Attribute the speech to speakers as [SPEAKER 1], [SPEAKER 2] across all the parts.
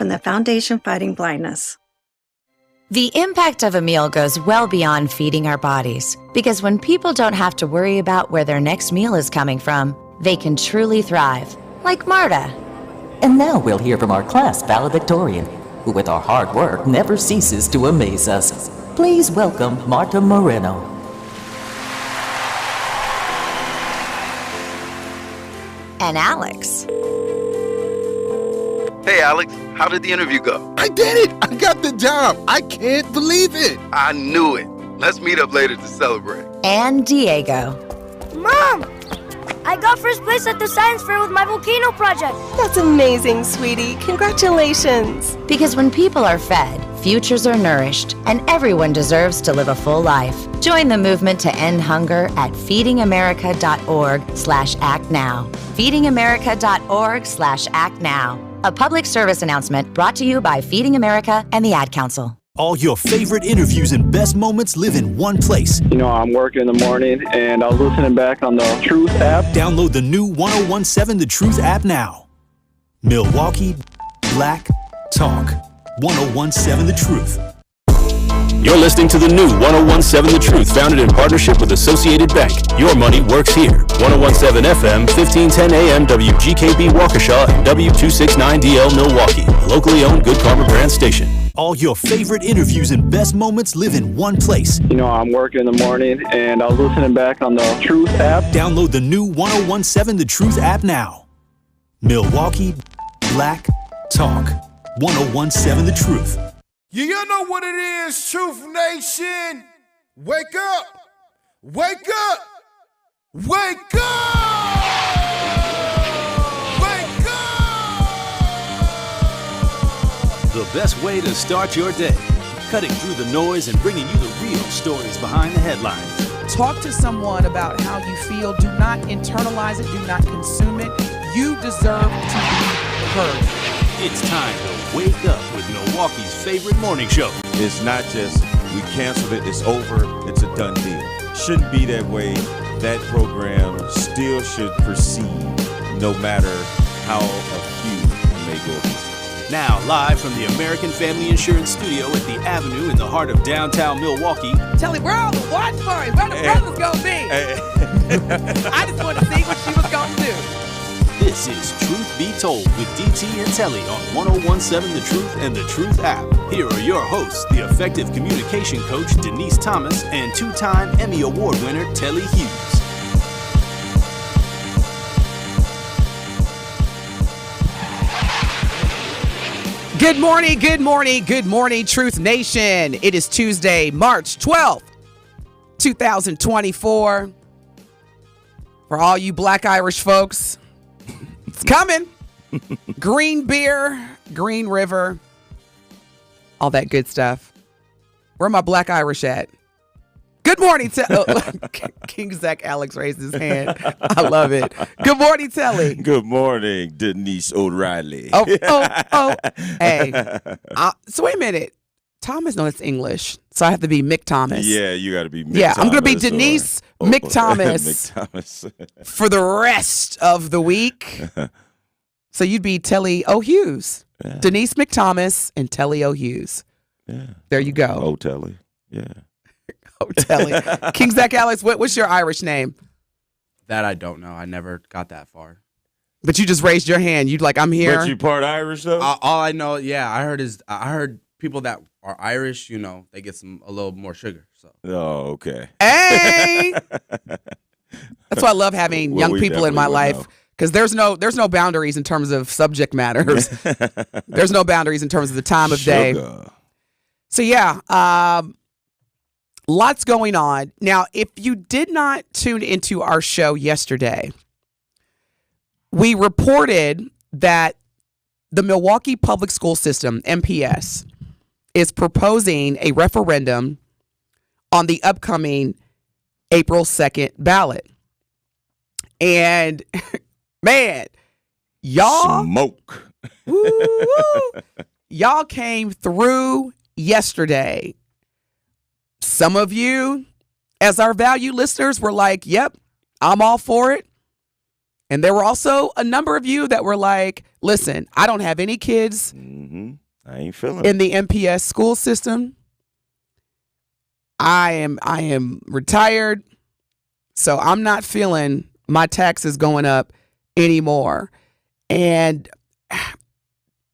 [SPEAKER 1] from the Foundation Fighting Blindness.
[SPEAKER 2] The impact of a meal goes well beyond feeding our bodies, because when people don't have to worry about where their next meal is coming from, they can truly thrive, like Marta.
[SPEAKER 3] And now we'll hear from our class valedictorian, who with our hard work never ceases to amaze us. Please welcome Marta Moreno.
[SPEAKER 2] And Alex.
[SPEAKER 4] Hey, Alex, how did the interview go?
[SPEAKER 5] I did it! I got the job! I can't believe it!
[SPEAKER 4] I knew it. Let's meet up later to celebrate.
[SPEAKER 2] And Diego.
[SPEAKER 6] Mom! I got first place at the science fair with my volcano project.
[SPEAKER 7] That's amazing, sweetie. Congratulations.
[SPEAKER 2] Because when people are fed, futures are nourished, and everyone deserves to live a full life. Join the movement to end hunger at feedingamerica.org/actnow. feedingamerica.org/actnow. A public service announcement brought to you by Feeding America and the Ad Council.
[SPEAKER 8] All your favorite interviews and best moments live in one place.
[SPEAKER 9] You know, I'm working in the morning, and I was listening back on the Truth app.
[SPEAKER 8] Download the new 1017 The Truth app now. Milwaukee Black Talk. 1017 The Truth.
[SPEAKER 10] You're listening to the new 1017 The Truth, founded in partnership with Associated Bank. Your money works here. 1017 FM, 1510 AM, WGKB Waukesha, and W269DL Milwaukee. A locally owned Good Karma brand station.
[SPEAKER 8] All your favorite interviews and best moments live in one place.
[SPEAKER 9] You know, I'm working in the morning, and I was listening back on the Truth app.
[SPEAKER 8] Download the new 1017 The Truth app now. Milwaukee Black Talk. 1017 The Truth.
[SPEAKER 5] You know what it is, Truth Nation? Wake up! Wake up! Wake up! Wake up!
[SPEAKER 10] The best way to start your day. Cutting through the noise and bringing you the real stories behind the headlines.
[SPEAKER 11] Talk to someone about how you feel. Do not internalize it. Do not consume it. You deserve to be heard.
[SPEAKER 10] It's time to wake up with Milwaukee's favorite morning show.
[SPEAKER 12] It's not just we canceled it, it's over, it's a done deal. Shouldn't be that way. That program still should proceed no matter how a few may go against it.
[SPEAKER 10] Now, live from the American Family Insurance Studio at the Avenue in the heart of downtown Milwaukee.
[SPEAKER 11] Telly, where are the watch parties? Where the brothers gonna be? I just want to see what she was gonna do.
[SPEAKER 10] This is Truth Be Told with DT and Telly on 1017 The Truth and The Truth app. Here are your hosts, the effective communication coach Denise Thomas and two-time Emmy Award winner Telly Hughes.
[SPEAKER 11] Good morning, good morning, good morning, Truth Nation. It is Tuesday, March 12th, 2024. For all you Black Irish folks, it's coming. Green beer, Green River, all that good stuff. Where my Black Irish at? Good morning, King Zach Alex raised his hand. I love it. Good morning, Telly.
[SPEAKER 12] Good morning, Denise O'Reilly.
[SPEAKER 11] Oh. Hey. So wait a minute. Thomas, no, it's English. So I have to be Mick Thomas.
[SPEAKER 12] Yeah, you got to be Mick
[SPEAKER 11] Yeah,
[SPEAKER 12] Thomas.
[SPEAKER 11] I'm going to be Denise Mick Thomas,
[SPEAKER 12] Mick Thomas.
[SPEAKER 11] for the rest of the week. So you'd be Telly O'Hughes. Yeah. Denise McThomas and Telly O'Hughes.
[SPEAKER 12] Yeah.
[SPEAKER 11] There you go.
[SPEAKER 12] Oh, Telly. Yeah.
[SPEAKER 11] Oh, Telly. King Zach Alex, what's your Irish name?
[SPEAKER 13] That I don't know. I never got that far.
[SPEAKER 11] But you just raised your hand. You'd like, I'm here.
[SPEAKER 12] But you part Irish, though?
[SPEAKER 13] All I know, I heard people that are Irish, they get a little more sugar. So.
[SPEAKER 12] Oh, okay.
[SPEAKER 11] Hey! That's why I love having young people in my life. Because there's no boundaries in terms of subject matters. There's no boundaries in terms of the time of day. So lots going on. Now, if you did not tune into our show yesterday, we reported that the Milwaukee Public School System, MPS, is proposing a referendum on the upcoming April 2nd ballot. And man, y'all
[SPEAKER 12] smoke.
[SPEAKER 11] Y'all came through yesterday. Some of you, as our valued listeners, were like, yep, I'm all for it. And there were also a number of you that were like, listen, I don't have any kids.
[SPEAKER 12] Mm-hmm. I ain't feeling
[SPEAKER 11] in the MPS school system. I am retired, so I'm not feeling my taxes going up anymore. And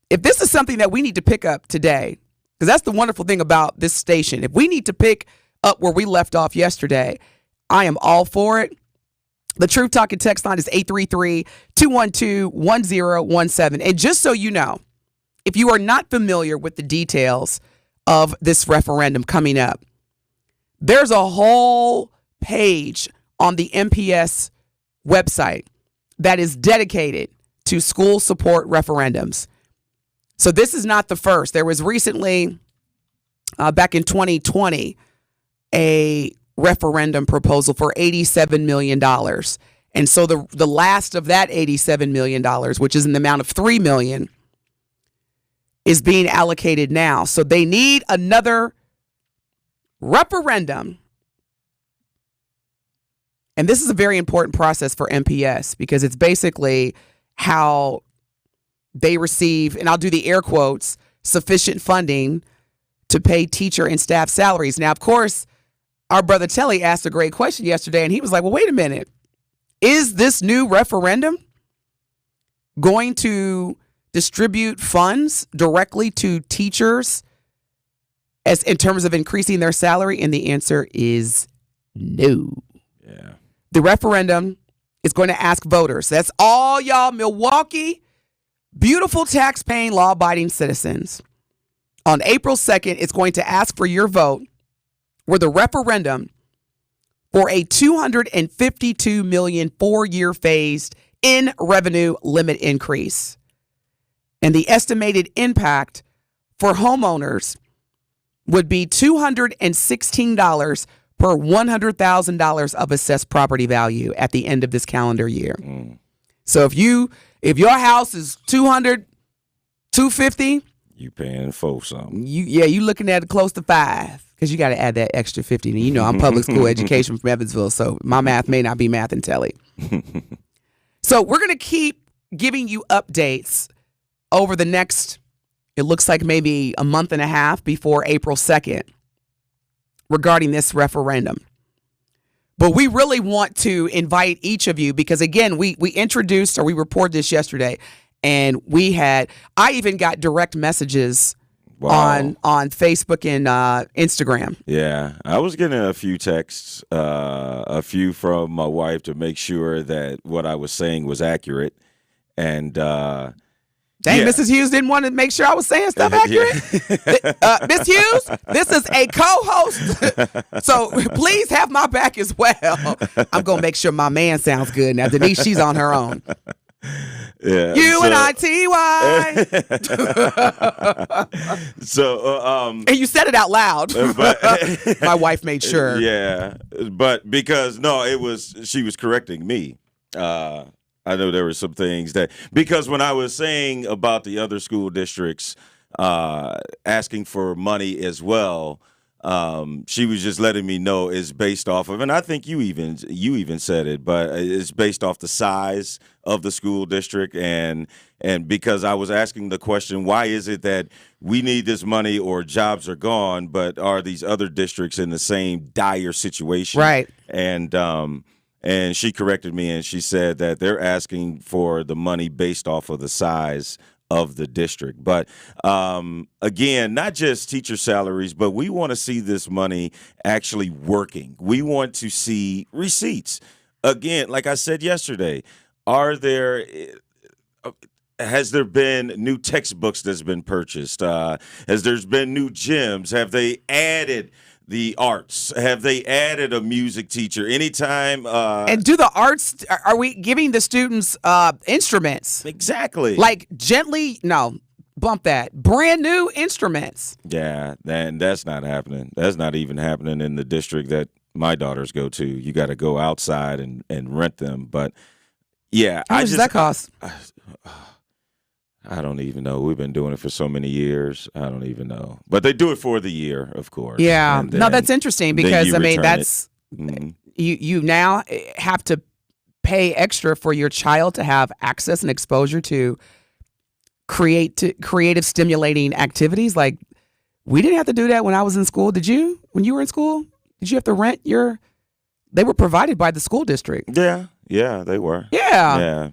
[SPEAKER 11] if this is something that we need to pick up today, because that's the wonderful thing about this station, if we need to pick up where we left off yesterday, I am all for it. The Truth Talking text line is 833-212-1017. And just so you know, if you are not familiar with the details of this referendum coming up, there's a whole page on the MPS website that is dedicated to school support referendums. So this is not the first. There was recently, back in 2020, a referendum proposal for $87 million. And so the last of that $87 million, which is in the amount of $3 million, is being allocated now. So they need another referendum. And this is a very important process for MPS because it's basically how they receive, and I'll do the air quotes, sufficient funding to pay teacher and staff salaries. Now, of course, our brother Telly asked a great question yesterday, and he was like, well, wait a minute. Is this new referendum going to distribute funds directly to teachers as in terms of increasing their salary? And the answer is no.
[SPEAKER 12] Yeah.
[SPEAKER 11] The referendum is going to ask voters. That's all y'all Milwaukee, beautiful tax-paying, law-abiding citizens. On April 2nd, it's going to ask for your vote for the referendum for a $252 million 4-year phased in revenue limit increase. And the estimated impact for homeowners would be $216 per $100,000 of assessed property value at the end of this calendar year. So if your house is $250,
[SPEAKER 12] you paying for something.
[SPEAKER 11] You looking at close to $5 because you got to add that extra 50. And you know I'm public school education from Evansville, so my math may not be math and telly. So we're gonna keep giving you updates over the next, it looks like maybe a month and a half before April 2nd regarding this referendum. But we really want to invite each of you because, again, we introduced, or we reported this yesterday, and I even got direct messages on Facebook and Instagram.
[SPEAKER 12] Yeah, I was getting a few texts, a few from my wife to make sure that what I was saying was accurate. And
[SPEAKER 11] dang, yeah. Mrs. Hughes didn't want to make sure I was saying stuff accurate. Miss Hughes, this is a co-host, so please have my back as well. I'm going to make sure my man sounds good. Now, Denise, she's on her own.
[SPEAKER 12] Yeah,
[SPEAKER 11] UNITY.
[SPEAKER 12] And
[SPEAKER 11] you said it out loud. But my wife made sure.
[SPEAKER 12] Yeah, but because she was correcting me. I know there were some things because when I was saying about the other school districts asking for money as well, she was just letting me know it's based off of, and I think you even said it, but it's based off the size of the school district, and because I was asking the question, why is it that we need this money or jobs are gone, but are these other districts in the same dire situation?
[SPEAKER 11] Right.
[SPEAKER 12] And she corrected me, and she said that they're asking for the money based off of the size of the district. But again, not just teacher salaries, but we want to see this money actually working. We want to see receipts. Again, like I said yesterday, has there been new textbooks that's been purchased? Has there been new gyms? Have they added the arts? Have they added a music teacher? Anytime.
[SPEAKER 11] And do the arts, are we giving the students instruments?
[SPEAKER 12] Exactly.
[SPEAKER 11] Like bump that. Brand new instruments.
[SPEAKER 12] Yeah, and that's not happening. That's not even happening in the district that my daughters go to. You got to go outside and rent them. But yeah.
[SPEAKER 11] How much does that cost?
[SPEAKER 12] I don't even know. We've been doing it for so many years. I don't even know. But they do it for the year, of course.
[SPEAKER 11] Yeah. No, that's interesting because, that's you now have to pay extra for your child to have access and exposure to creative stimulating activities. Like, we didn't have to do that when I was in school. Did you? When you were in school, did you have to rent they were provided by the school district.
[SPEAKER 12] Yeah, they were.
[SPEAKER 11] Yeah.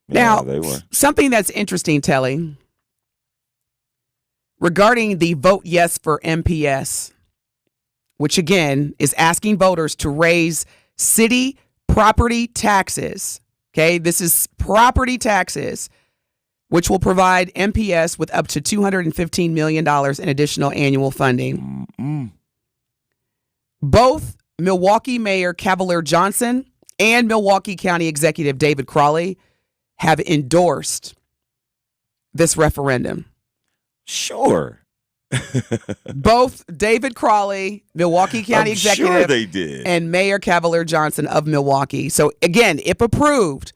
[SPEAKER 11] Now,
[SPEAKER 12] they were.
[SPEAKER 11] Something that's interesting, Telly, regarding the vote yes for MPS, which again is asking voters to raise city property taxes. Okay, this is property taxes, which will provide MPS with up to $215 million in additional annual funding.
[SPEAKER 12] Mm-hmm.
[SPEAKER 11] Both Milwaukee Mayor Cavalier Johnson and Milwaukee County Executive David Crawley have endorsed this referendum.
[SPEAKER 12] Sure.
[SPEAKER 11] Both David Crawley, Milwaukee County Executive,
[SPEAKER 12] sure they did,
[SPEAKER 11] and Mayor Cavalier Johnson of Milwaukee. So again, if approved,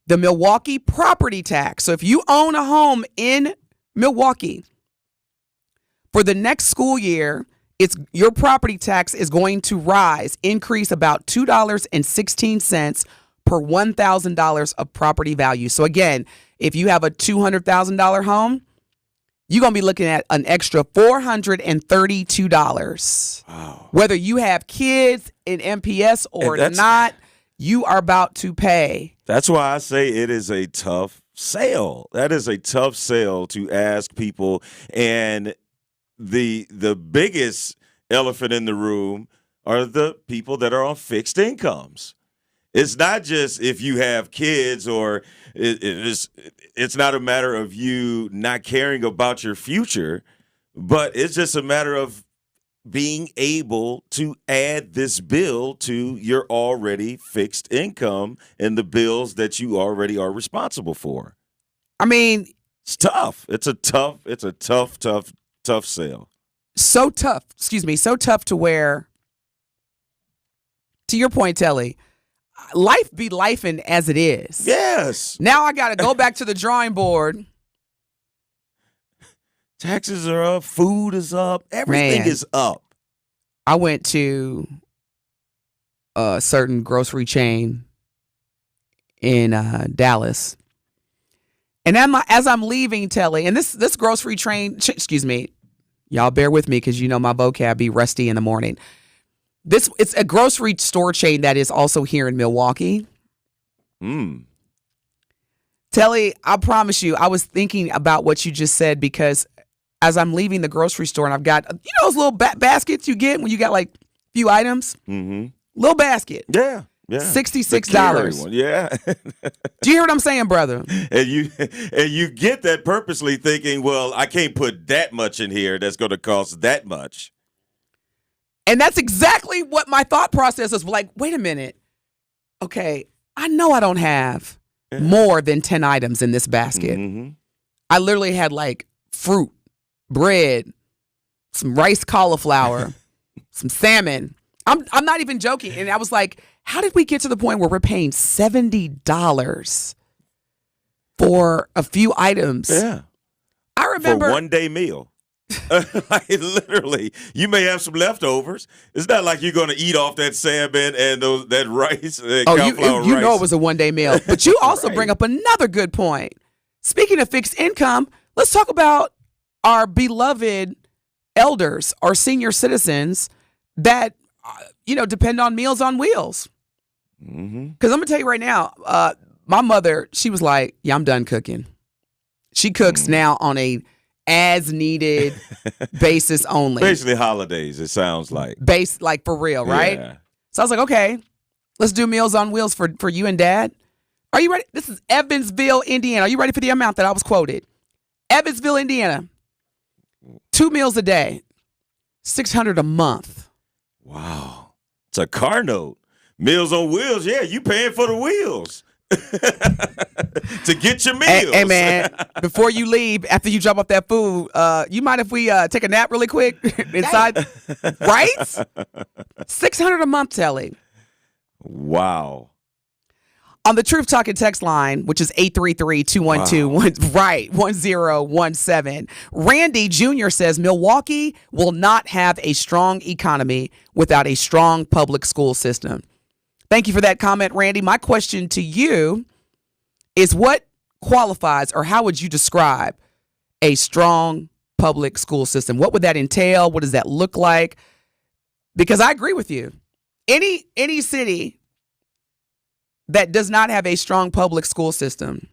[SPEAKER 11] the Milwaukee property tax. So if you own a home in Milwaukee, for the next school year, your property tax is going to increase about $2.16 per $1,000 of property value. So again, if you have a $200,000 home, you're going to be looking at an extra $432.
[SPEAKER 12] Wow.
[SPEAKER 11] Whether you have kids in MPS or not, you are about to pay.
[SPEAKER 12] That's why I say it is a tough sale. That is a tough sale to ask people. And the biggest elephant in the room are the people that are on fixed incomes. It's not just if you have kids or it's not a matter of you not caring about your future, but it's just a matter of being able to add this bill to your already fixed income and the bills that you already are responsible for.
[SPEAKER 11] I mean,
[SPEAKER 12] it's tough. It's a tough sale.
[SPEAKER 11] So tough to where, to your point, Telly, life be lifing as it is.
[SPEAKER 12] Yes.
[SPEAKER 11] Now I got to go back to the drawing board.
[SPEAKER 12] Taxes are up. Food is up. Everything is up.
[SPEAKER 11] I went to a certain grocery chain in Dallas. And as I'm leaving, Telly, and this grocery chain, excuse me, y'all bear with me because you know my vocab be rusty in the morning. It's a grocery store chain that is also here in Milwaukee. Telly, I promise you, I was thinking about what you just said because as I'm leaving the grocery store and I've got, those little baskets you get when you got like a few items?
[SPEAKER 12] Mm-hmm.
[SPEAKER 11] Little basket.
[SPEAKER 12] Yeah.
[SPEAKER 11] $66.
[SPEAKER 12] Yeah.
[SPEAKER 11] Do you hear what I'm saying, brother?
[SPEAKER 12] And you get that purposely thinking, well, I can't put that much in here that's going to cost that much.
[SPEAKER 11] And that's exactly what my thought process was like. Wait a minute. Okay, I know I don't have more than 10 items in this basket.
[SPEAKER 12] Mm-hmm.
[SPEAKER 11] I literally had like fruit, bread, some rice cauliflower, some salmon. I'm not even joking. And I was like, how did we get to the point where we're paying $70 for a few items?
[SPEAKER 12] Yeah.
[SPEAKER 11] I remember
[SPEAKER 12] for one day meal. Like literally, you may have some leftovers. It's not like you're going to eat off that salmon and that rice. Cauliflower
[SPEAKER 11] you
[SPEAKER 12] rice.
[SPEAKER 11] know it was a one-day meal. But you also bring up another good point. Speaking of fixed income, let's talk about our beloved elders, our senior citizens that depend on Meals on Wheels. Because I'm gonna tell you right now, my mother, she was like, "Yeah, I'm done cooking." She cooks now on a as-needed basis only.
[SPEAKER 12] Basically holidays, it sounds like.
[SPEAKER 11] Like for real, right?
[SPEAKER 12] Yeah.
[SPEAKER 11] So I was like, okay, let's do Meals on Wheels for you and Dad. Are you ready? This is Evansville, Indiana. Are you ready for the amount that I was quoted? Evansville, Indiana. 2 meals a day, $600 a month.
[SPEAKER 12] Wow. It's a car note. Meals on Wheels, yeah, you paying for the wheels. To get your meals.
[SPEAKER 11] Hey man, before you leave, after you drop off that food, you mind if we take a nap really quick inside? Right? $600 a month, Telly.
[SPEAKER 12] Wow.
[SPEAKER 11] On the Truth Talking text line, which is 833-212-1017, Randy Jr. says Milwaukee will not have a strong economy without a strong public school system. Thank you for that comment, Randy. My question to you is what qualifies, or how would you describe a strong public school system? What would that entail? What does that look like? Because I agree with you. Any city that does not have a strong public school system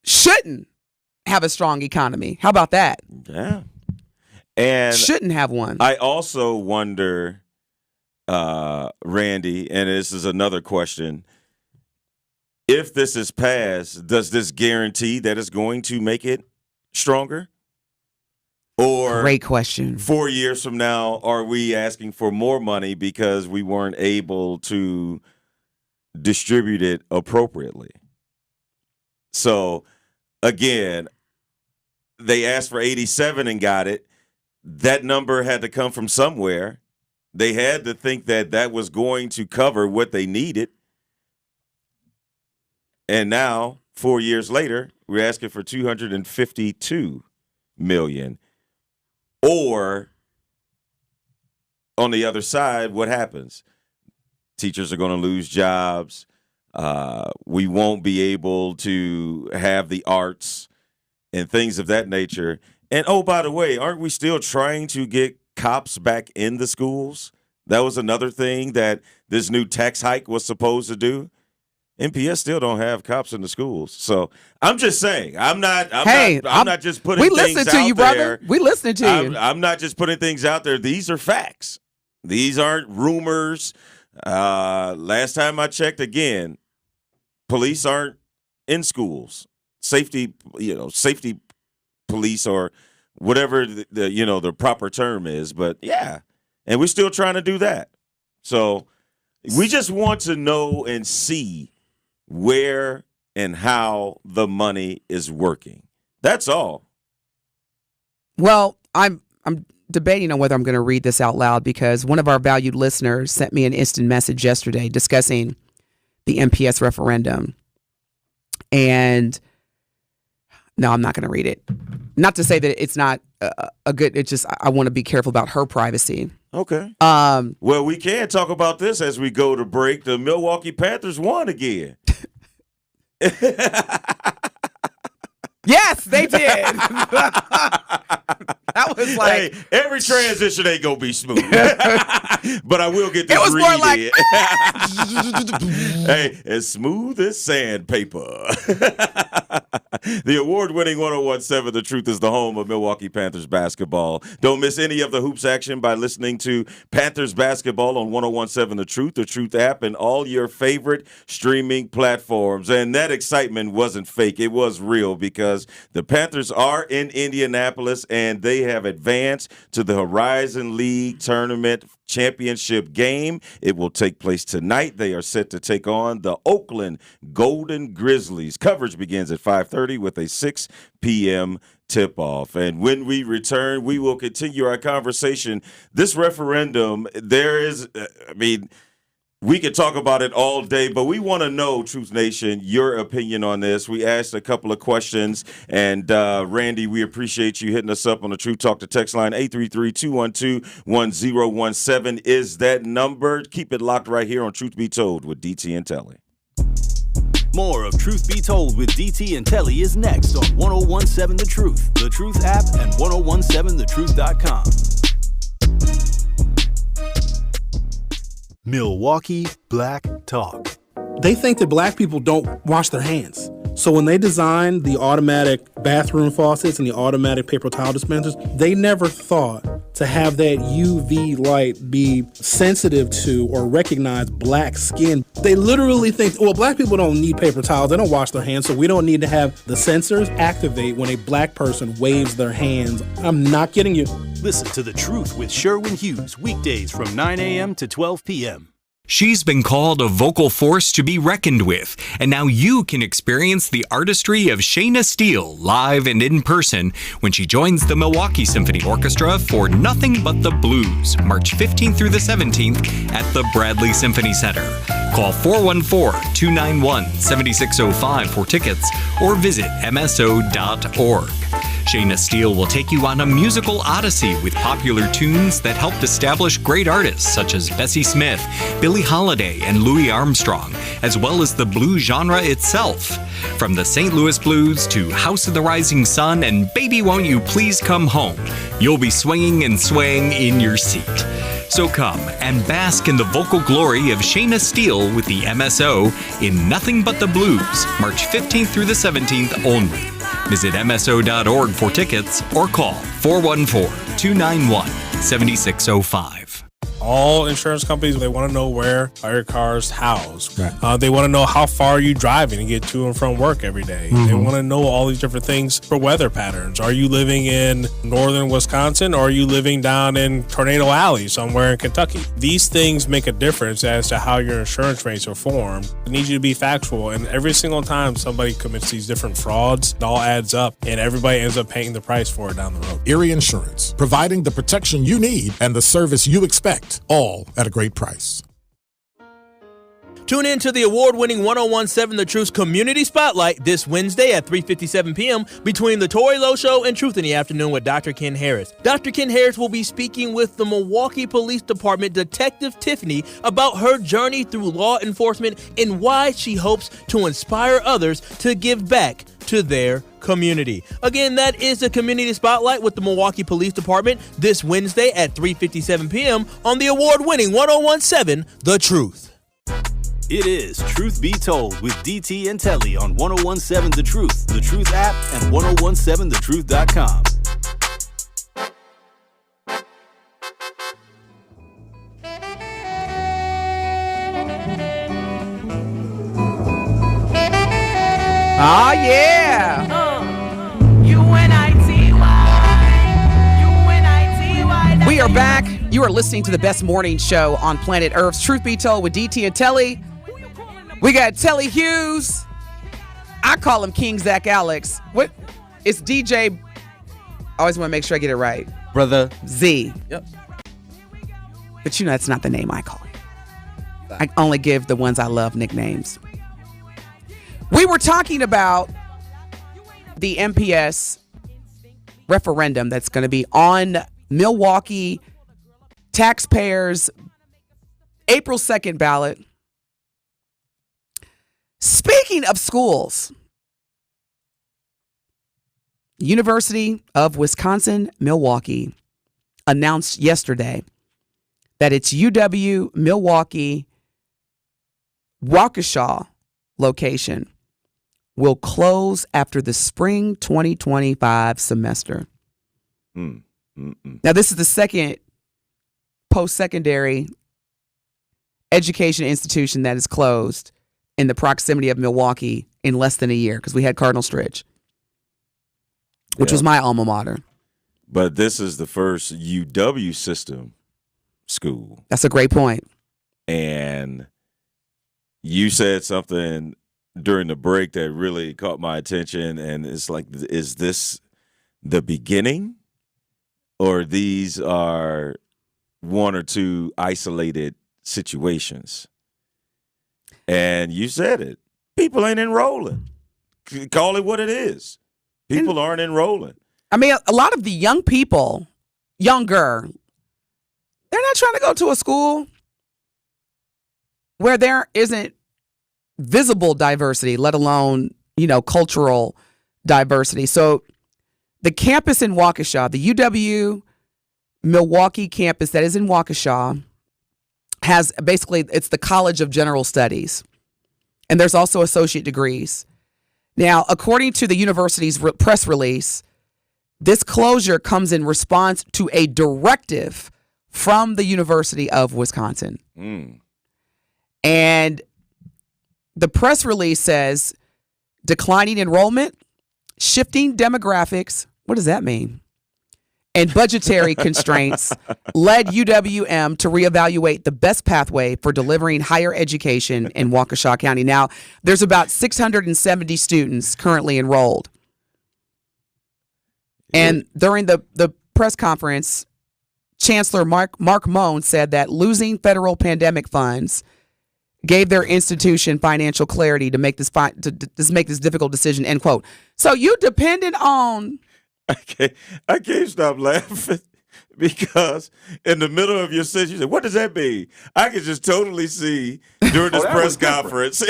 [SPEAKER 11] shouldn't have a strong economy. How about that?
[SPEAKER 12] Yeah. And
[SPEAKER 11] shouldn't have one.
[SPEAKER 12] I also wonder, Randy, and this is another question, if this is passed, does this guarantee that it's going to make it stronger? Or
[SPEAKER 11] great question.
[SPEAKER 12] 4 years from now, are we asking for more money because we weren't able to distribute it appropriately? So, again, they asked for 87 and got it. That number had to come from somewhere. They had to think that that was going to cover what they needed. And now, 4 years later, we're asking for $252 million. Or, on the other side, what happens? Teachers are going to lose jobs. We won't be able to have the arts and things of that nature. And, oh, by the way, aren't we still trying to get cops back in the schools? That was another thing that this new tax hike was supposed to do. MPS still don't have cops in the schools. So I'm just saying, I'm not just putting things out there.
[SPEAKER 11] We listen to you, brother. We listen to you.
[SPEAKER 12] I'm not just putting things out there. These are facts. These aren't rumors. Last time I checked, again, police aren't in schools. Safety police or whatever the proper term is. But yeah, and we're still trying to do that. So we just want to know and see where and how the money is working. That's all.
[SPEAKER 11] Well, I'm debating on whether I'm going to read this out loud because one of our valued listeners sent me an instant message yesterday discussing the MPS referendum. And no, I'm not going to read it. Not to say that it's not a good, it's just I want to be careful about her privacy.
[SPEAKER 12] Okay. Well, we can talk about this as we go to break. The Milwaukee Panthers won again.
[SPEAKER 11] Yes, they did. That was like,
[SPEAKER 12] hey, every transition ain't gonna be smooth, but I will get this.
[SPEAKER 11] It was more like,
[SPEAKER 12] hey, as smooth as sandpaper. The award-winning 101.7 The Truth is the home of Milwaukee Panthers basketball. Don't miss any of the hoops action by listening to Panthers basketball on 101.7 The Truth app, and all your favorite streaming platforms. And that excitement wasn't fake. It was real because the Panthers are in Indianapolis and they have advanced to the Horizon League Tournament Championship game. It will take place tonight. They are set to take on the Oakland Golden Grizzlies. Coverage begins at 5:30 with a 6 p.m. tip-off. And when we return, we will continue our conversation. This referendum, we could talk about it all day, but we want to know, Truth Nation, your opinion on this. We asked a couple of questions, and Randy, we appreciate you hitting us up on the Truth Talk to text line. 833-212-1017 is that number. Keep it locked right here on Truth Be Told with DT and Telly.
[SPEAKER 8] More of Truth Be Told with DT and Telly is next on 101.7 The Truth app, and 1017thetruth.com.
[SPEAKER 14] Milwaukee Black Talk. They think that black people don't wash their hands. So when they designed the automatic bathroom faucets and the automatic paper towel dispensers, they never thought to have that UV light be sensitive to or recognize black skin. They literally think, well, black people don't need paper towels. They don't wash their hands, so we don't need to have the sensors activate when a black person waves their hands. I'm not kidding you.
[SPEAKER 8] Listen to The Truth with Sherwin Hughes, weekdays from 9 a.m. to 12 p.m.
[SPEAKER 15] She's been called a vocal force to be reckoned with, and now you can experience the artistry of Shayna Steele live and in person when she joins the Milwaukee Symphony Orchestra for Nothing But the Blues, March 15th through the 17th at the Bradley Symphony Center. Call 414-291-7605 for tickets or visit mso.org. Shayna Steele will take you on a musical odyssey with popular tunes that helped establish great artists such as Bessie Smith, Billie Holiday, and Louis Armstrong, as well as the blues genre itself. From the St. Louis Blues to House of the Rising Sun and Baby Won't You Please Come Home, you'll be swinging and swaying in your seat. So come and bask in the vocal glory of Shayna Steele with the MSO in Nothing But the Blues, March 15th through the 17th only. Visit MSO.org for tickets or call 414-291-7605.
[SPEAKER 14] All insurance companies, they want to know where are your cars housed. Right. They want to know how far are you driving to get to and from work every day. Mm-hmm. They want to know all these different things for weather patterns. Are you living in northern Wisconsin or are you living down in Tornado Alley somewhere in Kentucky? These things make a difference as to how your insurance rates are formed. It needs you to be factual, and every single time somebody commits these different frauds, it all adds up and everybody ends up paying the price for it down the road.
[SPEAKER 16] Erie Insurance, providing the protection you need and the service you expect, all at a great price.
[SPEAKER 17] Tune in to the award-winning 1017 The Truth Community Spotlight this Wednesday at 3:57 p.m. between The Tori Lowe Show and Truth in the Afternoon with Dr. Ken Harris. Dr. Ken Harris will be speaking with the Milwaukee Police Department Detective Tiffany about her journey through law enforcement and why she hopes to inspire others to give back to their community. Again, that is the Community Spotlight with the Milwaukee Police Department this Wednesday at 3:57 p.m. on the award-winning 1017 The Truth.
[SPEAKER 8] It is Truth Be Told with DT and Telly on 1017 The Truth, The Truth app, and 1017thetruth.com.
[SPEAKER 11] Oh, yeah. U-N-I-T-Y. We are back. You are listening to the best morning show on planet Earth, Truth Be Told with DT and Telly. We got Telly Hughes. I call him King Zach Alex. What? It's DJ. I always want to make sure I get it right.
[SPEAKER 13] Brother
[SPEAKER 11] Z.
[SPEAKER 13] Yep.
[SPEAKER 11] But you know that's not the name I call him. I only give the ones I love nicknames. We were talking about the MPS referendum that's going to be on Milwaukee taxpayers' April 2nd ballot. Speaking of schools, University of Wisconsin-Milwaukee announced yesterday that its UW-Milwaukee Waukesha location will close after the spring 2025 semester. Now, this is the second post-secondary education institution that is closed in the proximity of Milwaukee in less than a year, because we had Cardinal Stridge, which was my alma mater.
[SPEAKER 12] But this is the first UW system school.
[SPEAKER 11] That's a great point.
[SPEAKER 12] And you said something during the break that really caught my attention, and it's like, is this the beginning, or these are one or two isolated situations? And you said it. People ain't enrolling. Call it what it is. People aren't enrolling.
[SPEAKER 11] I mean, a lot of the young people, younger, they're not trying to go to a school where there isn't visible diversity, let alone, cultural diversity. So the campus in Waukesha, the UW Milwaukee campus that is in Waukesha, has basically, it's the College of General Studies. And there's also associate degrees. Now, according to the university's press release, this closure comes in response to a directive from the University of Wisconsin. And the press release says declining enrollment, shifting demographics. What does that mean? And budgetary constraints led UWM to reevaluate the best pathway for delivering higher education in Waukesha County. Now, there's about 670 students currently enrolled. And during the press conference, Chancellor Mark Moan said that losing federal pandemic funds gave their institution financial clarity to make this difficult decision, end quote. So you depended on
[SPEAKER 12] I can't stop laughing because in the middle of your sentence, you say, what does that mean? I can just totally see during this press conference,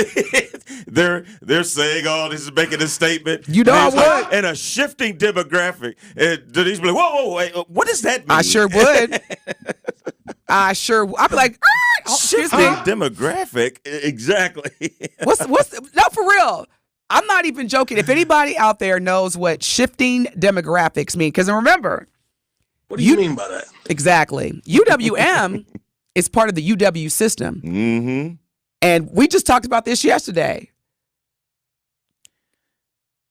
[SPEAKER 12] they're saying all this, is making a statement.
[SPEAKER 11] You know I would.
[SPEAKER 12] And a shifting demographic. And Denise be like, whoa, wait, what does that mean?
[SPEAKER 11] I sure would. I'd be like,
[SPEAKER 12] shifting demographic? Exactly.
[SPEAKER 11] No, for real. I'm not even joking. If anybody out there knows what shifting demographics mean, because remember,
[SPEAKER 18] what do you mean by that?
[SPEAKER 11] Exactly. UWM is part of the UW system.
[SPEAKER 12] Mm-hmm.
[SPEAKER 11] And we just talked about this yesterday.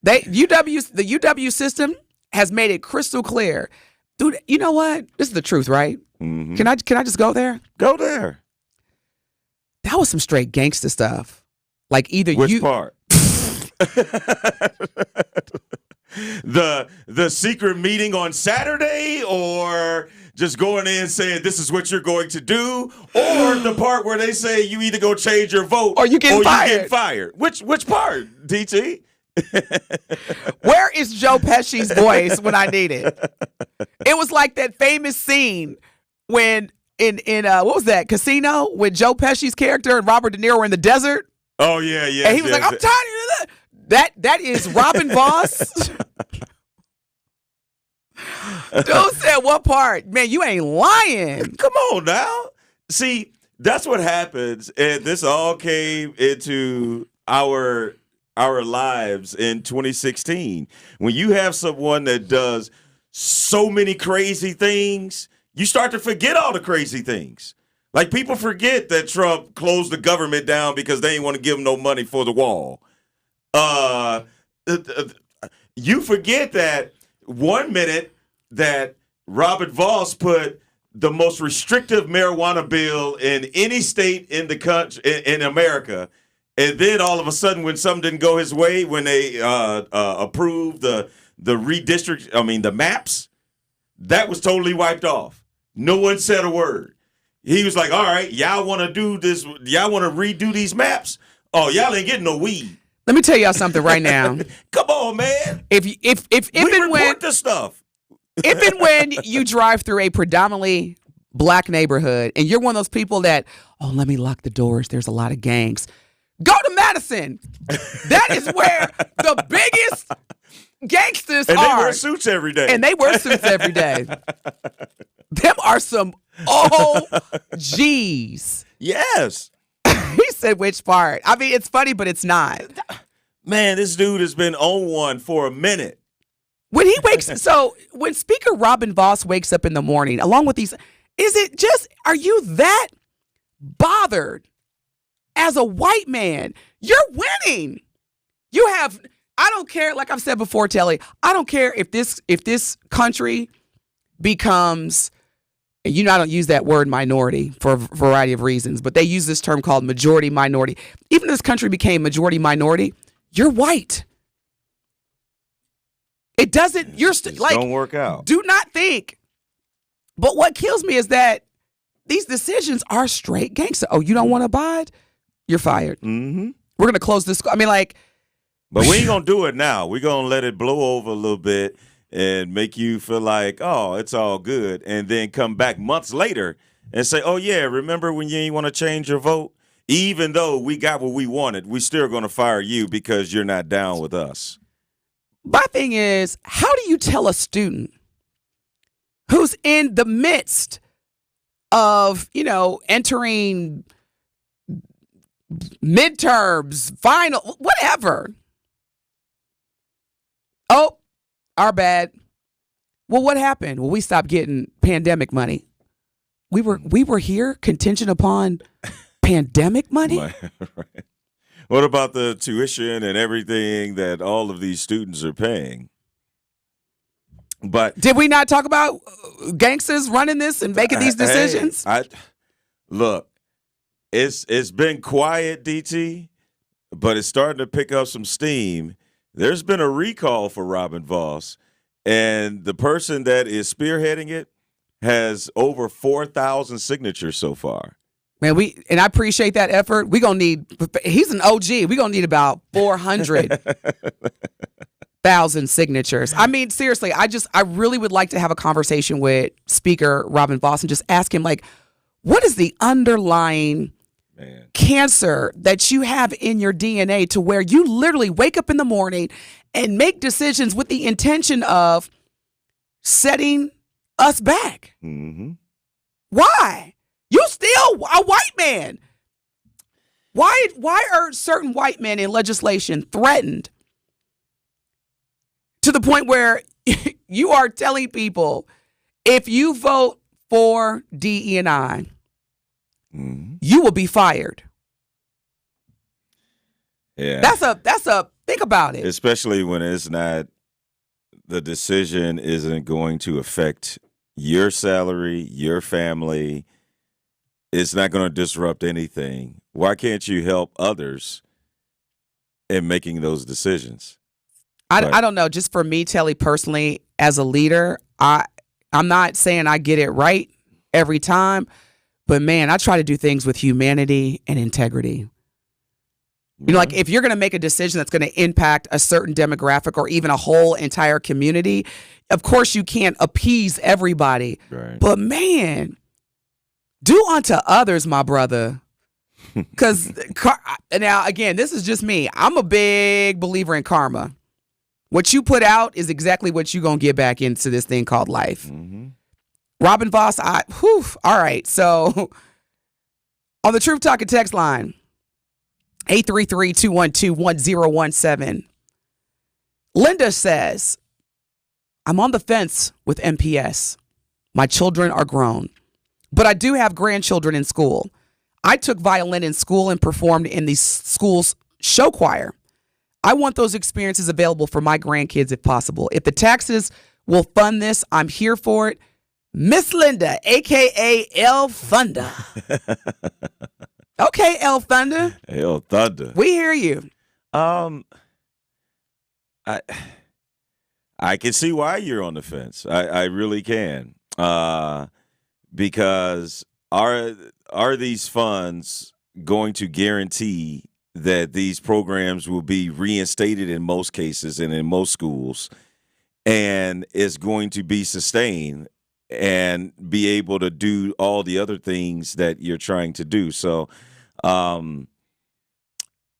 [SPEAKER 11] The UW system has made it crystal clear. Dude, you know what? This is the truth, right?
[SPEAKER 12] Mm-hmm.
[SPEAKER 11] Can I just go there?
[SPEAKER 12] Go there.
[SPEAKER 11] That was some straight gangster stuff. Like either
[SPEAKER 12] Which part? The secret meeting on Saturday, or just going in saying this is what you're going to do, or the part where they say you either go change your vote
[SPEAKER 11] or you get
[SPEAKER 12] fired. Which part, DT?
[SPEAKER 11] Where is Joe Pesci's voice when I need it? It was like that famous scene when in what was that, Casino, with Joe Pesci's character and Robert De Niro were in the desert.
[SPEAKER 12] Oh yeah.
[SPEAKER 11] And he was like, I'm tired of that. That is Robin Voss. Dude said what part? Man, you ain't lying.
[SPEAKER 12] Come on now. See, that's what happens. And this all came into our lives in 2016. When you have someone that does so many crazy things, you start to forget all the crazy things. Like people forget that Trump closed the government down because they didn't want to give him no money for the wall. You forget that 1 minute that Robert Voss put the most restrictive marijuana bill in any state in the country, in America, and then all of a sudden when something didn't go his way, when they approved the the maps, that was totally wiped off. No one said a word. He was like, all right, y'all want to do this, y'all want to redo these maps? Oh, y'all ain't getting no weed.
[SPEAKER 11] Let me tell y'all something right now.
[SPEAKER 12] Come on, man.
[SPEAKER 11] If and when
[SPEAKER 12] this stuff.
[SPEAKER 11] If and when you drive through a predominantly black neighborhood and you're one of those people that, let me lock the doors, there's a lot of gangs. Go to Madison. That is where the biggest gangsters are.
[SPEAKER 12] And they wear suits every day.
[SPEAKER 11] Them are some OGs.
[SPEAKER 12] Yes.
[SPEAKER 11] He said which part? I mean, it's funny, but it's not.
[SPEAKER 12] Man, this dude has been on one for a minute.
[SPEAKER 11] When when Speaker Robin Voss wakes up in the morning, along with these, are you that bothered as a white man? You're winning. I don't care, like I've said before, Telly, I don't care if this country becomes, I don't use that word minority for a variety of reasons, but they use this term called majority minority. Even if this country became majority minority, you're white. It doesn't,
[SPEAKER 12] don't work out.
[SPEAKER 11] Do not think. But what kills me is that these decisions are straight gangster. Oh, you don't want to abide? You're fired.
[SPEAKER 12] Mm-hmm.
[SPEAKER 11] We're going to close this. But
[SPEAKER 12] we ain't going to do it now. We're going to let it blow over a little bit and make you feel like, oh, it's all good. And then come back months later and say, oh, yeah, remember when you ain't want to change your vote? Even though we got what we wanted, we still going to fire you because you're not down with us.
[SPEAKER 11] My thing is, how do you tell a student who's in the midst of, entering midterms, final, whatever? Oh, our bad. Well, what happened? Well, we stopped getting pandemic money. We were here contingent upon pandemic money?
[SPEAKER 12] Right. What about the tuition and everything that all of these students are paying? But
[SPEAKER 11] did we not talk about gangsters running this and making these decisions?
[SPEAKER 12] Look, it's been quiet, DT, but it's starting to pick up some steam. There's been a recall for Robin Voss, and the person that is spearheading it has over 4,000 signatures so far.
[SPEAKER 11] Man, I appreciate that effort. He's an OG. We're going to need about 400. thousand signatures. I mean, seriously, I really would like to have a conversation with Speaker Robin Vos and just ask him, like, what is the underlying cancer that you have in your DNA to where you literally wake up in the morning and make decisions with the intention of setting us back?
[SPEAKER 12] Mm-hmm.
[SPEAKER 11] Why? You still a white man. Why are certain white men in legislation threatened to the point where you are telling people, if you vote for DE&I, you will be fired?
[SPEAKER 12] Yeah.
[SPEAKER 11] That's a think about it.
[SPEAKER 12] Especially when it's not, the decision isn't going to affect your salary, your family. It's not going to disrupt anything. Why can't you help others in making those decisions?
[SPEAKER 11] I don't know. Just for me, Telly, personally, as a leader, I'm not saying I get it right every time, but man, I try to do things with humanity and integrity. You know, like if you're going to make a decision that's going to impact a certain demographic or even a whole entire community, of course you can't appease everybody.
[SPEAKER 12] Right.
[SPEAKER 11] But man, do unto others, my brother. Because now, again, this is just me. I'm a big believer in karma. What you put out is exactly what you're going to get back into this thing called life.
[SPEAKER 12] Mm-hmm.
[SPEAKER 11] Robin Vos, all right. So on the Truth Talking text line, 833-212-1017. Linda says, I'm on the fence with MPS. My children are grown, but I do have grandchildren in school. I took violin in school and performed in the school's show choir. I want those experiences available for my grandkids if possible. If the taxes will fund this, I'm here for it. Miss Linda, a.k.a. El Thunder. Okay, El Thunder.
[SPEAKER 12] El Thunder.
[SPEAKER 11] We hear you.
[SPEAKER 12] I can see why you're on the fence. I really can. Because are these funds going to guarantee that these programs will be reinstated in most cases and in most schools, and is going to be sustained and be able to do all the other things that you're trying to do? So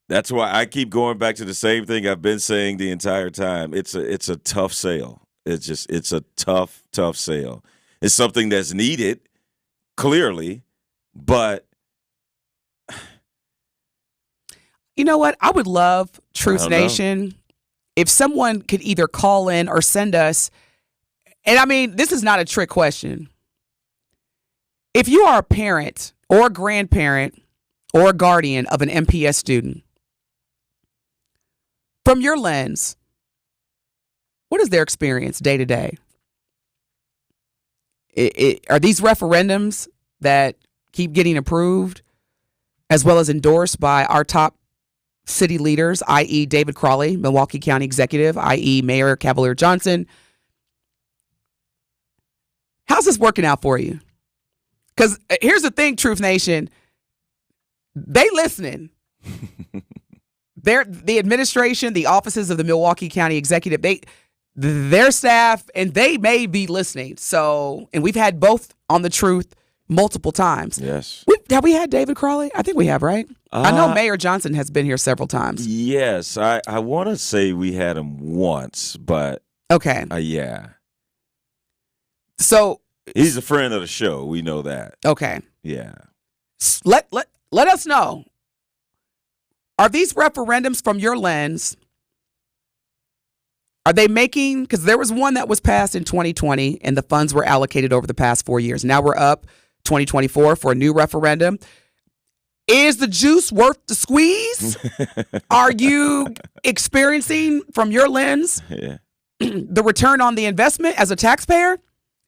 [SPEAKER 12] that's why I keep going back to the same thing I've been saying the entire time. It's a tough sale. It's a tough sale. It's something that's needed, clearly, but
[SPEAKER 11] you know what? I would love, Truth Nation, if someone could either call in or send us, and I mean, this is not a trick question. If you are a parent or a grandparent or a guardian of an MPS student, from your lens, what is their experience day to day? Are these referendums that keep getting approved as well as endorsed by our top city leaders, i.e. David Crawley, Milwaukee County Executive, i.e. Mayor Cavalier Johnson? How's this working out for you? Because here's the thing, Truth Nation, they listening. The administration, the offices of the Milwaukee County Executive, their staff, and they may be listening. So, and we've had both on the Truth multiple times.
[SPEAKER 12] Yes.
[SPEAKER 11] Have we had David Crawley? I think we have, right? I know Mayor Johnson has been here several times.
[SPEAKER 12] Yes. I want to say we had him once, but
[SPEAKER 11] okay.
[SPEAKER 12] Yeah.
[SPEAKER 11] So
[SPEAKER 12] he's a friend of the show. We know that.
[SPEAKER 11] Okay.
[SPEAKER 12] Yeah.
[SPEAKER 11] Let us know. Are these referendums from your lens? Are they making, because there was one that was passed in 2020 and the funds were allocated over the past 4 years. Now we're up 2024 for a new referendum. Is the juice worth the squeeze? Are you experiencing from your lens the return on the investment as a taxpayer?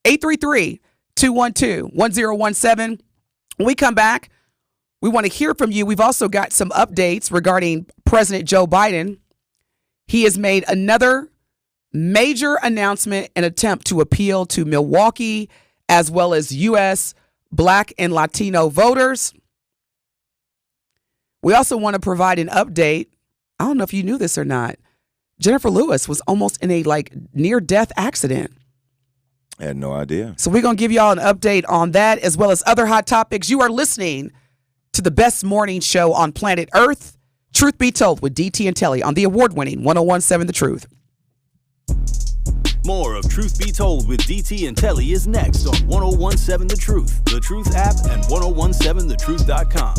[SPEAKER 11] 833-212-1017. When we come back, we want to hear from you. We've also got some updates regarding President Joe Biden. He has made another major announcement and attempt to appeal to Milwaukee as well as U.S. Black and Latino voters. We also want to provide an update. I don't know if you knew this or not. Jennifer Lewis was almost in a near-death accident.
[SPEAKER 12] I had no idea.
[SPEAKER 11] So we're going to give y'all an update on that as well as other hot topics. You are listening to the best morning show on planet Earth, Truth Be Told with DT and Telly on the award-winning 101.7 The Truth.
[SPEAKER 8] More of Truth Be Told with DT and Telly is next on 101.7 The Truth app, and 1017thetruth.com.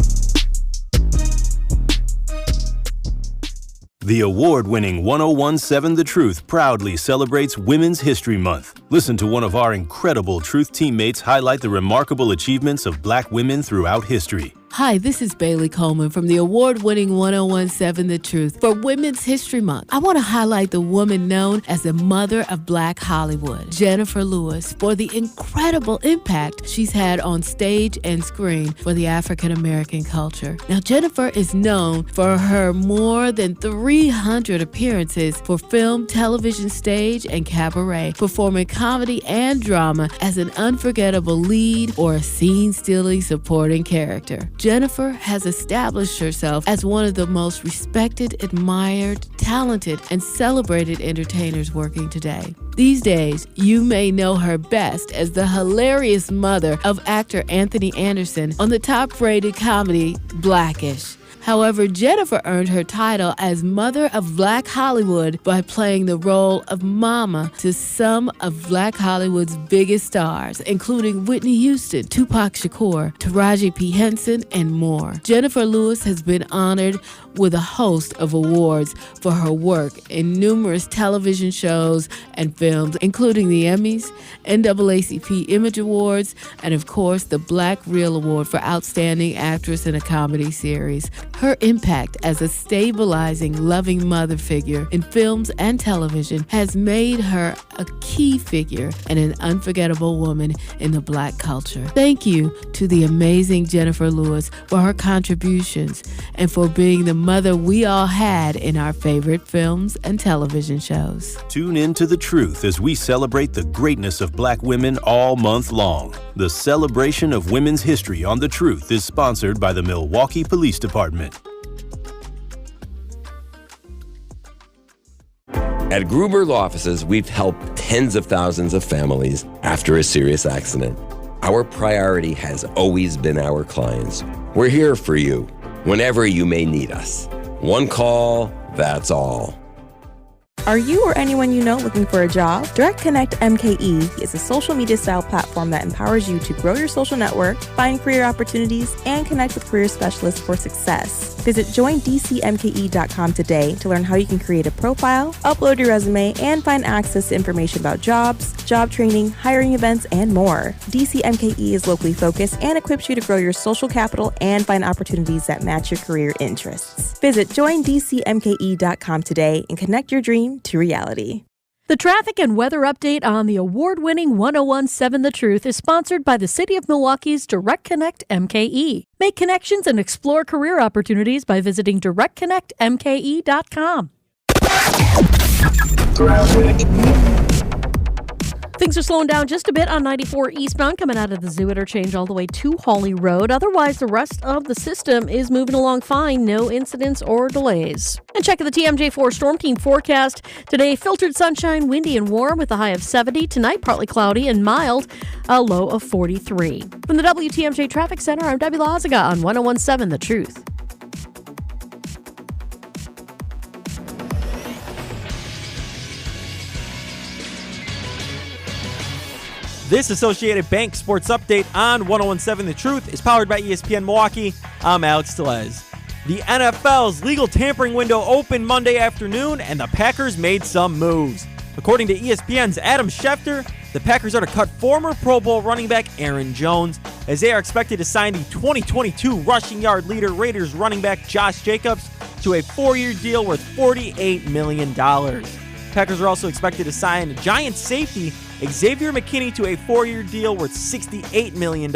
[SPEAKER 8] The award-winning 101.7 The Truth proudly celebrates Women's History Month. Listen to one of our incredible Truth teammates highlight the remarkable achievements of Black women throughout history.
[SPEAKER 19] Hi, this is Bailey Coleman from the award-winning 101.7 The Truth. For Women's History Month, I want to highlight the woman known as the mother of Black Hollywood, Jennifer Lewis, for the incredible impact she's had on stage and screen for the African-American culture. Now, Jennifer is known for her more than 300 appearances for film, television, stage, and cabaret, performing comedy and drama as an unforgettable lead or a scene-stealing supporting character. Jennifer has established herself as one of the most respected, admired, talented, and celebrated entertainers working today. These days, you may know her best as the hilarious mother of actor Anthony Anderson on the top-rated comedy Blackish. However, Jennifer earned her title as Mother of Black Hollywood by playing the role of Mama to some of Black Hollywood's biggest stars, including Whitney Houston, Tupac Shakur, Taraji P. Henson, and more. Jennifer Lewis has been honored with a host of awards for her work in numerous television shows and films, including the Emmys, NAACP Image Awards, and of course the Black Reel Award for Outstanding Actress in a Comedy Series. Her impact as a stabilizing, loving mother figure in films and television has made her a key figure and an unforgettable woman in the Black culture. Thank you to the amazing Jennifer Lewis for her contributions and for being the mother we all had in our favorite films and television shows.
[SPEAKER 8] Tune in to The Truth as we celebrate the greatness of Black women all month long. The celebration of women's history on The Truth is sponsored by the Milwaukee Police Department.
[SPEAKER 20] At Gruber Law Offices, we've helped tens of thousands of families after a serious accident. Our priority has always been our clients. We're here for you whenever you may need us. One call, that's all.
[SPEAKER 21] Are you or anyone you know looking for a job? Direct Connect MKE is a social media style platform that empowers you to grow your social network, find career opportunities, and connect with career specialists for success. Visit joindcmke.com today to learn how you can create a profile, upload your resume, and find access to information about jobs, job training, hiring events, and more. DC MKE is locally focused and equips you to grow your social capital and find opportunities that match your career interests. Visit joindcmke.com today and connect your dream to reality.
[SPEAKER 22] The traffic and weather update on the award-winning 101.7 The Truth is sponsored by the City of Milwaukee's Direct Connect MKE. Make connections and explore career opportunities by visiting directconnectmke.com. Things are slowing down just a bit on 94 eastbound coming out of the Zoo interchange all the way to Hawley Road. Otherwise, the rest of the system is moving along fine. No incidents or delays. And checking the TMJ4 Storm Team forecast. Today, filtered sunshine, windy and warm with a high of 70. Tonight, partly cloudy and mild, a low of 43. From the WTMJ Traffic Center, I'm Debbie Lazaga on 101.7 The Truth.
[SPEAKER 23] This Associated Bank Sports Update on 101.7 The Truth is powered by ESPN Milwaukee. I'm Alex Tellez. The NFL's legal tampering window opened Monday afternoon, and the Packers made some moves. According to ESPN's Adam Schefter, the Packers are to cut former Pro Bowl running back Aaron Jones, as they are expected to sign the 2022 rushing yard leader Raiders running back Josh Jacobs to a 4-year deal worth $48 million. Packers are also expected to sign Giants safety Xavier McKinney to a 4-year deal worth $68 million.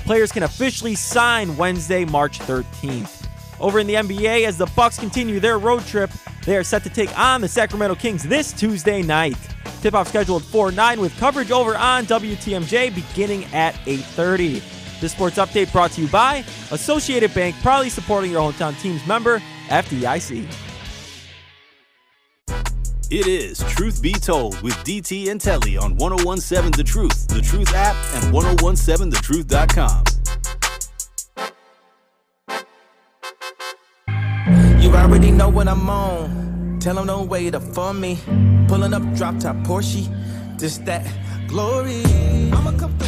[SPEAKER 23] Players can officially sign Wednesday, March 13th. Over in the NBA, as the Bucks continue their road trip, they are set to take on the Sacramento Kings this Tuesday night. Tip-off scheduled for 9 with coverage over on WTMJ beginning at 8:30. This sports update brought to you by Associated Bank, proudly supporting your hometown team's member, FDIC.
[SPEAKER 8] It is Truth Be Told with DT and Telly on 1017 The Truth, The Truth app, and 1017thetruth.com.
[SPEAKER 1] You already know what I'm on. Tell them don't wait up for me. Pulling up drop top Porsche. Just that glory.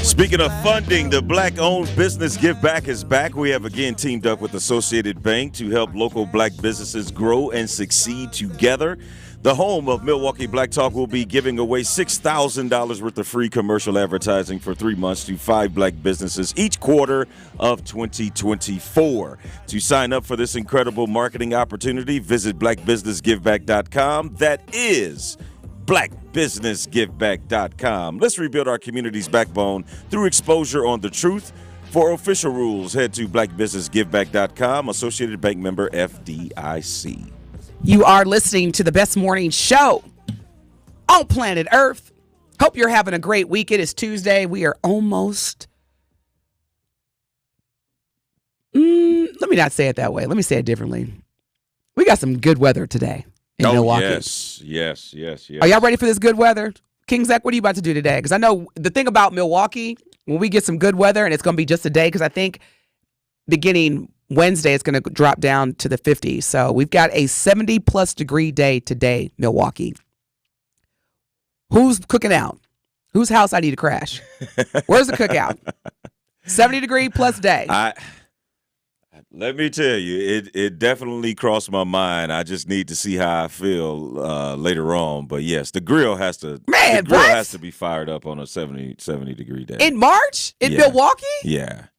[SPEAKER 12] Speaking of funding, the Black-owned business Give Back is back. We have again teamed up with Associated Bank to help local black businesses grow and succeed together. The home of Milwaukee Black Talk will be giving away $6,000 worth of free commercial advertising for 3 months to 5 black businesses each quarter of 2024. To sign up for this incredible marketing opportunity, visit blackbusinessgiveback.com. That is blackbusinessgiveback.com. Let's rebuild our community's backbone through exposure on the truth. For official rules, head to blackbusinessgiveback.com. Associated Bank member FDIC.
[SPEAKER 11] You are listening to the best morning show on planet Earth. Hope you're having a great week. It is Tuesday. We are almost... let me not say it that way. Let me say it differently. We got some good weather today in Milwaukee.
[SPEAKER 12] Yes.
[SPEAKER 11] Are y'all ready for this good weather? King Zach, what are you about to do today? Because I know the thing about Milwaukee, when we get some good weather, and it's going to be just a day, because I think beginning Wednesday it's going to drop down to the 50s. So we've got a 70-plus degree day today, Milwaukee. Who's cooking out? Whose house I need to crash? Where's the cookout? 70-degree plus day.
[SPEAKER 12] Let me tell you, it definitely crossed my mind. I just need to see how I feel later on. But yes, the grill has to be fired up on a 70-degree day.
[SPEAKER 11] In March? In Milwaukee?
[SPEAKER 12] Yeah.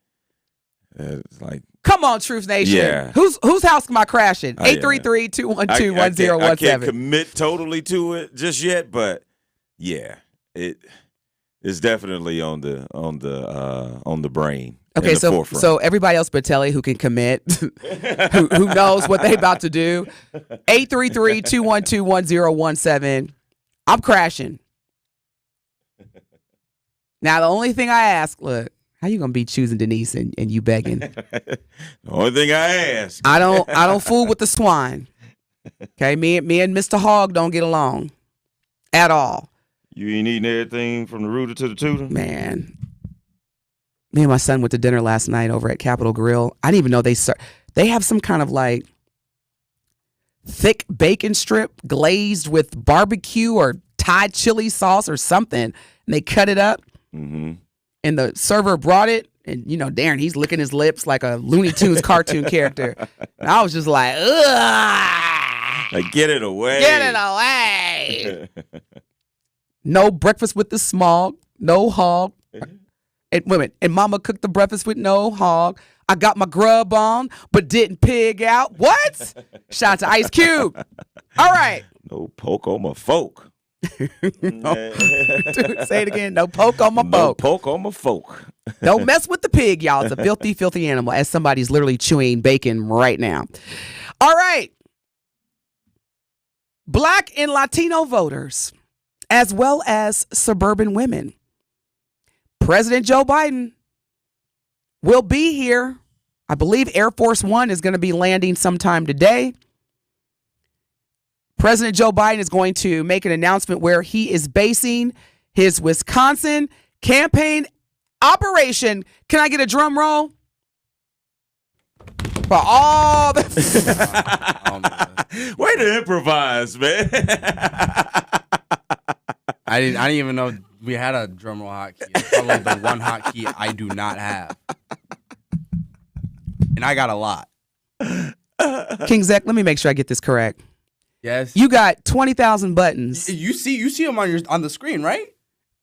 [SPEAKER 12] It's like,
[SPEAKER 11] come on, Truth Nation.
[SPEAKER 12] Yeah.
[SPEAKER 11] Whose house am I crashing? 833-212-1017.
[SPEAKER 12] I can't commit totally to it just yet, but yeah, it's definitely on the brain.
[SPEAKER 11] Okay, so everybody else but Telly who can commit, who knows what they about to do, 833-212-1017. I'm crashing. Now, the only thing I ask, look, how you gonna be choosing Denise and you begging?
[SPEAKER 12] The only thing I ask.
[SPEAKER 11] I don't fool with the swine. Okay, me and Mr. Hogg don't get along at all.
[SPEAKER 12] You ain't eating everything from the rooter to the tutor?
[SPEAKER 11] Man. Me and my son went to dinner last night over at Capitol Grill. I didn't even know they have some kind of like thick bacon strip glazed with barbecue or Thai chili sauce or something. And they cut it up. Mm-hmm. And the server brought it. And, you know, Darren, he's licking his lips like a Looney Tunes cartoon character. And I was just like, ugh.
[SPEAKER 12] Like, get it away.
[SPEAKER 11] Get it away. No breakfast with the smog. No hog. And women, and mama cooked the breakfast with no hog. I got my grub on, but didn't pig out. What? Shout out to Ice Cube. All right.
[SPEAKER 12] No poke on my folk.
[SPEAKER 11] Dude, say it again. No poke on my folk.
[SPEAKER 12] No poke on my folk.
[SPEAKER 11] Don't mess with the pig, y'all. It's a filthy, filthy animal, as somebody's literally chewing bacon right now. All right. Black and Latino voters, as well as suburban women. President Joe Biden will be here. I believe Air Force One is going to be landing sometime today. President Joe Biden is going to make an announcement where he is basing his Wisconsin campaign operation. Can I get a drum roll? For all the...
[SPEAKER 12] Way to improvise, man.
[SPEAKER 13] I didn't even know we had a drum roll hotkey. It's probably the one hotkey I do not have. And I got a lot.
[SPEAKER 11] King Zach, let me make sure I get this correct.
[SPEAKER 13] Yes.
[SPEAKER 11] You got 20,000 buttons.
[SPEAKER 13] You see them on the screen, right?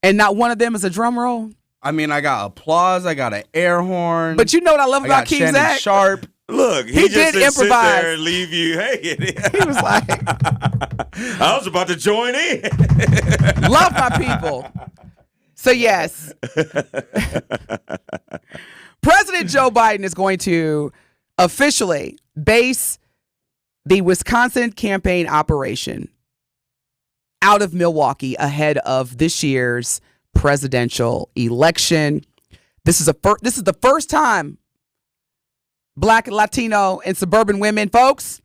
[SPEAKER 11] And not one of them is a drum roll?
[SPEAKER 13] I mean, I got applause, I got an air horn.
[SPEAKER 11] But you know what I love about King
[SPEAKER 13] Shannon
[SPEAKER 11] Zach?
[SPEAKER 13] Sharp.
[SPEAKER 12] Look, he just did improvise. Sit there and leave you hanging.
[SPEAKER 11] He was like,
[SPEAKER 12] I was about to join in.
[SPEAKER 11] Love my people. So yes, President Joe Biden is going to officially base the Wisconsin campaign operation out of Milwaukee ahead of this year's presidential election. This is the first time Black, Latino, and suburban women, folks,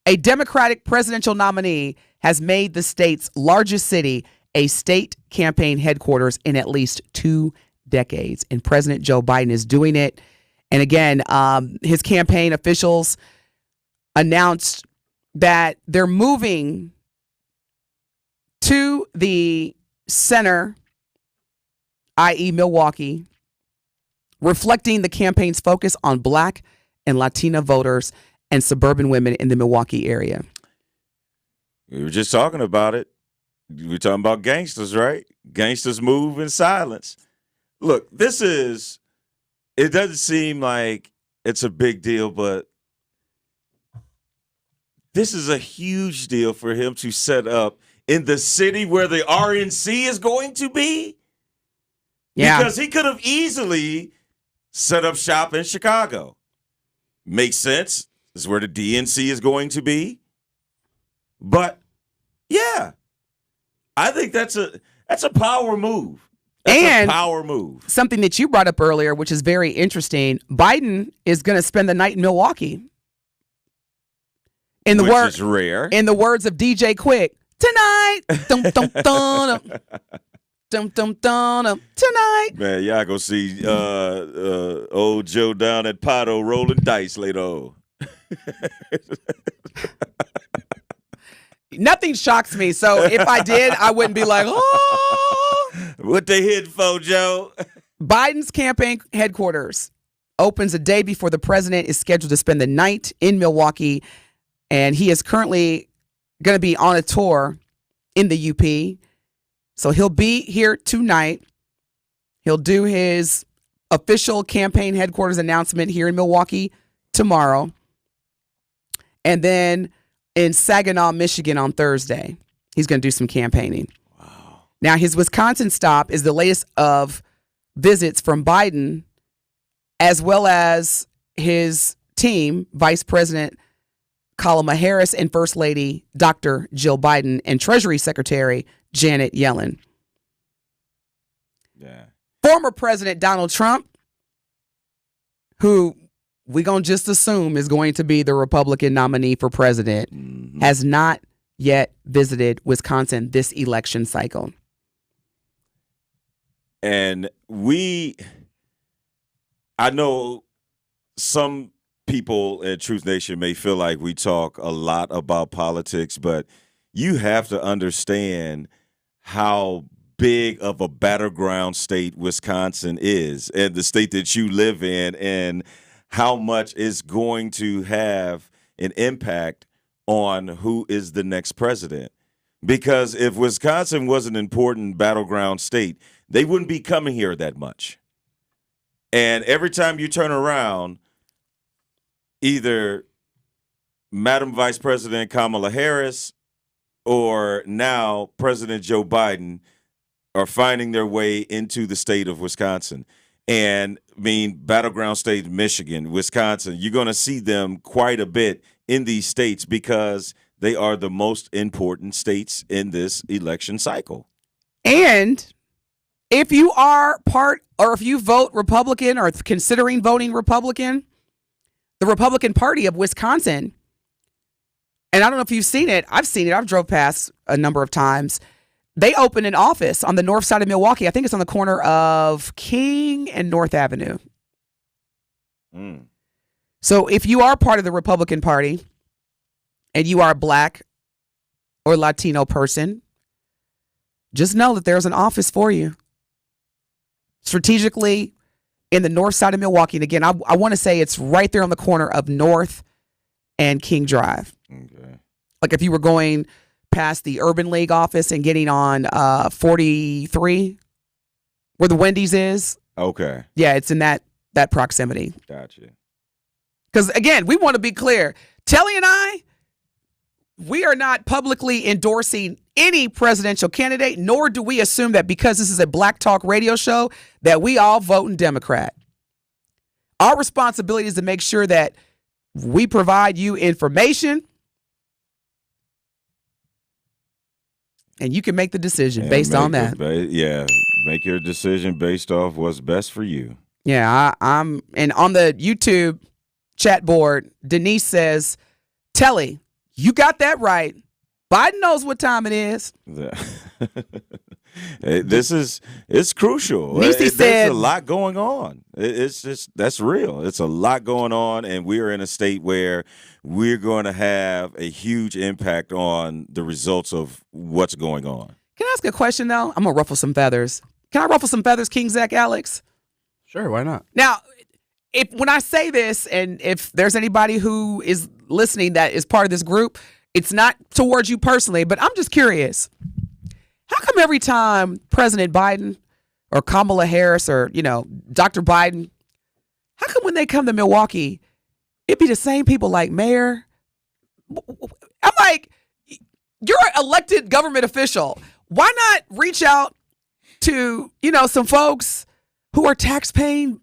[SPEAKER 11] a Democratic presidential nominee has made the state's largest city a state campaign headquarters in at least 2 decades. And President Joe Biden is doing it. And again, his campaign officials announced that they're moving to the center, i.e. Milwaukee, reflecting the campaign's focus on Black and Latina voters and suburban women in the Milwaukee area.
[SPEAKER 12] We were just talking about it. We were talking about gangsters, right? Gangsters move in silence. Look, it doesn't seem like it's a big deal, but this is a huge deal for him to set up in the city where the RNC is going to be. Yeah. Because he could have easily set up shop in Chicago. Makes sense. This is where the DNC is going to be. But yeah, I think that's a power move. That's a power move.
[SPEAKER 11] Something that you brought up earlier, which is very interesting. Biden is going to spend the night in Milwaukee. Which is rare. In the words of DJ Quick, tonight, dum dum dum dum dum dum tonight.
[SPEAKER 12] Man, y'all go see old Joe down at Pato rolling dice later on.
[SPEAKER 11] Nothing shocks me, so if I did, I wouldn't be like, oh.
[SPEAKER 12] What they hitting for, Joe?
[SPEAKER 11] Biden's campaign headquarters opens a day before the president is scheduled to spend the night in Milwaukee, and he is currently going to be on a tour in the UP. So he'll be here tonight. He'll do his official campaign headquarters announcement here in Milwaukee tomorrow. And then in Saginaw, Michigan on Thursday, he's going to do some campaigning. Wow. Now, his Wisconsin stop is the latest of visits from Biden, as well as his team, Vice President Kamala Harris and First Lady Dr. Jill Biden and Treasury Secretary Janet Yellen.
[SPEAKER 12] Yeah.
[SPEAKER 11] Former President Donald Trump, who we're going to just assume is going to be the Republican nominee for president, has not yet visited Wisconsin this election cycle.
[SPEAKER 12] And I know some people at Truth Nation may feel like we talk a lot about politics, but you have to understand how big of a battleground state Wisconsin is, and the state that you live in, and how much is going to have an impact on who is the next president. Because if Wisconsin was an important battleground state, they wouldn't be coming here that much. And every time you turn around, either Madam Vice President Kamala Harris or now President Joe Biden are finding their way into the state of Wisconsin. And I mean, battleground state, Michigan, Wisconsin, you're going to see them quite a bit in these states because they are the most important states in this election cycle.
[SPEAKER 11] And if you are if you vote Republican or considering voting Republican, the Republican Party of Wisconsin, and I don't know if you've seen it. I've seen it. I've drove past a number of times. They opened an office on the north side of Milwaukee. I think it's on the corner of King and North Avenue. So if you are part of the Republican Party and you are a Black or Latino person, just know that there's an office for you strategically in the north side of Milwaukee. And again, I want to say it's right there on the corner of North and King Drive. Okay. Like if you were going past the Urban League office and getting on 43, where the Wendy's is.
[SPEAKER 12] Okay.
[SPEAKER 11] Yeah, it's in that proximity.
[SPEAKER 12] Gotcha.
[SPEAKER 11] Because again, we want to be clear. Telly and I, we are not publicly endorsing any presidential candidate, nor do we assume that because this is a Black Talk radio show that we all vote in Democrat. Our responsibility is to make sure that we provide you information and you can make the decision based on that.
[SPEAKER 12] Make your decision based off what's best for you.
[SPEAKER 11] Yeah, and on the YouTube chat board, Denise says, Telly, you got that right. Biden knows what time it is.
[SPEAKER 12] It's crucial. There's a lot going on. That's real. It's a lot going on, and we are in a state where we're going to have a huge impact on the results of what's going on.
[SPEAKER 11] Can I ask a question, though? I'm going to ruffle some feathers. Can I ruffle some feathers, King Zach Alex?
[SPEAKER 13] Sure, why not?
[SPEAKER 11] Now, when I say this, and if there's anybody who is listening that is part of this group, it's not towards you personally, but I'm just curious. How come every time President Biden or Kamala Harris or, Dr. Biden, how come when they come to Milwaukee, it be the same people like Mayor? I'm like, you're an elected government official. Why not reach out to, some folks who are tax-paying,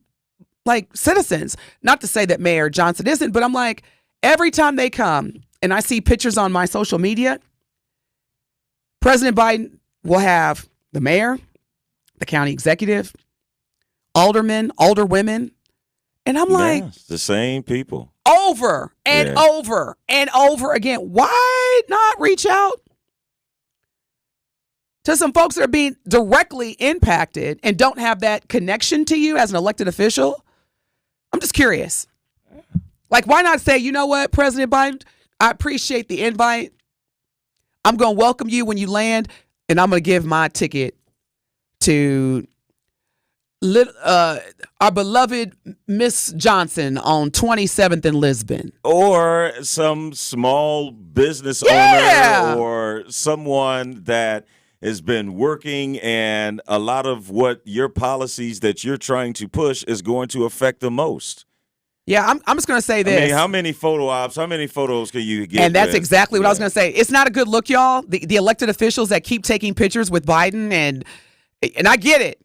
[SPEAKER 11] citizens? Not to say that Mayor Johnson isn't, but I'm like, every time they come and I see pictures on my social media, President Biden will have the mayor, the county executive, aldermen, alderwomen. And I'm like,
[SPEAKER 12] the same people.
[SPEAKER 11] Over and over and over again. Why not reach out to some folks that are being directly impacted and don't have that connection to you as an elected official? I'm just curious. Why not say, you know what, President Biden, I appreciate the invite. I'm going to welcome you when you land, and I'm going to give my ticket to our beloved Miss Johnson on 27th and Lisbon.
[SPEAKER 12] Or some small business owner or someone that has been working, and a lot of what your policies that you're trying to push is going to affect the most.
[SPEAKER 11] Yeah, I'm just going to say this.
[SPEAKER 12] I mean, how many photo ops, how many photos can you get?
[SPEAKER 11] And that's exactly what I was going to say. It's not a good look, y'all. The elected officials that keep taking pictures with Biden, and I get it.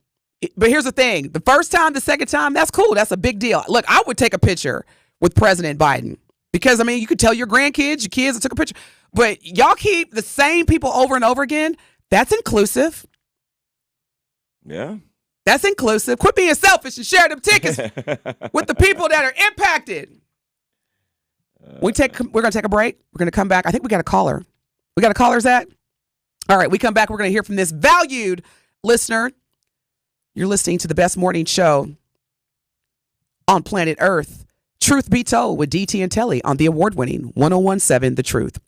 [SPEAKER 11] But here's the thing. The first time, the second time, that's cool. That's a big deal. Look, I would take a picture with President Biden because, you could tell your grandkids, your kids, I took a picture. But y'all keep the same people over and over again. That's inclusive.
[SPEAKER 12] Yeah.
[SPEAKER 11] That's inclusive. Quit being selfish and share them tickets with the people that are impacted. We're going to take a break. We're going to come back. I think we got a caller. We got a caller, Zach? All right, we come back. We're going to hear from this valued listener. You're listening to the best morning show on planet Earth. Truth Be Told with DT and Telly on the award-winning 101.7 The Truth.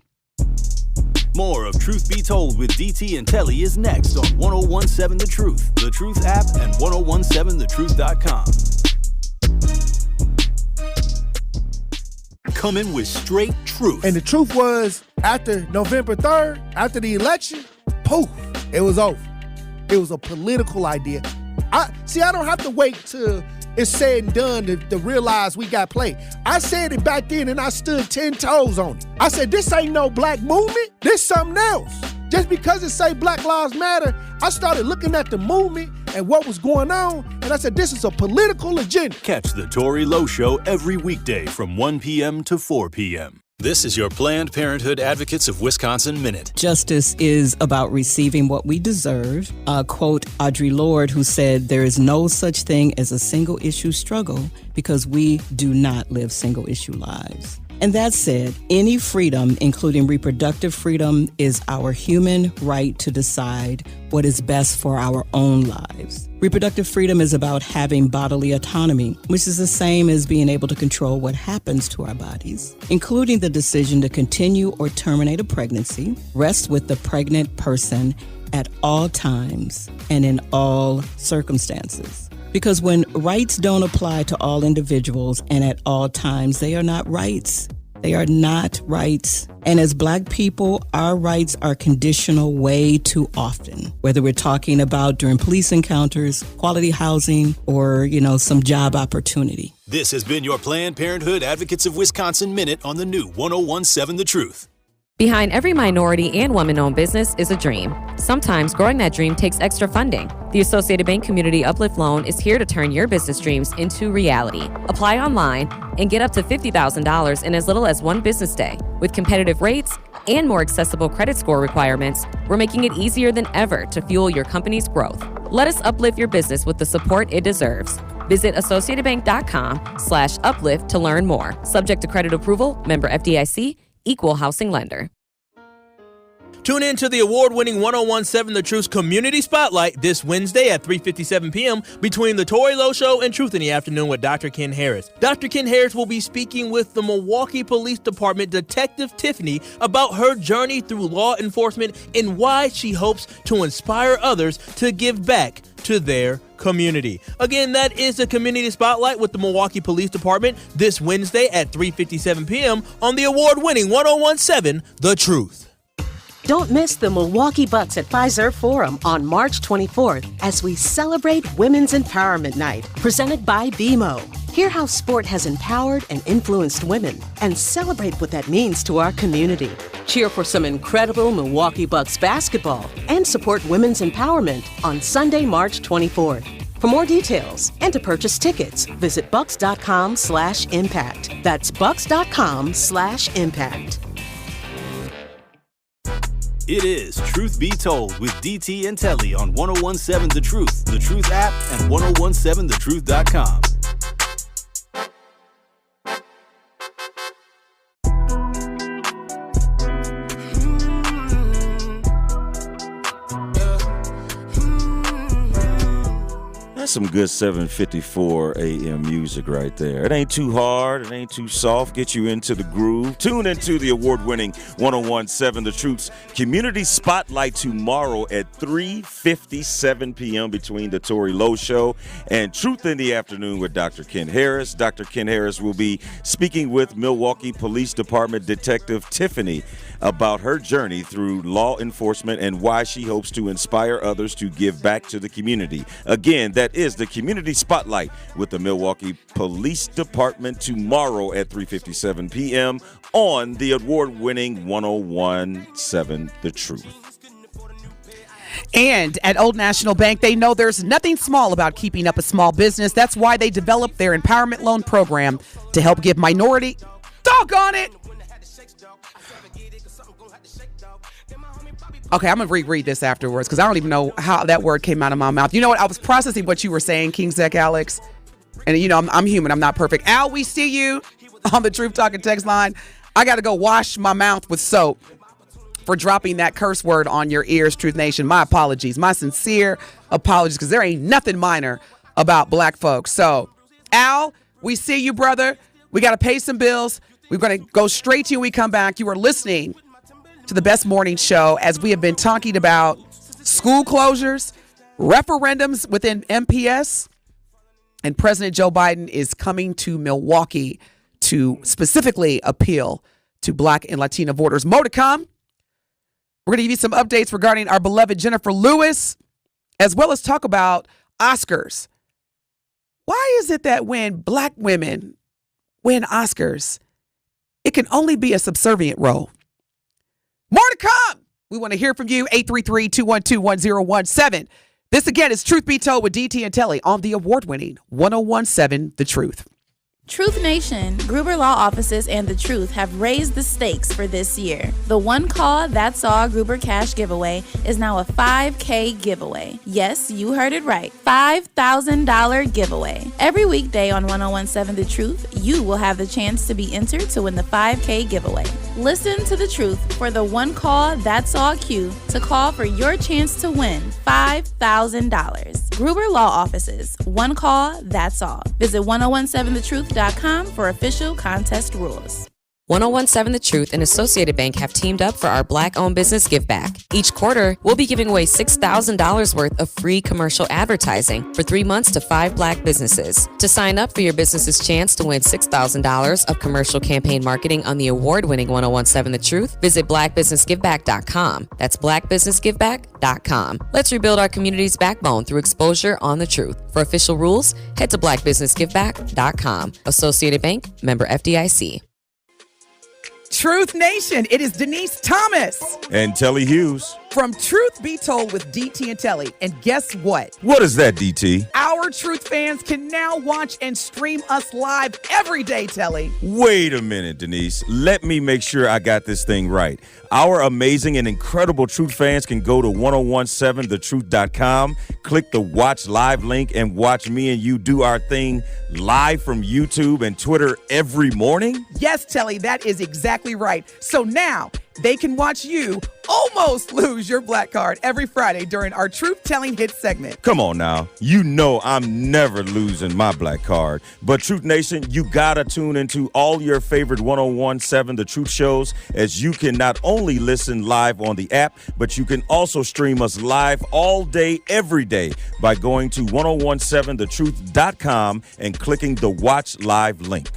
[SPEAKER 8] More of Truth Be Told with DT and Telly is next on 101.7 The Truth, The Truth app, and 1017thetruth.com. Coming with straight truth.
[SPEAKER 5] And the truth was, after November 3rd, after the election, poof, it was over. It was a political idea. I don't have to wait till it's said and done to realize we got played. I said it back then, and I stood 10 toes on it. I said, this ain't no black movement. This something else. Just because it say Black Lives Matter, I started looking at the movement and what was going on, and I said, this is a political agenda.
[SPEAKER 8] Catch the Tory Lowe Show every weekday from 1 p.m. to 4 p.m. This is your Planned Parenthood Advocates of Wisconsin Minute.
[SPEAKER 3] Justice is about receiving what we deserve. Quote Audre Lorde, who said, there is no such thing as a single issue struggle because we do not live single issue lives. And that said, any freedom, including reproductive freedom, is our human right to decide what is best for our own lives. Reproductive freedom is about having bodily autonomy, which is the same as being able to control what happens to our bodies, including the decision to continue or terminate a pregnancy, rests with the pregnant person at all times and in all circumstances. Because when rights don't apply to all individuals and at all times, they are not rights. They are not rights. And as Black people, our rights are conditional way too often, whether we're talking about during police encounters, quality housing, or, some job opportunity.
[SPEAKER 8] This has been your Planned Parenthood Advocates of Wisconsin Minute on the new 101.7 The Truth.
[SPEAKER 4] Behind every minority and woman-owned business is a dream. Sometimes growing that dream takes extra funding. The Associated Bank Community Uplift Loan is here to turn your business dreams into reality. Apply online and get up to $50,000 in as little as one business day. With competitive rates and more accessible credit score requirements, we're making it easier than ever to fuel your company's growth. Let us uplift your business with the support it deserves. Visit associatedbank.com/uplift to learn more. Subject to credit approval, member FDIC, equal housing lender.
[SPEAKER 17] Tune in to the award-winning 1017 The Truth Community Spotlight this Wednesday at 3:57 p.m. between The Tori Lowe Show and Truth in the Afternoon with Dr. Ken Harris. Dr. Ken Harris will be speaking with the Milwaukee Police Department Detective Tiffany about her journey through law enforcement and why she hopes to inspire others to give back to their community. Again, that is the Community Spotlight with the Milwaukee Police Department this Wednesday at 3:57 p.m. on the award-winning 1017 The Truth.
[SPEAKER 2] Don't miss the Milwaukee Bucks at Fiserv Forum on March 24th as we celebrate Women's Empowerment Night, presented by BMO. Hear how sport has empowered and influenced women and celebrate what that means to our community. Cheer for some incredible Milwaukee Bucks basketball and support women's empowerment on Sunday, March 24th. For more details and to purchase tickets, visit bucks.com/impact. That's bucks.com/impact.
[SPEAKER 8] It is Truth Be Told with DT and Telly on 1017 The Truth, The Truth app, and 1017thetruth.com.
[SPEAKER 12] That's some good 7:54 a.m. music right there. It ain't too hard. It ain't too soft. Get you into the groove. Tune into the award-winning 1017 The Truth's Community Spotlight tomorrow at 3:57 p.m. between the Tori Lowe Show and Truth in the Afternoon with Dr. Ken Harris. Dr. Ken Harris will be speaking with Milwaukee Police Department Detective Tiffany about her journey through law enforcement and why she hopes to inspire others to give back to the community. Again, that is the Community Spotlight with the Milwaukee Police Department tomorrow at 3:57 p.m. on the award-winning 1017 The Truth.
[SPEAKER 11] And at Old National Bank, they know there's nothing small about keeping up a small business. That's why they developed their empowerment loan program to help give minority, doggone it. Okay, I'm going to reread this afterwards because I don't even know how that word came out of my mouth. You know what? I was processing what you were saying, King Zach Alex. And, you know, I'm human. I'm not perfect. Al, we see you on the Truth Talking text line. I got to go wash my mouth with soap for dropping that curse word on your ears, Truth Nation. My apologies. My sincere apologies because there ain't nothing minor about black folks. So, Al, we see you, brother. We got to pay some bills. We're going to go straight to you when we come back. You are listening to the best morning show as we have been talking about school closures, referendums within MPS, and President Joe Biden is coming to Milwaukee to specifically appeal to Black and Latina voters. More to come. We're going to give you some updates regarding our beloved Jennifer Lewis, as well as talk about Oscars. Why is it that when black women win Oscars, it can only be a subservient role? More to come. We want to hear from you. 833-212-1017. This again is Truth Be Told with DT and Telly on the award-winning 1017 The Truth.
[SPEAKER 21] Truth Nation, Gruber Law Offices and The Truth have raised the stakes for this year. The One Call, That's All Gruber Cash Giveaway is now a $5K giveaway. Yes, you heard it right. $5,000 giveaway. Every weekday on 1017 The Truth, you will have the chance to be entered to win the $5K giveaway. Listen to The Truth for the One Call, That's All cue to call for your chance to win $5,000. Gruber Law Offices, One Call, That's All. Visit 1017thetruth.com for official contest rules.
[SPEAKER 4] 1017 The Truth and Associated Bank have teamed up for our Black-owned business give back. Each quarter, we'll be giving away $6,000 worth of free commercial advertising for 3 months to 5 Black businesses. To sign up for your business's chance to win $6,000 of commercial campaign marketing on the award-winning 1017 The Truth, visit blackbusinessgiveback.com. That's blackbusinessgiveback.com. Let's rebuild our community's backbone through exposure on the truth. For official rules, head to blackbusinessgiveback.com. Associated Bank, member FDIC.
[SPEAKER 11] Truth Nation, it is Denise Thomas
[SPEAKER 12] and Telly Hughes
[SPEAKER 11] from Truth Be Told with DT and Telly. And guess what?
[SPEAKER 12] What is that, DT?
[SPEAKER 11] Our Truth fans can now watch and stream us live every day, Telly.
[SPEAKER 12] Wait a minute, Denise. Let me make sure I got this thing right. Our amazing and incredible Truth fans can go to 1017thetruth.com, click the watch live link, and watch me and you do our thing live from YouTube and Twitter every morning?
[SPEAKER 11] Yes, Telly, that is exactly right. So now, they can watch you almost lose your black card every Friday during our Truth Telling Hits segment.
[SPEAKER 12] Come on now. You know I'm never losing my black card. But Truth Nation, you gotta tune into all your favorite 1017 The Truth shows, as you can not only listen live on the app, but you can also stream us live all day, every day by going to 1017thetruth.com and clicking the Watch Live link.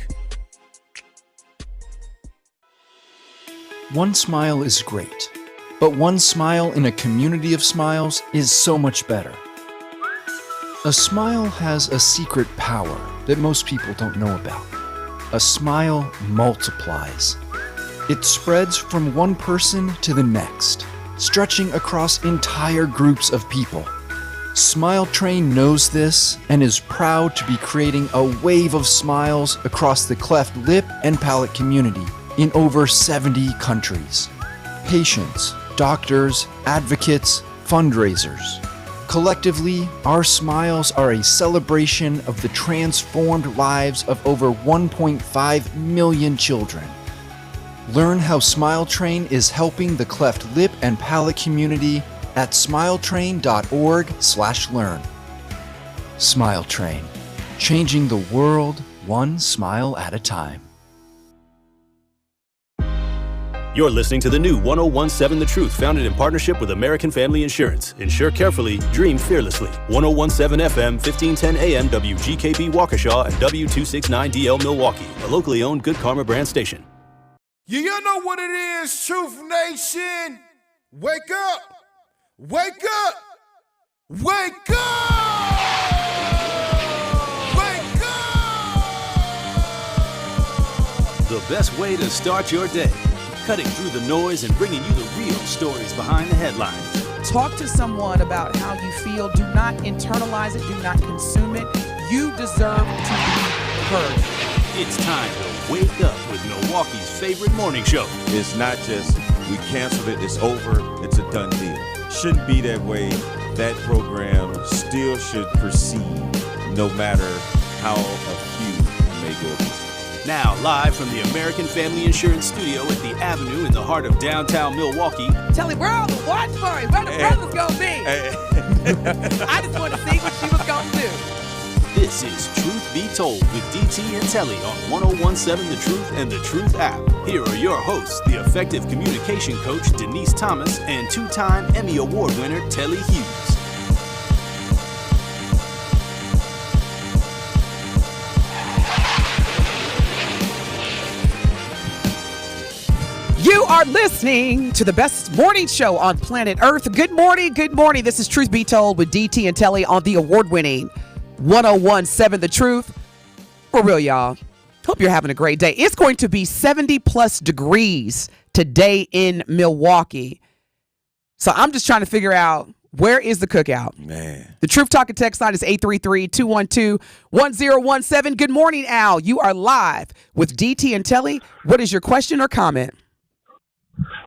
[SPEAKER 6] One smile is great, but one smile in a community of smiles is so much better. A smile has a secret power that most people don't know about. A smile multiplies. It spreads from one person to the next, stretching across entire groups of people. Smile Train knows this and is proud to be creating a wave of smiles across the cleft lip and palate community in over 70 countries. Patients, doctors, advocates, fundraisers. Collectively, our smiles are a celebration of the transformed lives of over 1.5 million children. Learn how Smile Train is helping the cleft lip and palate community at smiletrain.org/learn. Smile Train, changing the world one smile at a time.
[SPEAKER 8] You're listening to the new 1017 The Truth, founded in partnership with American Family Insurance. Insure carefully, dream fearlessly. 1017 FM, 1510 AM, WGKB Waukesha, and W269DL Milwaukee, a locally owned Good Karma brand station.
[SPEAKER 7] You know what it is, Truth Nation. Wake up. Wake up. Wake up. Wake up.
[SPEAKER 8] The best way to start your day. Cutting through the noise and bringing you the real stories behind the headlines.
[SPEAKER 11] Talk to someone about how you feel. Do not internalize it. Do not consume it. You deserve to be heard.
[SPEAKER 8] It's time to wake up with Milwaukee's favorite morning show.
[SPEAKER 12] It's not just we canceled it, it's over, it's a done deal. Shouldn't be that way. That program still should proceed no matter how a few may go against it.
[SPEAKER 8] Now, live from the American Family Insurance Studio at the Avenue in the heart of downtown Milwaukee.
[SPEAKER 11] Telly, where all the watch parties? Where the brothers gonna be? I just want to see what she was gonna do.
[SPEAKER 8] This is Truth Be Told with DT and Telly on 1017 The Truth and The Truth app. Here are your hosts, the effective communication coach Denise Thomas and two-time Emmy Award winner Telly Hughes.
[SPEAKER 11] You are listening to the best morning show on planet Earth. Good morning, good morning. This is Truth Be Told with DT and Telly on the award-winning 1017 The Truth. For real, y'all. Hope you're having a great day. It's going to be 70-plus degrees today in Milwaukee. So I'm just trying to figure out, where is the cookout?
[SPEAKER 12] Man.
[SPEAKER 11] The Truth Talking text line is 833-212-1017. Good morning, Al. You are live with DT and Telly. What is your question or comment?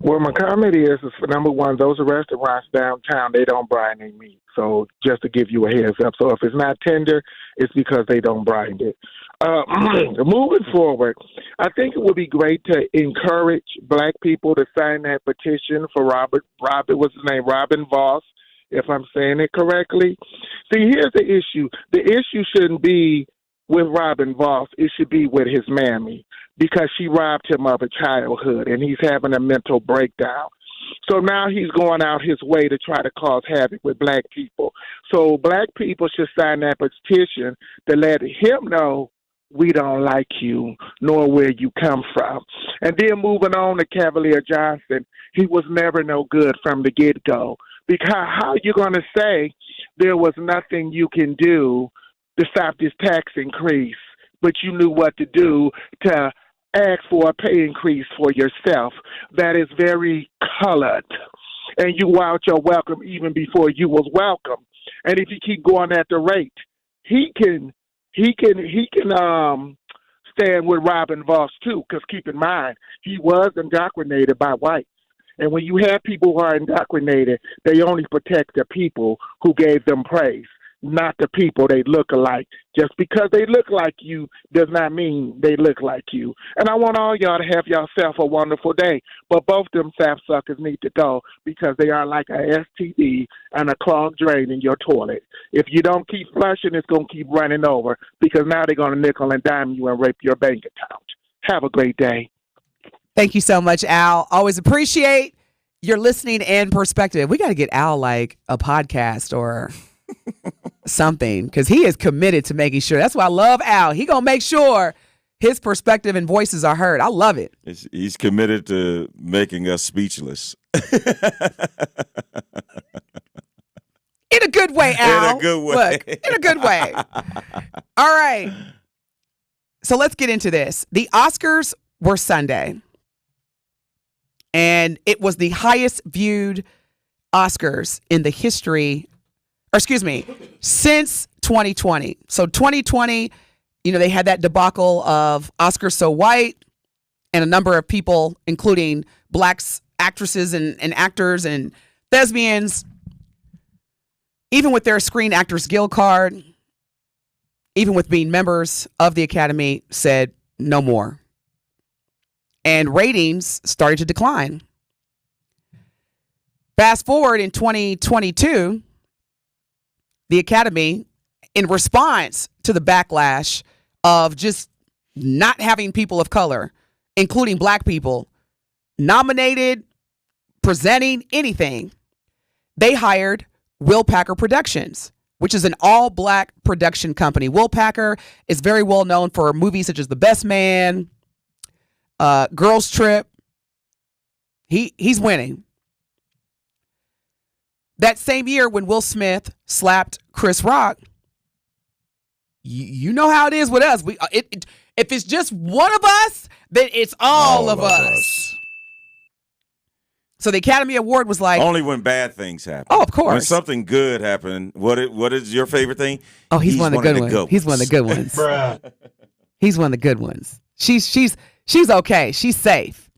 [SPEAKER 9] Well, my comment is for number one, those restaurants downtown, they don't brine their meat. So just to give you a heads up. So if it's not tender, it's because they don't brine it. Moving forward, I think it would be great to encourage black people to sign that petition for Robin, what's his name? Robin Voss, if I'm saying it correctly. See, here's the issue. The issue shouldn't be with Robin Voss. It should be with his mammy, because she robbed him of a childhood and he's having a mental breakdown. So now he's going out his way to try to cause havoc with black people. So black people should sign that petition to let him know we don't like you, nor where you come from. And then moving on to Cavalier Johnson, he was never no good from the get-go. Because how are you going to say there was nothing you can do to stop this tax increase, but you knew what to do to ask for a pay increase for yourself? That is very colored. And you were out your welcome even before you was welcome. And if you keep going at the rate, he can stand with Robin Voss too, because keep in mind, he was indoctrinated by whites. And when you have people who are indoctrinated, they only protect the people who gave them praise. not the people they look alike. Just because they look like you does not mean they look like you. And I want all y'all to have yourself a wonderful day. But both them sapsuckers need to go because they are like a STD and a clogged drain in your toilet. If you don't keep flushing, it's going to keep running over because now they're going to nickel and dime you and rape your bank account. Have a great day.
[SPEAKER 11] Thank you so much, Al. Always appreciate your listening and perspective. We got to get Al like a podcast or something because he is committed to making sure. That's why I love Al. He going to make sure his perspective and voices are heard. I love it.
[SPEAKER 12] He's committed to making us speechless.
[SPEAKER 11] In a good way, Al.
[SPEAKER 12] In a good way.
[SPEAKER 11] Look, in a good way. All right. So let's get into this. The Oscars were Sunday. And it was the highest viewed Oscars in the history, since 2020. So 2020, they had that debacle of Oscars So White and a number of people, including black actresses and actors and thespians, even with their Screen Actors Guild card, even with being members of the Academy, said no more. And ratings started to decline. Fast forward in 2022, the Academy, in response to the backlash of just not having people of color, including black people, nominated, presenting anything, they hired Will Packer Productions, which is an all-black production company. Will Packer is very well known for movies such as The Best Man, Girls Trip. He's winning. That same year when Will Smith slapped Chris Rock, you know how it is with us. If it's just one of us, then it's all of us. So the Academy Award was like,
[SPEAKER 12] only when bad things happen.
[SPEAKER 11] Oh, of course.
[SPEAKER 12] When something good happened, what is your favorite thing?
[SPEAKER 11] Oh, he's one of the good ones. He's one of the good ones. He's one of the good ones. She's okay. She's safe.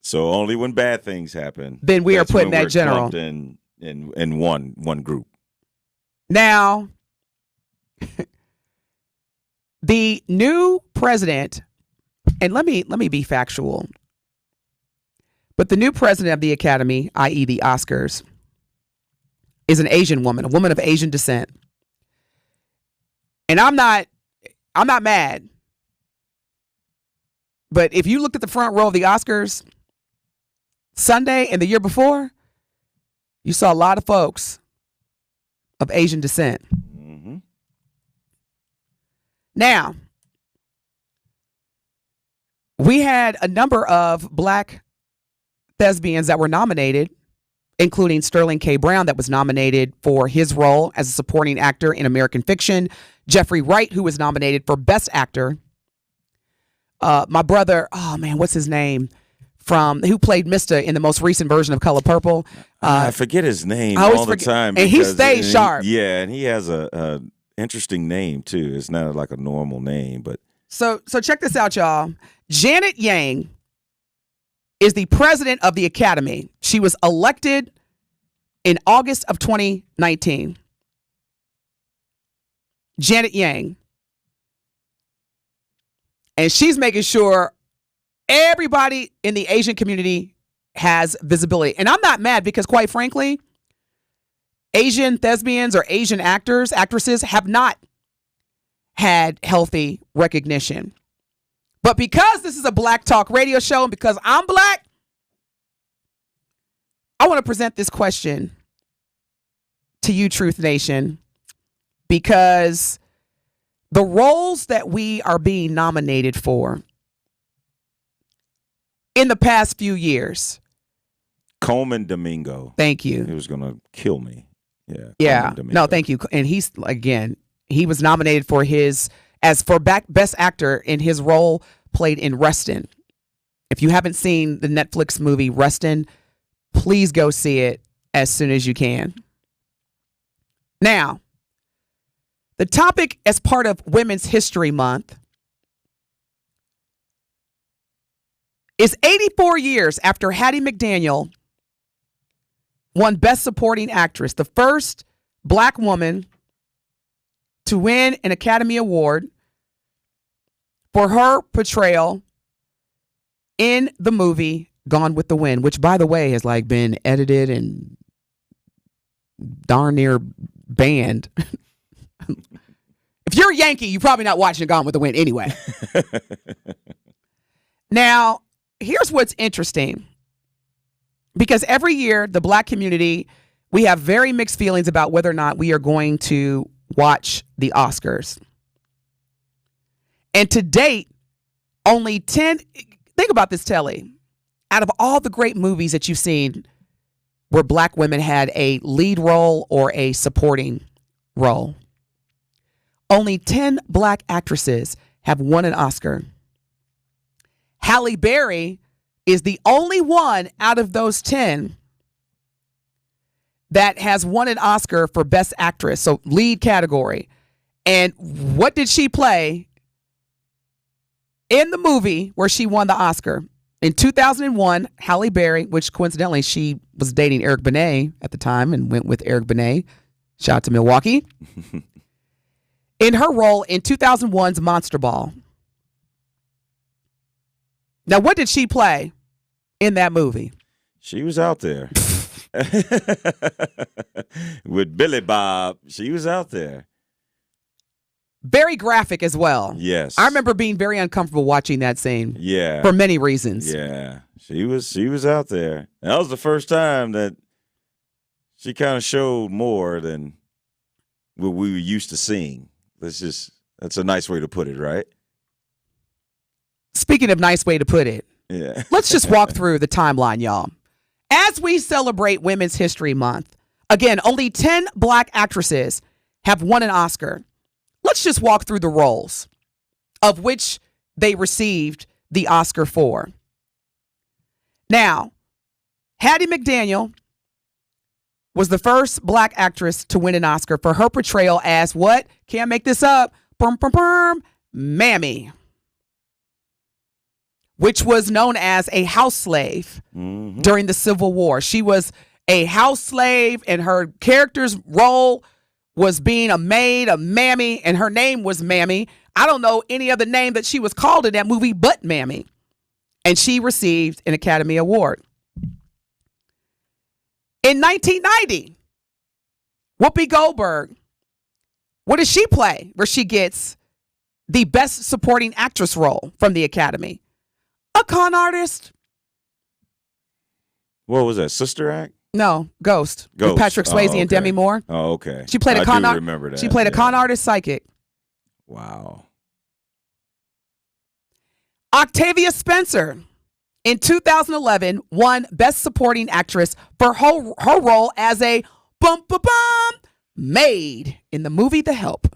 [SPEAKER 12] So only when bad things happen,
[SPEAKER 11] then we are putting that general
[SPEAKER 12] in one group.
[SPEAKER 11] Now, the new president, and let me be factual, but the new president of the Academy, i.e. the Oscars, is an Asian woman, a woman of Asian descent. And I'm not mad. But if you looked at the front row of the Oscars Sunday and the year before, you saw a lot of folks of Asian descent.
[SPEAKER 12] Mm-hmm.
[SPEAKER 11] Now, we had a number of black thespians that were nominated, including Sterling K. Brown, that was nominated for his role as a supporting actor in American Fiction. Jeffrey Wright, who was nominated for Best Actor. My brother, what's his name? Who played Mr. in the most recent version of Color Purple.
[SPEAKER 12] I forget his name all the time.
[SPEAKER 11] And he stays sharp.
[SPEAKER 12] And he has a interesting name, too. It's not like a normal name, but.
[SPEAKER 11] So check this out, y'all. Janet Yang is the president of the Academy. She was elected in August of 2019. Janet Yang. And she's making sure everybody in the Asian community has visibility. And I'm not mad because, quite frankly, Asian thespians or Asian actresses have not had healthy recognition. But because this is a Black Talk radio show and because I'm black, I want to present this question to you, Truth Nation, because the roles that we are being nominated for in the past few years.
[SPEAKER 12] Coleman Domingo.
[SPEAKER 11] Thank you.
[SPEAKER 12] He was going to kill me. Yeah.
[SPEAKER 11] Yeah. No, thank you. And he was nominated for Best Actor in his role played in Rustin. If you haven't seen the Netflix movie Rustin, please go see it as soon as you can. Now, the topic as part of Women's History Month is 84 years after Hattie McDaniel won Best Supporting Actress, the first black woman to win an Academy Award for her portrayal in the movie Gone with the Wind, which, by the way, has like been edited and darn near banned. If you're a Yankee, you're probably not watching Gone with the Wind anyway. Now, here's what's interesting. Because every year, the black community, we have very mixed feelings about whether or not we are going to watch the Oscars. And to date, only 10, think about this, Telly. Out of all the great movies that you've seen where black women had a lead role or a supporting role, only 10 black actresses have won an Oscar. Halle Berry is the only one out of those 10 that has won an Oscar for Best Actress, so lead category. And what did she play in the movie where she won the Oscar? In 2001, Halle Berry, which coincidentally she was dating Eric Benet at the time and went with Eric Benet. Shout out to Milwaukee. In her role in 2001's Monster Ball. Now, what did she play in that movie?
[SPEAKER 12] She was out there. With Billy Bob, she was out there.
[SPEAKER 11] Very graphic as well.
[SPEAKER 12] Yes.
[SPEAKER 11] I remember being very uncomfortable watching that scene.
[SPEAKER 12] Yeah.
[SPEAKER 11] For many reasons.
[SPEAKER 12] Yeah. She was out there. That was the first time that she kind of showed more than what we were used to seeing. That's a nice way to put it, right?
[SPEAKER 11] Speaking of nice way to put it,
[SPEAKER 12] yeah.
[SPEAKER 11] Let's just walk through the timeline, y'all. As we celebrate Women's History Month, again, only 10 black actresses have won an Oscar. Let's just walk through the roles of which they received the Oscar for. Now, Hattie McDaniel was the first black actress to win an Oscar for her portrayal as what? Can't make this up. Mammy. Which was known as a house slave during the Civil War. She was a house slave, and her character's role was being a maid, a mammy, and her name was Mammy. I don't know any other name that she was called in that movie but Mammy. And she received an Academy Award. In 1990, Whoopi Goldberg, what does she play where she gets the Best Supporting Actress role from the Academy? A con artist.
[SPEAKER 12] What was that, Sister Act?
[SPEAKER 11] No, Ghost. With Patrick Swayze and Demi Moore.
[SPEAKER 12] Oh, okay.
[SPEAKER 11] She played a con artist.
[SPEAKER 12] Remember that.
[SPEAKER 11] She played a con artist psychic.
[SPEAKER 12] Wow.
[SPEAKER 11] Octavia Spencer, in 2011, won Best Supporting Actress for her role as a maid in the movie The Help.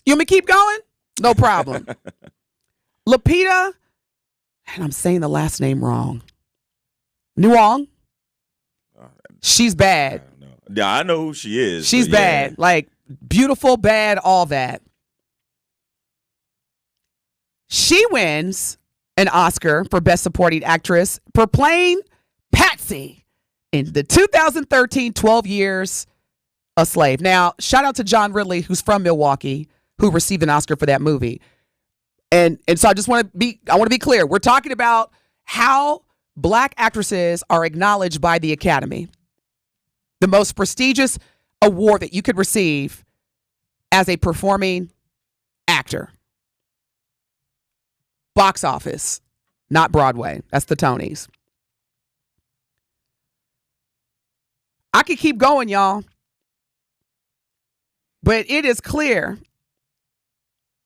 [SPEAKER 11] You want me to keep going? No problem. Lupita, and I'm saying the last name wrong. Nyong. She's bad.
[SPEAKER 12] Yeah, I know who she is.
[SPEAKER 11] She's bad. Like, beautiful, bad, all that. She wins an Oscar for Best Supporting Actress for playing Patsy in the 2013 12 Years a Slave. Now, shout out to John Ridley, who's from Milwaukee, who received an Oscar for that movie. And so I want to be clear. We're talking about how black actresses are acknowledged by the Academy. The most prestigious award that you could receive as a performing actor. Box office, not Broadway. That's the Tonys. I could keep going, y'all. But it is clear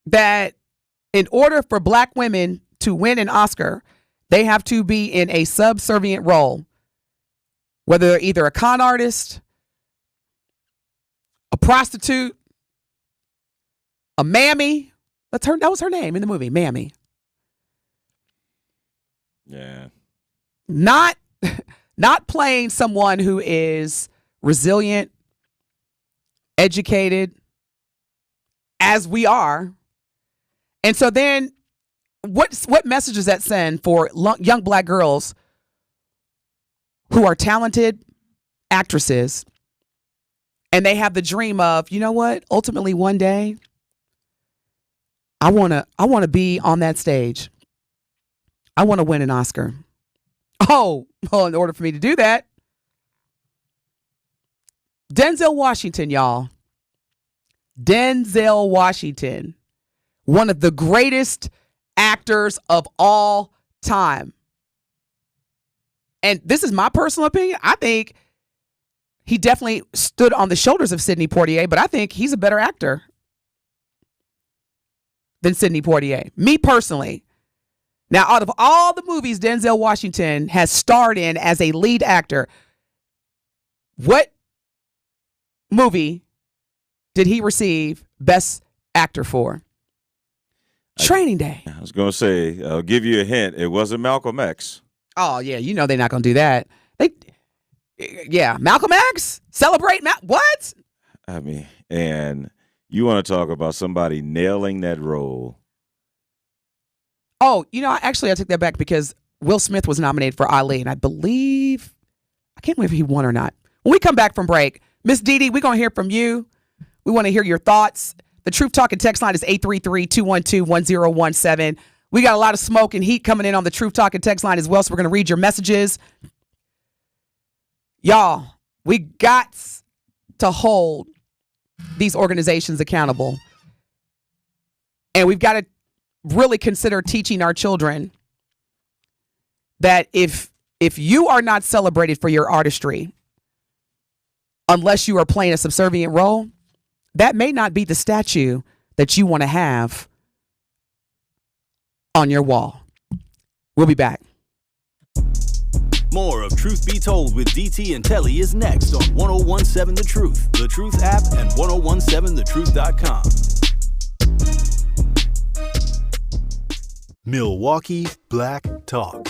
[SPEAKER 11] that in order for black women to win an Oscar, they have to be in a subservient role, whether they're either a con artist, a prostitute, a mammy. That was her name in the movie, Mammy.
[SPEAKER 12] Yeah.
[SPEAKER 11] Not playing someone who is resilient, educated, as we are. And so then what message does that send for young black girls who are talented actresses And they have the dream of, you know what? Ultimately, one day, I want to be on that stage. I want to win an Oscar. Oh, well, in order for me to do that, Denzel Washington, y'all. Denzel Washington, one of the greatest actors of all time. And this is my personal opinion. I think he definitely stood on the shoulders of Sidney Poitier, but I think he's a better actor than Sidney Poitier. Me personally. Now, out of all the movies Denzel Washington has starred in as a lead actor, what movie did he receive Best Actor for? Training Day.
[SPEAKER 12] I was going to say, I'll give you a hint. It wasn't Malcolm X.
[SPEAKER 11] Oh, yeah. You know they're not going to do that. Malcolm X? Celebrate what?
[SPEAKER 12] I mean, and you want to talk about somebody nailing that role.
[SPEAKER 11] Oh, I take that back because Will Smith was nominated for Ali, and I can't remember if he won or not. When we come back from break, Miss Dee Dee, we're going to hear from you. We want to hear your thoughts. The Truth Talking text line is 833-212-1017. We got a lot of smoke and heat coming in on the Truth Talking text line as well, so we're going to read your messages. Y'all, we got to hold these organizations accountable. And we've got to really consider teaching our children that if you are not celebrated for your artistry, unless you are playing a subservient role, that may not be the statue that you want to have on your wall. We'll be back.
[SPEAKER 8] More of Truth Be Told with DT and Telly is next on 1017 The Truth, The Truth app, and 1017thetruth.com. Milwaukee Black Talk.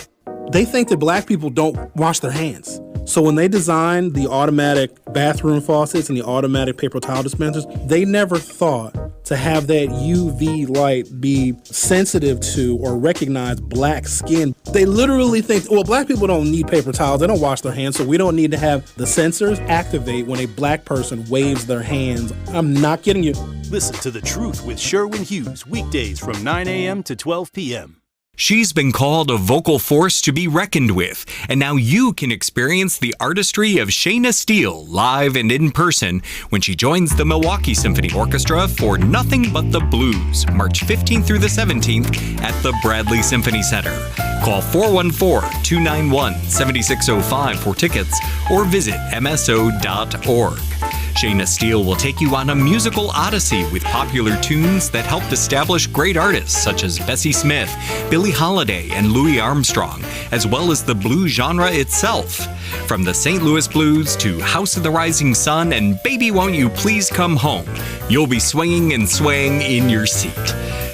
[SPEAKER 16] They think that black people don't wash their hands. So when they designed the automatic bathroom faucets and the automatic paper towel dispensers, they never thought to have that UV light be sensitive to or recognize black skin. They literally think, well, black people don't need paper towels. They don't wash their hands, so we don't need to have the sensors activate when a black person waves their hands. I'm not kidding you.
[SPEAKER 8] Listen to The Truth with Sherwin Hughes, weekdays from 9 a.m. to 12 p.m.
[SPEAKER 10] She's been called a vocal force to be reckoned with, and now you can experience the artistry of Shayna Steele live and in person when she joins the Milwaukee Symphony Orchestra for Nothing But the Blues, March 15th through the 17th at the Bradley Symphony Center. Call 414-291-7605 for tickets or visit mso.org. Shayna Steele will take you on a musical odyssey with popular tunes that helped establish great artists such as Bessie Smith, Billie Holiday, and Louis Armstrong, as well as the blues genre itself. From the St. Louis Blues to House of the Rising Sun and Baby Won't You Please Come Home, you'll be swinging and swaying in your seat.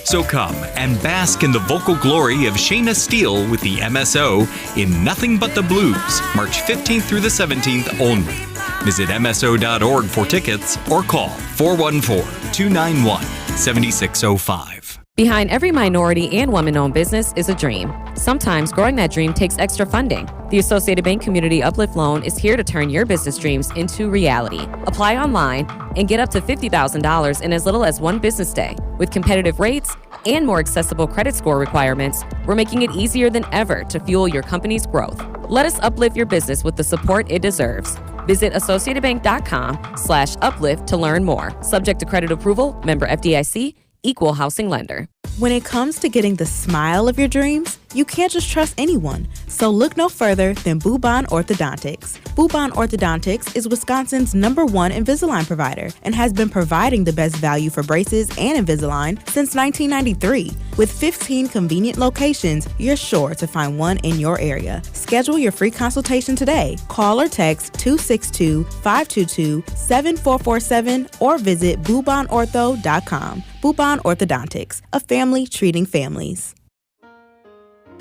[SPEAKER 10] So come and bask in the vocal glory of Shayna Steele with the MSO in Nothing But the Blues, March 15th through the 17th only. Visit MSO.org for tickets or call 414-291-7605.
[SPEAKER 4] Behind every minority and woman-owned business is a dream. Sometimes growing that dream takes extra funding. The Associated Bank Community Uplift Loan is here to turn your business dreams into reality. Apply online and get up to $50,000 in as little as one business day. With competitive rates and more accessible credit score requirements, we're making it easier than ever to fuel your company's growth. Let us uplift your business with the support it deserves. Visit associatedbank.com/uplift to learn more. Subject to credit approval, member FDIC, equal housing lender.
[SPEAKER 21] When it comes to getting the smile of your dreams, you can't just trust anyone. So look no further than Bouban Orthodontics. Bouban Orthodontics is Wisconsin's #1 Invisalign provider and has been providing the best value for braces and Invisalign since 1993. With 15 convenient locations, you're sure to find one in your area. Schedule your free consultation today. Call or text 262-522-7447 or visit BoubanOrtho.com. Bouban Orthodontics, a family treating families.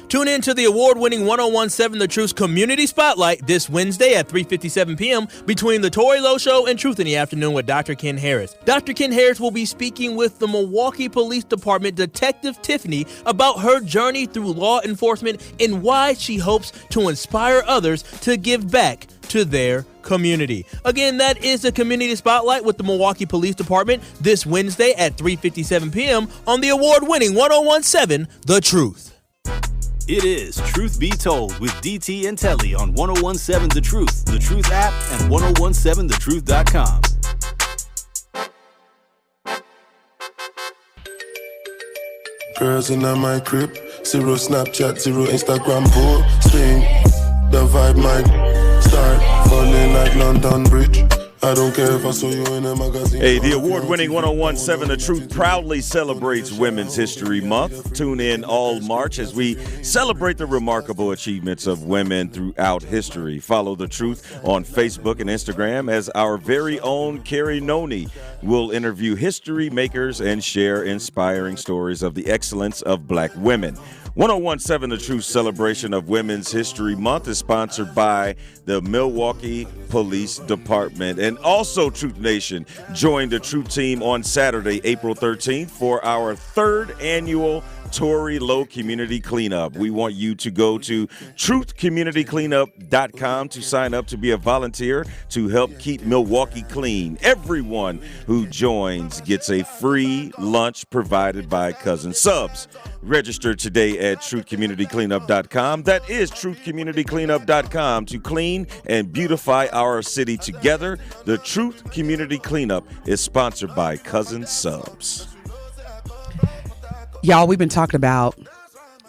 [SPEAKER 17] Tune in to the award-winning 1017 The Truth's Community Spotlight this Wednesday at 3:57 p.m. between The Tori Lowe Show and Truth in the Afternoon with Dr. Ken Harris. Dr. Ken Harris will be speaking with the Milwaukee Police Department Detective Tiffany about her journey through law enforcement and why she hopes to inspire others to give back to their community. Again, that is the Community Spotlight with the Milwaukee Police Department this Wednesday at 3:57 p.m. on the award-winning 1017 The Truth.
[SPEAKER 8] It is Truth Be Told with DT and Telly on 1017 The Truth app, and 1017thetruth.com.
[SPEAKER 14] Girls in my crib, 0 Snapchat, 0 Instagram posting. The vibe might start falling like London Bridge. I don't care if I saw you in a magazine.
[SPEAKER 12] Hey, the award-winning 1017 The Truth proudly celebrates Women's History Month. Tune in all March as we celebrate the remarkable achievements of women throughout history. Follow The Truth on Facebook and Instagram as our very own Carrie Noni will interview history makers and share inspiring stories of the excellence of Black women. 1017 The Truth celebration of Women's History Month is sponsored by the Milwaukee Police Department. And also, Truth Nation, join the Truth team on Saturday, April 13th for our 3rd annual Tory Low Community Cleanup. We want you to go to truthcommunitycleanup.com to sign up to be a volunteer to help keep Milwaukee clean. Everyone who joins gets a free lunch provided by Cousin Subs. Register today at truthcommunitycleanup.com. That is truthcommunitycleanup.com to clean and beautify our city together. The Truth Community Cleanup is sponsored by Cousin Subs.
[SPEAKER 11] Y'all, we've been talking about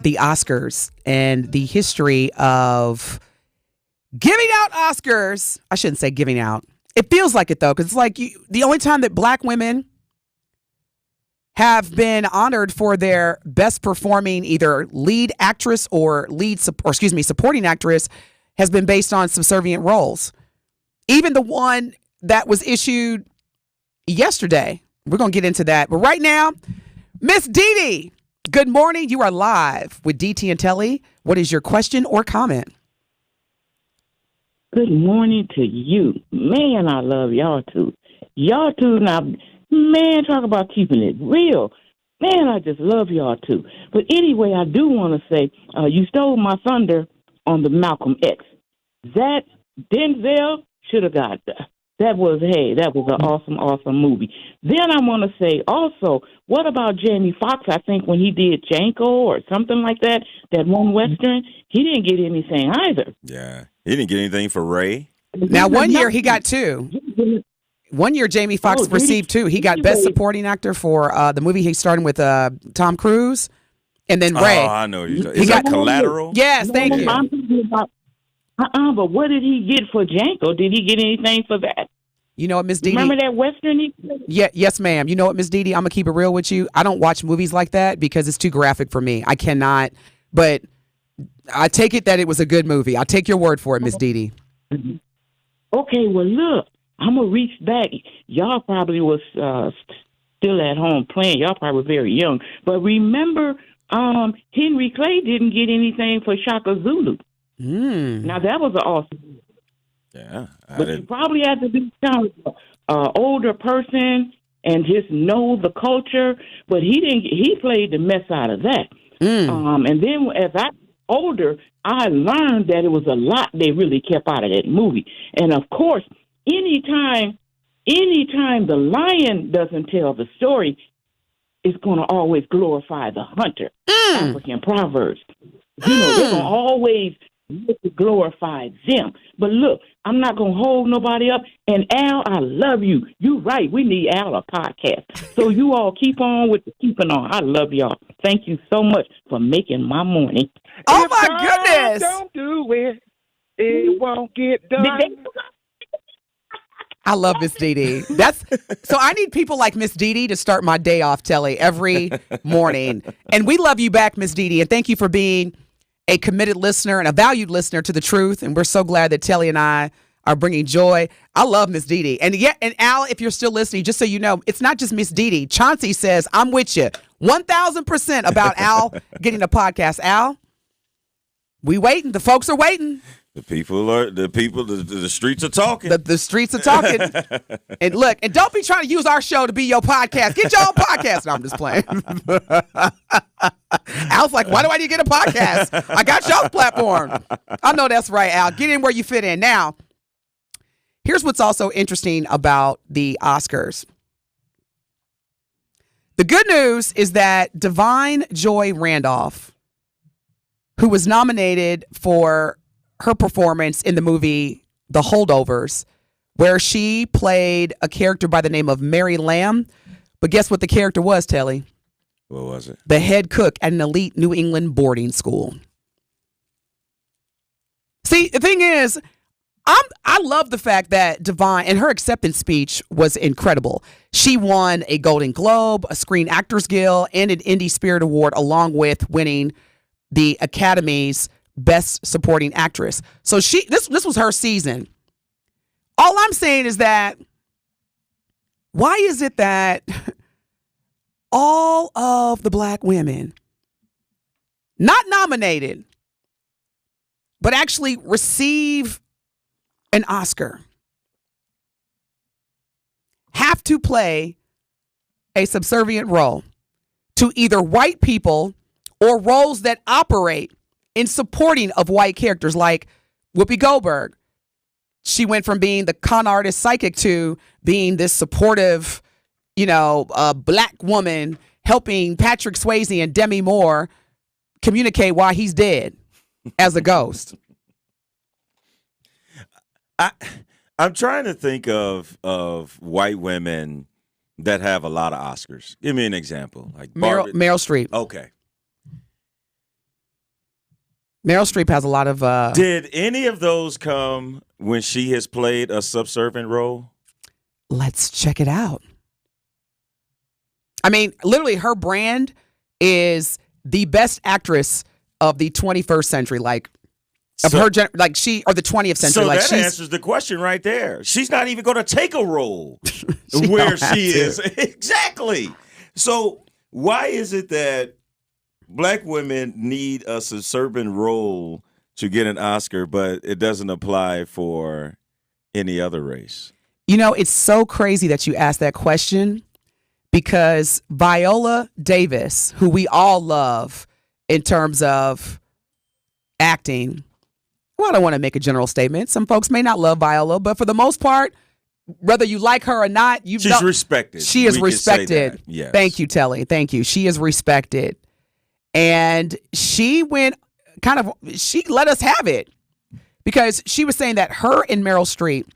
[SPEAKER 11] the Oscars and the history of giving out Oscars. I shouldn't say giving out. It feels like it, though, because it's like the only time that Black women have been honored for their best performing either lead actress or supporting actress has been based on subservient roles. Even the one that was issued yesterday. We're going to get into that. But right now, Miss DT, good morning. You are live with DT and Telly. What is your question or comment?
[SPEAKER 15] Good morning to you. Man, I love y'all two. Y'all two now, man, talk about keeping it real. Man, I just love y'all two. But anyway, I do want to say, you stole my thunder on the Malcolm X. That Denzel should have got that. That was an awesome movie. Then I want to say also, what about Jamie Foxx? I think when he did Django or something like that, that one Western, he didn't get anything either.
[SPEAKER 12] Yeah, he didn't get anything for Ray.
[SPEAKER 11] Now, one year he got 2. One year Jamie Foxx received 2. He got Best Supporting Actor for the movie he's starting with Tom Cruise, and then Ray.
[SPEAKER 12] Oh, I know. He got Collateral?
[SPEAKER 11] Yes, thank you.
[SPEAKER 15] But what did he get for Django? Did he get anything for that?
[SPEAKER 11] You know what, Miss DT?
[SPEAKER 15] Remember that Western?
[SPEAKER 11] Yeah, yes, ma'am. You know what, Miss DT? I'm gonna keep it real with you. I don't watch movies like that because it's too graphic for me. I cannot. But I take it that it was a good movie. I'll take your word for it, Miss DT.
[SPEAKER 15] Okay, well, look, I'm gonna reach back. Y'all probably was still at home playing. Y'all probably were very young. But remember, Henry Clay didn't get anything for Shaka Zulu. Now that was an awesome.
[SPEAKER 12] Yeah,
[SPEAKER 15] but you probably had to be kind of an older person and just know the culture. But he didn't. He played the mess out of that. And then as I older, I learned that it was a lot they really kept out of that movie. And of course, anytime the lion doesn't tell the story, it's going to always glorify the hunter. African proverbs. You know, they're going to always glorify them. But look, I'm not going to hold nobody up. And Al, I love you. You're right. We need Al a podcast. So you all keep on with the keeping on. I love y'all. Thank you so much for making my morning.
[SPEAKER 11] Oh, my goodness.
[SPEAKER 15] Don't do it. It won't get done.
[SPEAKER 11] I love Miss DT. So I need people like Miss DT to start my day off, Telly, every morning. And we love you back, Miss DT. And thank you for being a committed listener and a valued listener to the truth. And we're so glad that Telly and I are bringing joy. I love Miss DT. And Al, if you're still listening, just so you know, it's not just Miss DT. Chauncey says, I'm with you 1,000% about Al getting a podcast. Al, we waiting. The folks are waiting.
[SPEAKER 12] The streets are talking.
[SPEAKER 11] The streets are talking. And look, and don't be trying to use our show to be your podcast. Get your own podcast. No, I'm just playing. Al's like, why do I need to get a podcast? I got y'all's platform. I know that's right, Al. Get in where you fit in. Now, here's what's also interesting about the Oscars. The good news is that Divine Joy Randolph, who was nominated for her performance in the movie The Holdovers, where she played a character by the name of Mary Lamb. But guess what the character was, Telly?
[SPEAKER 12] What was it?
[SPEAKER 11] The head cook at an elite New England boarding school. See, the thing is, I love the fact that Divine, and her acceptance speech was incredible. She won a Golden Globe, a Screen Actors Guild, and an Indie Spirit Award, along with winning the Academy's Best Supporting Actress. So this was her season. All I'm saying is that, why is it that all of the black women not nominated, but actually receive an Oscar, have to play a subservient role to either white people or roles that operate in supporting of white characters, like Whoopi Goldberg? She went from being the con artist psychic to being this supportive, black woman helping Patrick Swayze and Demi Moore communicate why he's dead as a ghost.
[SPEAKER 12] I'm trying to think of white women that have a lot of Oscars. Give me an example. Like
[SPEAKER 11] Meryl Streep.
[SPEAKER 12] Okay.
[SPEAKER 11] Meryl Streep has a lot of...
[SPEAKER 12] Did any of those come when she has played a subservient role?
[SPEAKER 11] Let's check it out. I mean, literally, her brand is the best actress of the 21st century, or the 20th century.
[SPEAKER 12] So that answers the question right there. She's not even going to take a role where she is. Exactly. So why is it that black women need a subservient role to get an Oscar, but it doesn't apply for any other race?
[SPEAKER 11] It's so crazy that you asked that question, because Viola Davis, who we all love in terms of acting, well, I don't want to make a general statement. Some folks may not love Viola, but for the most part, whether you like her or not,
[SPEAKER 12] she's respected.
[SPEAKER 11] She is respected.
[SPEAKER 12] Yes.
[SPEAKER 11] Thank you, Telly. Thank you. She is respected. And she she let us have it, because she was saying that her and Meryl Streep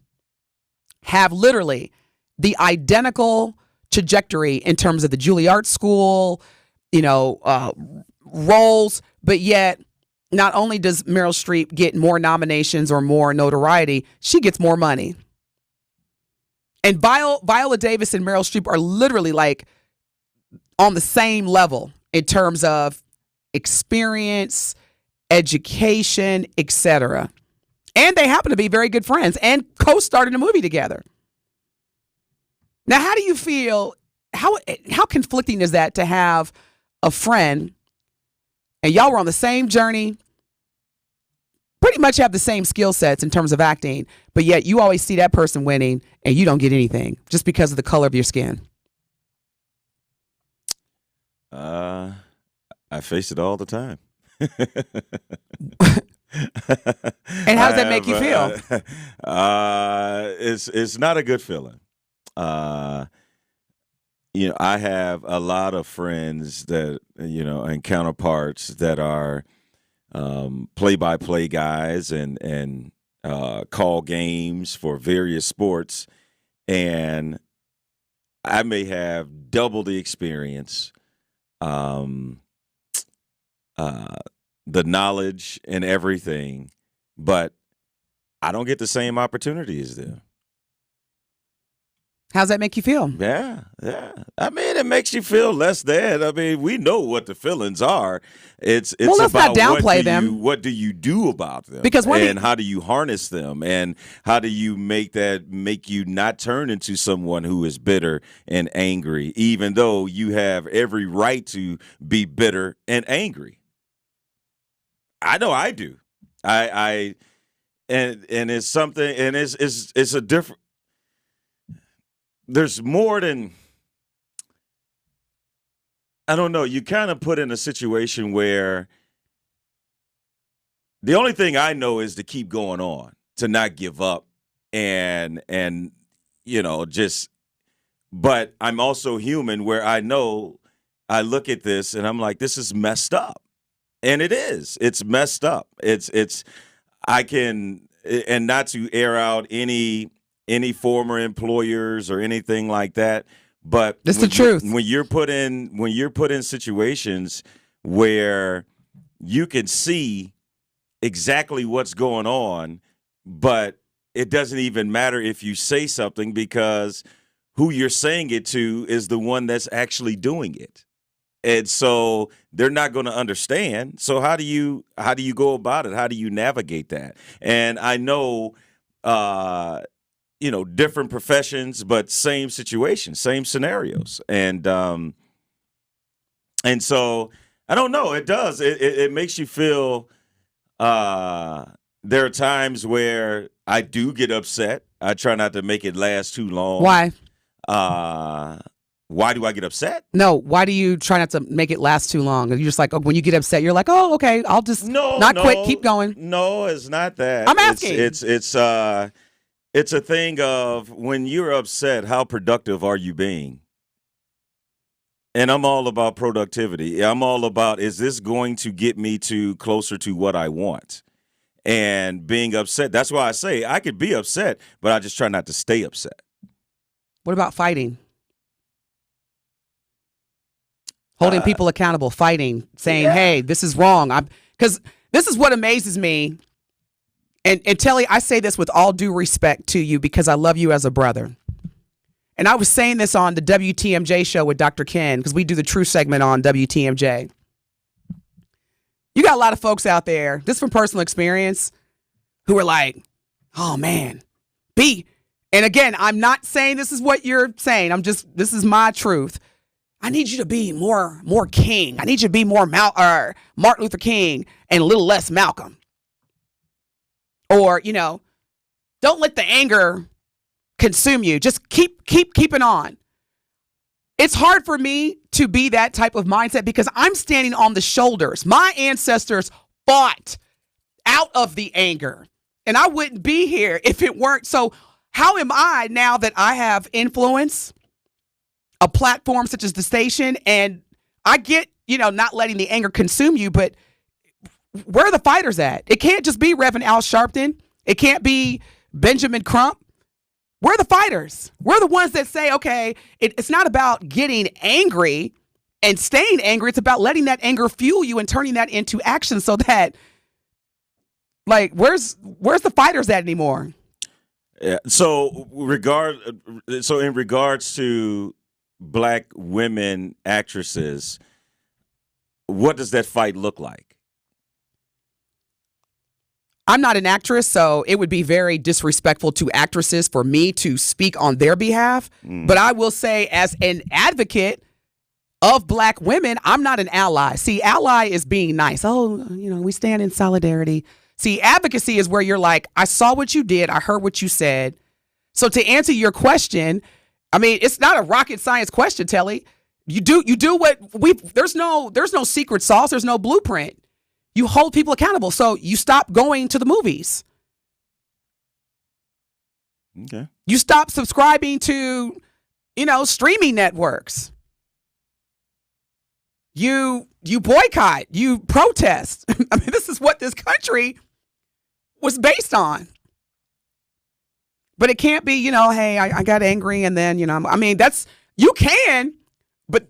[SPEAKER 11] have literally the identical trajectory in terms of the Juilliard School, roles, but yet not only does Meryl Streep get more nominations or more notoriety, she gets more money. And Viola Davis and Meryl Streep are literally like on the same level in terms of experience, education, etc. And they happen to be very good friends and co-starred in a movie together. Now, how do you feel? How conflicting is that to have a friend and y'all were on the same journey, pretty much have the same skill sets in terms of acting, but yet you always see that person winning and you don't get anything just because of the color of your skin?
[SPEAKER 12] I face it all the time.
[SPEAKER 11] And how does that make you feel?
[SPEAKER 12] It's not a good feeling. I have a lot of friends that, and counterparts that are play-by-play guys and call games for various sports. And I may have double the experience, the knowledge and everything, but I don't get the same opportunity as them.
[SPEAKER 11] How's that make you feel?
[SPEAKER 12] Yeah. I mean, it makes you feel less than. I mean, we know what the feelings are. It's
[SPEAKER 11] let's
[SPEAKER 12] about
[SPEAKER 11] not downplay them.
[SPEAKER 12] What do you do about them?
[SPEAKER 11] Because
[SPEAKER 12] how do you harness them? And how do you make you not turn into someone who is bitter and angry, even though you have every right to be bitter and angry? I know I do. And it's something, and it's a different. There's more than, I don't know, you kind of put in a situation where the only thing I know is to keep going on, to not give up, and just. But I'm also human, where I know I look at this and I'm like, this is messed up, and it is. It's messed up. I can, and not to air out any former employers or anything like that, but
[SPEAKER 11] it's the truth.
[SPEAKER 12] When you're put in situations where you can see exactly what's going on, but it doesn't even matter if you say something, because who you're saying it to is the one that's actually doing it. And so they're not going to understand. So how do you go about it? How do you navigate that? And I know, different professions, but same situations, same scenarios. And so I don't know. It does. It makes you feel, there are times where I do get upset. I try not to make it last too long.
[SPEAKER 11] Why?
[SPEAKER 12] Why do I get upset?
[SPEAKER 11] No, why do you try not to make it last too long? You're just like, when you get upset, you're like, oh, okay, I'll just not quit, keep going.
[SPEAKER 12] No, it's not that.
[SPEAKER 11] I'm asking.
[SPEAKER 12] It's a thing of, when you're upset, how productive are you being? And I'm all about productivity. I'm all about, is this going to get me closer to what I want? And being upset, that's why I say I could be upset, but I just try not to stay upset.
[SPEAKER 11] What about fighting? Holding people accountable, fighting, saying, hey, this is wrong. Because this is what amazes me. And Telly, I say this with all due respect to you, because I love you as a brother. And I was saying this on the WTMJ show with Dr. Ken, because we do the True segment on WTMJ. You got a lot of folks out there, this from personal experience, who are like, oh, man, and again, I'm not saying this is what you're saying. This is my truth. I need you to be more King. I need you to be more Martin Luther King and a little less Malcolm. Or, don't let the anger consume you. Just keep keeping on. It's hard for me to be that type of mindset, because I'm standing on the shoulders. My ancestors fought out of the anger, and I wouldn't be here if it weren't. So how am I, now that I have influence, a platform such as the station, and I get, not letting the anger consume you, but where are the fighters at? It can't just be Reverend Al Sharpton. It can't be Benjamin Crump. Where are the fighters? We're the ones that say, okay, it's not about getting angry and staying angry. It's about letting that anger fuel you and turning that into action, so that, like, where's the fighters at anymore?
[SPEAKER 12] Yeah. So in regards to Black women actresses, what does that fight look like?
[SPEAKER 11] I'm not an actress, so it would be very disrespectful to actresses for me to speak on their behalf. But I will say, as an advocate of Black women, I'm not an ally. See, ally is being nice. Oh, we stand in solidarity. See, advocacy is where you're like, I saw what you did. I heard what you said. So to answer your question, I mean, it's not a rocket science question, Telly. You do what there's no secret sauce. There's no blueprint. You hold people accountable. So you stop going to the movies.
[SPEAKER 12] Okay.
[SPEAKER 11] You stop subscribing to, streaming networks. You boycott. You protest. I mean, this is what this country was based on. But it can't be, hey, I got angry and then, you can, but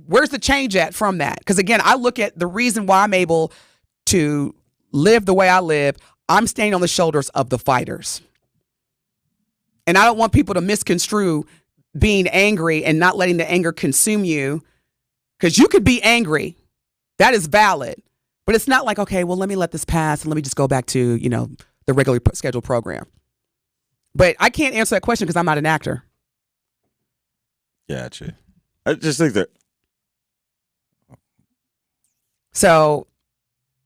[SPEAKER 11] where's the change at from that? Because again, I look at the reason why I'm able to live the way I live. I'm standing on the shoulders of the fighters. And I don't want people to misconstrue being angry and not letting the anger consume you, because you could be angry. That is valid. But it's not like, okay, well, let me let this pass and let me just go back to, the regularly scheduled program. But I can't answer that question because I'm not an actor.
[SPEAKER 12] Gotcha. I just think that.
[SPEAKER 11] So,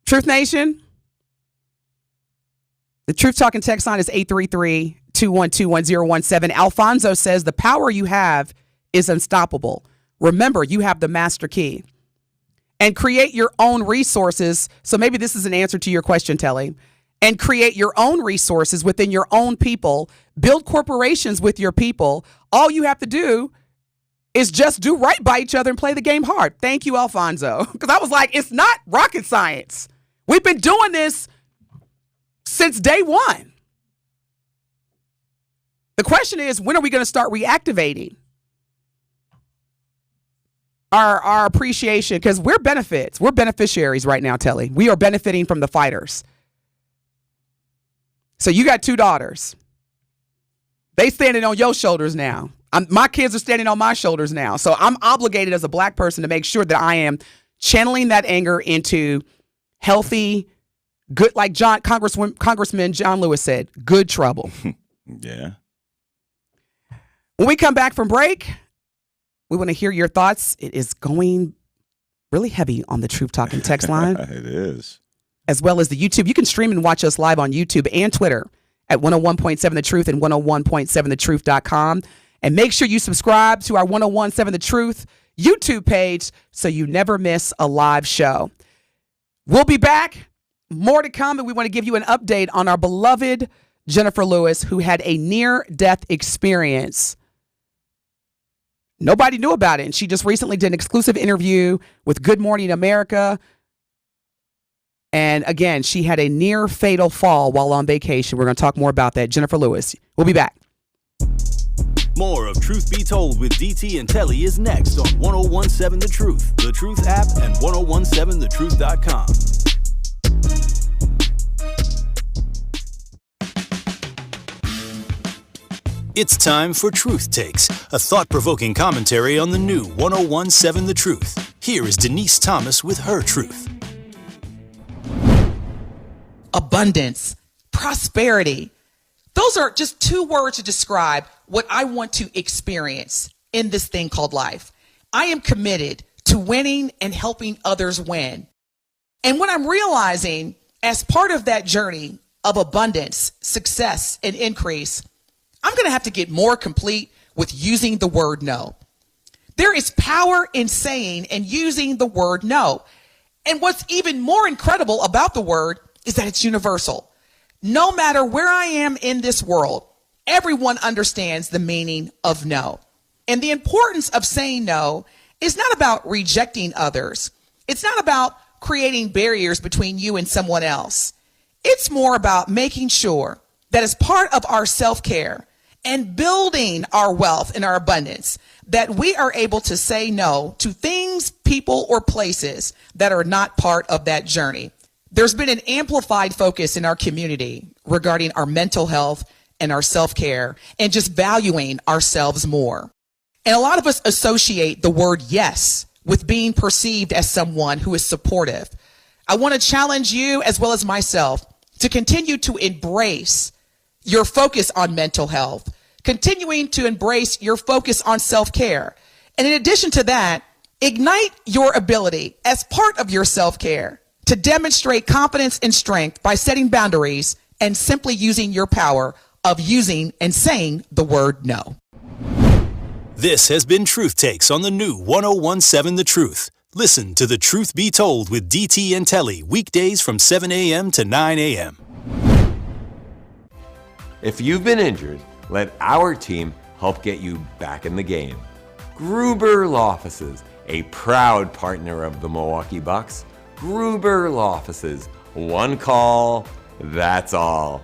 [SPEAKER 11] Truth Nation, the Truth Talking text line is 833-212-1017. Alfonso says, the power you have is unstoppable. Remember, you have the master key. And create your own resources. So maybe this is an answer to your question, Telly. and create your own resources within your own people, build corporations with your people. All you have to do is just do right by each other and play the game hard. Thank you, Alfonso. Because I was like, it's not rocket science. We've been doing this since day one. The question is, when are we going to start reactivating our appreciation? Because we're beneficiaries right now, Telly. We are benefiting from the fighters. So you got 2 daughters. They standing on your shoulders now. My kids are standing on my shoulders now. So I'm obligated as a black person to make sure that I am channeling that anger into healthy, good, like Congressman John Lewis said, good trouble.
[SPEAKER 12] Yeah.
[SPEAKER 11] When we come back from break, we want to hear your thoughts. It is going really heavy on the Truth Talking text line.
[SPEAKER 12] It is.
[SPEAKER 11] As well as the YouTube. You can stream and watch us live on YouTube and Twitter at 101.7 The Truth and 101.7thetruth.com. And make sure you subscribe to our 101.7 The Truth YouTube page so you never miss a live show. We'll be back. More to come, and we want to give you an update on our beloved Jennifer Lewis, who had a near-death experience. Nobody knew about it, and she just recently did an exclusive interview with Good Morning America. And again, she had a near fatal fall while on vacation. We're going to talk more about that. Jennifer Lewis. We'll be back.
[SPEAKER 8] More of Truth Be Told with DT and Telly is next on 101.7 The Truth, The Truth app, and 101.7thetruth.com. It's time for Truth Takes, a thought-provoking commentary on the new 101.7 The Truth. Here is Denise Thomas with her truth.
[SPEAKER 11] Abundance, prosperity. Those are just 2 words to describe what I want to experience in this thing called life. I am committed to winning and helping others win. And what I'm realizing as part of that journey of abundance, success, and increase, I'm going to have to get more complete with using the word no. There is power in saying and using the word no. And what's even more incredible about the word is that it's universal. No matter where I am in this world, everyone understands the meaning of no. And the importance of saying no is not about rejecting others. It's not about creating barriers between you and someone else. It's more about making sure that as part of our self-care and building our wealth and our abundance, that we are able to say no to things, people, or places that are not part of that journey. There's been an amplified focus in our community regarding our mental health and our self-care and just valuing ourselves more. And a lot of us associate the word yes with being perceived as someone who is supportive. I want to challenge you as well as myself to continue to embrace your focus on mental health, continuing to embrace your focus on self-care. And in addition to that, ignite your ability as part of your self-care to demonstrate confidence and strength by setting boundaries and simply using your power of using and saying the word no.
[SPEAKER 8] This has been Truth Takes on the new 101.7 The Truth. Listen to The Truth Be Told with DT and Telly weekdays from 7 a.m. to 9 a.m.
[SPEAKER 18] If you've been injured, let our team help get you back in the game. Gruber Law Offices, a proud partner of the Milwaukee Bucks. Gruber Law Offices. One call, that's all.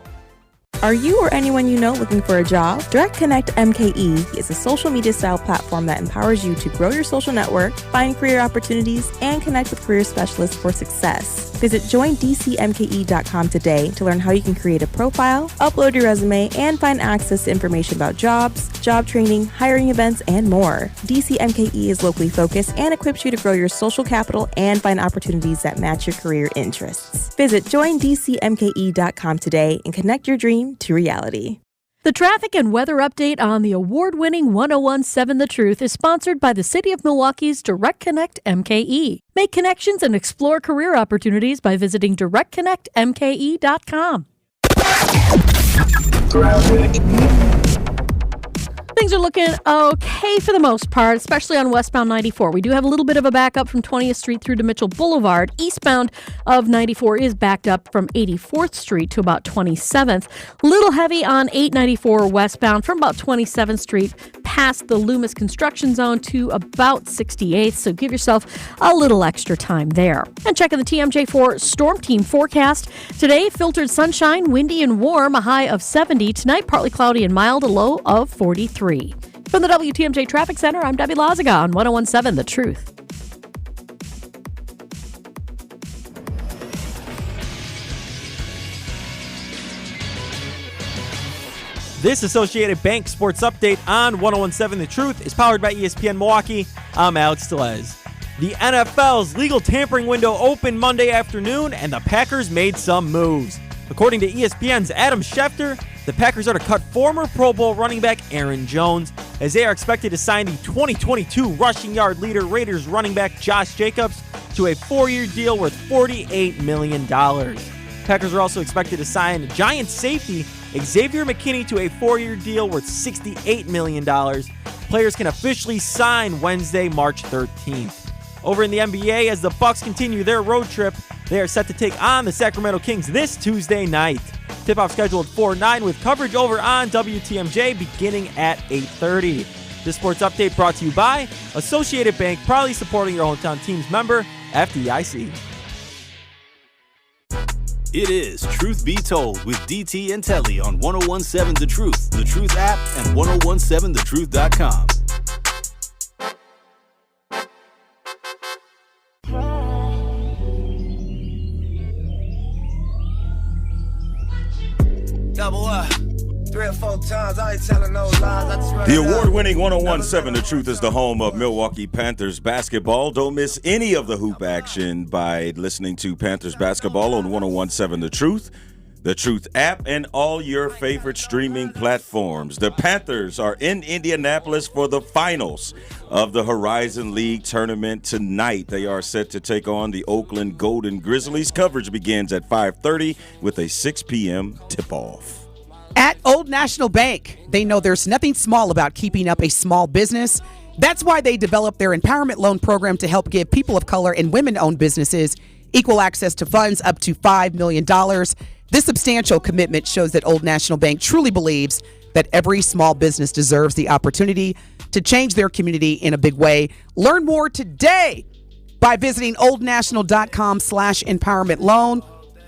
[SPEAKER 21] Are you or anyone you know looking for a job? Direct Connect MKE is a social media style platform that empowers you to grow your social network, find career opportunities, and connect with career specialists for success. Visit joindcmke.com today to learn how you can create a profile, upload your resume, and find access to information about jobs, job training, hiring events, and more. DCMKE is locally focused and equips you to grow your social capital and find opportunities that match your career interests. Visit joindcmke.com today and connect your dream to reality.
[SPEAKER 22] The traffic and weather update on the award-winning 101.7 The Truth is sponsored by the City of Milwaukee's Direct Connect MKE. Make connections and explore career opportunities by visiting directconnectmke.com. Things are looking okay for the most part, especially on westbound 94. We do have a little bit of a backup from 20th Street through to Mitchell Boulevard. Eastbound of 94 is backed up from 84th Street to about 27th. Little heavy on 894 westbound from about 27th Street past the Loomis construction zone to about 68th. So give yourself a little extra time there. And checking the TMJ4 Storm Team forecast. Today, filtered sunshine, windy and warm, a high of 70. Tonight, partly cloudy and mild, a low of 43. From the WTMJ Traffic Center, I'm Debbie Lazaga on 101.7 The Truth.
[SPEAKER 19] This Associated Bank Sports Update on 101.7 The Truth is powered by ESPN Milwaukee. I'm Alex Tellez. The NFL's legal tampering window opened Monday afternoon, and the Packers made some moves. According to ESPN's Adam Schefter, the Packers are to cut former Pro Bowl running back Aaron Jones, as they are expected to sign the 2022 rushing yard leader Raiders running back Josh Jacobs to a 4-year deal worth $48 million. Packers are also expected to sign Giants safety Xavier McKinney to a 4-year deal worth $68 million. Players can officially sign Wednesday, March 13th. Over in the NBA, as the Bucks continue their road trip, they are set to take on the Sacramento Kings this Tuesday night. Tip-off scheduled for 9 with coverage over on WTMJ beginning at 8:30. This sports update brought to you by Associated Bank, proudly supporting your hometown team's member, FDIC.
[SPEAKER 8] It is Truth Be Told with DT and Telly on 101.7 The Truth, The Truth app, and 1017thetruth.com.
[SPEAKER 20] Double up. 3 or 4 times, I ain't telling no lies. I just run
[SPEAKER 12] The
[SPEAKER 20] it up.
[SPEAKER 12] award-winning 101.7 The Truth is the home of Milwaukee Panthers basketball. Don't miss any of the hoop action by listening to Panthers basketball on 101.7 The Truth app, and all your favorite streaming platforms. The Panthers are in Indianapolis for the finals of the Horizon League tournament tonight. They are set to take on the Oakland Golden Grizzlies. Coverage begins at 5:30 with a 6 p.m. tip-off.
[SPEAKER 11] At Old National Bank, they know there's nothing small about keeping up a small business. That's why they developed their empowerment loan program to help give people of color and women-owned businesses equal access to funds up to $5 million. This substantial commitment shows that Old National Bank truly believes that every small business deserves the opportunity to change their community in a big way. Learn more today by visiting oldnational.com/empowerment loan.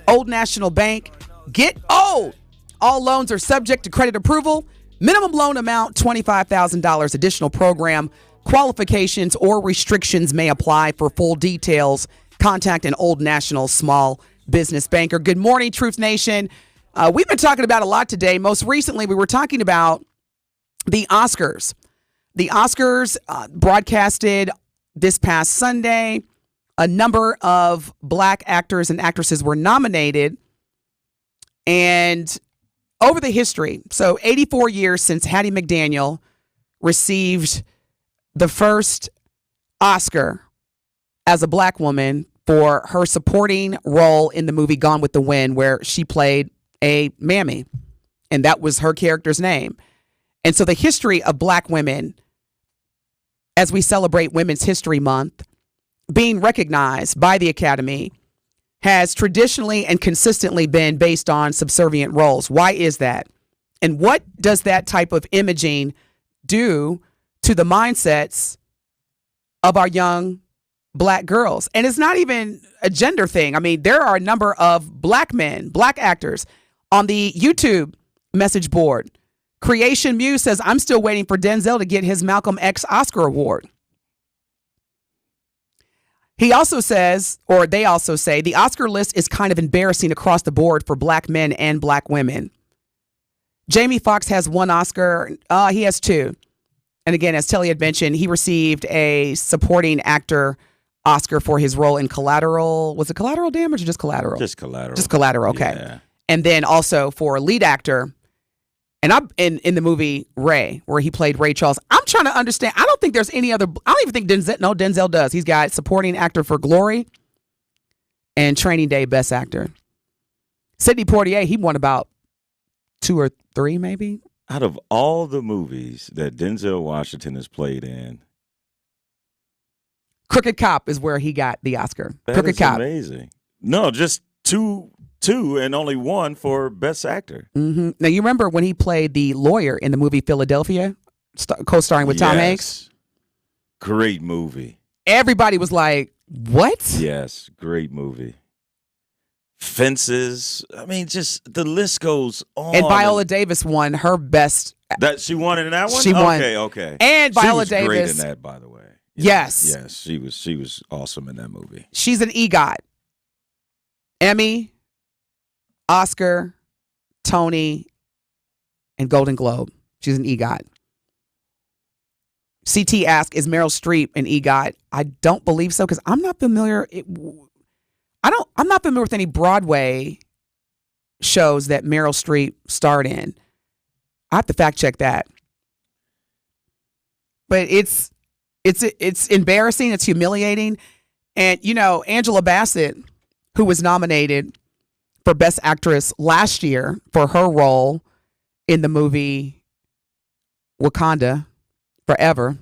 [SPEAKER 11] Old National Bank, get old. All loans are subject to credit approval. Minimum loan amount, $25,000. Additional program qualifications or restrictions may apply. For full details, contact an Old National small business banker. Good morning, Truth Nation. We've been talking about a lot today. Most recently, we were talking about the Oscars. The Oscars broadcasted this past Sunday. A number of black actors and actresses were nominated. And over the history, so 84 years since Hattie McDaniel received the first Oscar as a black woman for her supporting role in the movie Gone with the Wind, where she played a mammy, and that was her character's name. And so the history of black women, as we celebrate Women's History Month, being recognized by the Academy, has traditionally and consistently been based on subservient roles. Why is that? And what does that type of imaging do to the mindsets of our young black girls? And it's not even a gender thing. I mean, there are a number of black men, black actors on the YouTube message board. Creation Muse says, I'm still waiting for Denzel to get his Malcolm X Oscar award. He also says, or they also say, the Oscar list is kind of embarrassing across the board for black men and black women. Jamie Foxx has 1 Oscar. He has 2. And again, as Telly had mentioned, he received a supporting actor Oscar for his role in Collateral. Was it Collateral Damage or just Collateral?
[SPEAKER 12] Just Collateral.
[SPEAKER 11] Just Collateral, okay.
[SPEAKER 12] Yeah.
[SPEAKER 11] And then also for lead actor, and I'm in the movie Ray, where he played Ray Charles. I'm trying to understand. I don't think there's any other. I don't even think Denzel. No, Denzel does. He's got supporting actor for Glory and Training Day Best Actor. Sidney Poitier, he won about 2 or 3 maybe
[SPEAKER 12] Out of all the movies that Denzel Washington has played in,
[SPEAKER 11] Crooked Cop is where he got the Oscar.
[SPEAKER 12] that
[SPEAKER 11] Crooked
[SPEAKER 12] is
[SPEAKER 11] Cop.
[SPEAKER 12] amazing. No, just two, and only one for Best Actor.
[SPEAKER 11] Mm-hmm. Now, you remember when he played the lawyer in the movie Philadelphia, co-starring with Tom Hanks?
[SPEAKER 12] Great movie.
[SPEAKER 11] Everybody was like, what?
[SPEAKER 12] Yes, great movie. Fences. I mean, just the list goes on.
[SPEAKER 11] And Viola Davis won her best.
[SPEAKER 12] That she won in that one?
[SPEAKER 11] She won.
[SPEAKER 12] Okay.
[SPEAKER 11] And
[SPEAKER 12] she
[SPEAKER 11] Viola
[SPEAKER 12] was
[SPEAKER 11] Davis.
[SPEAKER 12] great in that, by the way.
[SPEAKER 11] Yes.
[SPEAKER 12] Yes, she was awesome in that movie.
[SPEAKER 11] She's an EGOT. Emmy, Oscar, Tony, and Golden Globe. She's an EGOT. CT asked, is Meryl Streep an EGOT? I don't believe so because I'm not familiar. I'm not familiar with any Broadway shows that Meryl Streep starred in. I have to fact check that. But it's embarrassing. It's humiliating. And, Angela Bassett, who was nominated for Best Actress last year for her role in the movie Wakanda Forever.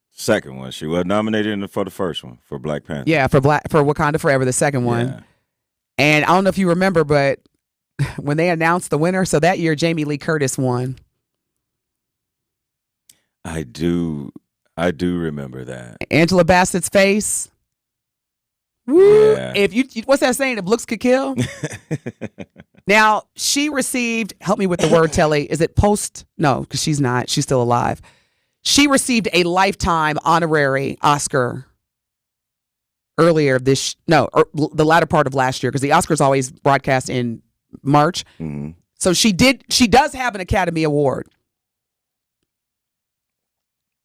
[SPEAKER 12] Second one. She was nominated for the first one, for Black Panther.
[SPEAKER 11] Yeah, for Wakanda Forever, the second one.
[SPEAKER 12] Yeah.
[SPEAKER 11] And I don't know if you remember, but when they announced the winner, so that year Jamie Lee Curtis won.
[SPEAKER 12] I do remember that.
[SPEAKER 11] Angela Bassett's face. Woo.
[SPEAKER 12] Yeah.
[SPEAKER 11] If you what's that saying? If looks could kill. Now, she received, help me with the word, Telly. Is it post? No, because she's not. She's still alive. She received a lifetime honorary Oscar earlier the latter part of last year, because the Oscars always broadcast in March.
[SPEAKER 12] Mm-hmm.
[SPEAKER 11] So she does have an Academy Award.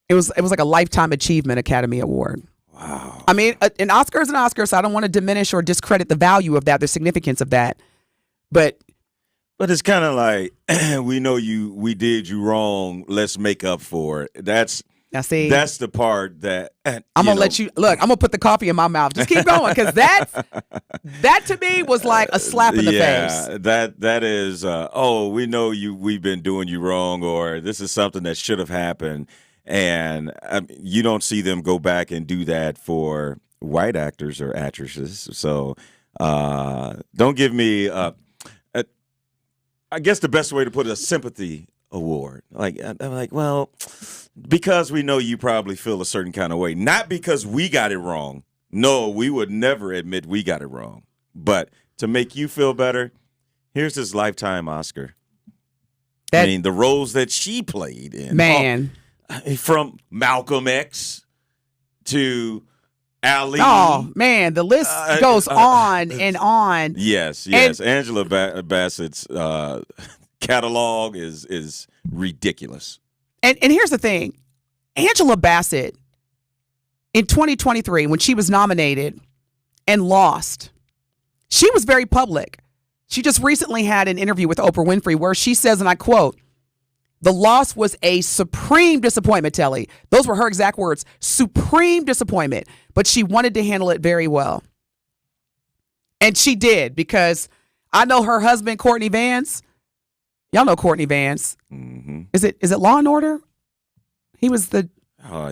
[SPEAKER 11] It was like a Lifetime Achievement Academy Award.
[SPEAKER 12] Wow.
[SPEAKER 11] I mean, an Oscar is an Oscar, so I don't want to diminish or discredit the value of that, the significance of that. But
[SPEAKER 12] it's kind of like, we know we did you wrong. Let's make up for it. That's the part that
[SPEAKER 11] I'm gonna let you look. I'm gonna put the coffee in my mouth. Just keep going, because that to me was like a slap in the face.
[SPEAKER 12] That is. We know we've been doing you wrong, or this is something that should have happened, and you don't see them go back and do that for white actors or actresses. So don't give me. I guess the best way to put it, a sympathy award. Like, I'm like, well, because we know you probably feel a certain kind of way. Not because we got it wrong. No, we would never admit we got it wrong. But to make you feel better, here's this Lifetime Oscar. The roles that she played in.
[SPEAKER 11] Man.
[SPEAKER 12] From Malcolm X to Ali.
[SPEAKER 11] Oh, man, the list goes on and on.
[SPEAKER 12] Yes. Angela Bassett's catalog is ridiculous.
[SPEAKER 11] And here's the thing. Angela Bassett, in 2023, when she was nominated and lost, she was very public. She just recently had an interview with Oprah Winfrey where she says, and I quote, "The loss was a supreme disappointment, Telly." Those were her exact words. Supreme disappointment. But she wanted to handle it very well. And she did, because I know her husband, Courtney Vance. Y'all know Courtney Vance.
[SPEAKER 12] Mm-hmm.
[SPEAKER 11] Is it Law and Order? He was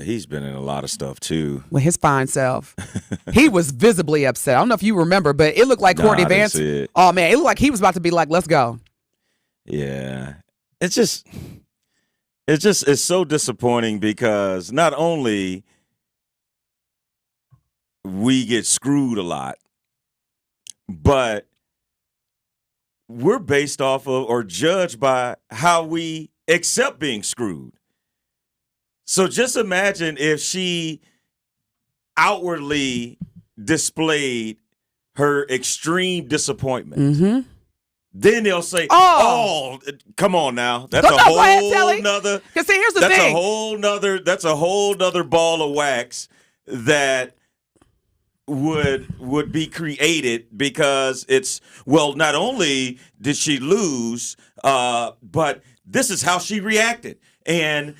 [SPEAKER 12] he's been in a lot of stuff, too.
[SPEAKER 11] With his fine self. He was visibly upset. I don't know if you remember, but it looked like Courtney Vance. Oh, man, it looked like he was about to be like, let's go.
[SPEAKER 12] Yeah. It's so disappointing, because not only we get screwed a lot, but we're based off of or judged by how we accept being screwed. So just imagine if she outwardly displayed her extreme disappointment.
[SPEAKER 11] Mm-hmm.
[SPEAKER 12] Then they'll say, "Oh, come on now, that's a whole nother."
[SPEAKER 11] Because here's the thing:
[SPEAKER 12] that's a whole nother ball of wax that would be created, because it's, well, not only did she lose, but this is how she reacted, and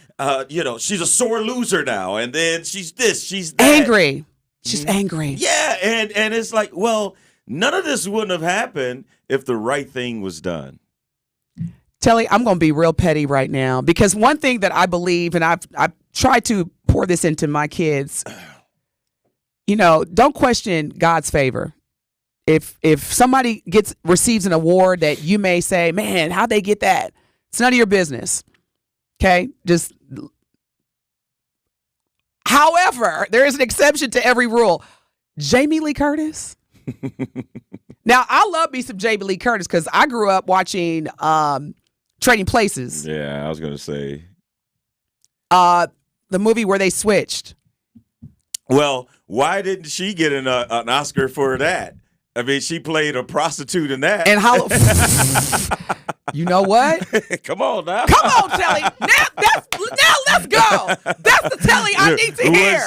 [SPEAKER 12] she's a sore loser now, and then she's this, she's that.
[SPEAKER 11] Angry. She's angry.
[SPEAKER 12] Yeah, and it's like, well, none of this wouldn't have happened if the right thing was done.
[SPEAKER 11] Telly, I'm going to be real petty right now because one thing that I believe, and I've tried to pour this into my kids, don't question God's favor. If somebody receives an award that you may say, man, how'd they get that? It's none of your business. Okay? However, there is an exception to every rule. Jamie Lee Curtis. Now, I love me some Jamie Lee Curtis because I grew up watching Trading Places.
[SPEAKER 12] Yeah, I was going to say.
[SPEAKER 11] The movie where they switched.
[SPEAKER 12] Well, why didn't she get an Oscar for that? I mean, she played a prostitute in that.
[SPEAKER 11] And how? You know what?
[SPEAKER 12] Come on now.
[SPEAKER 11] Come on, Telly. Now let's go. That's the Telly I need to hear.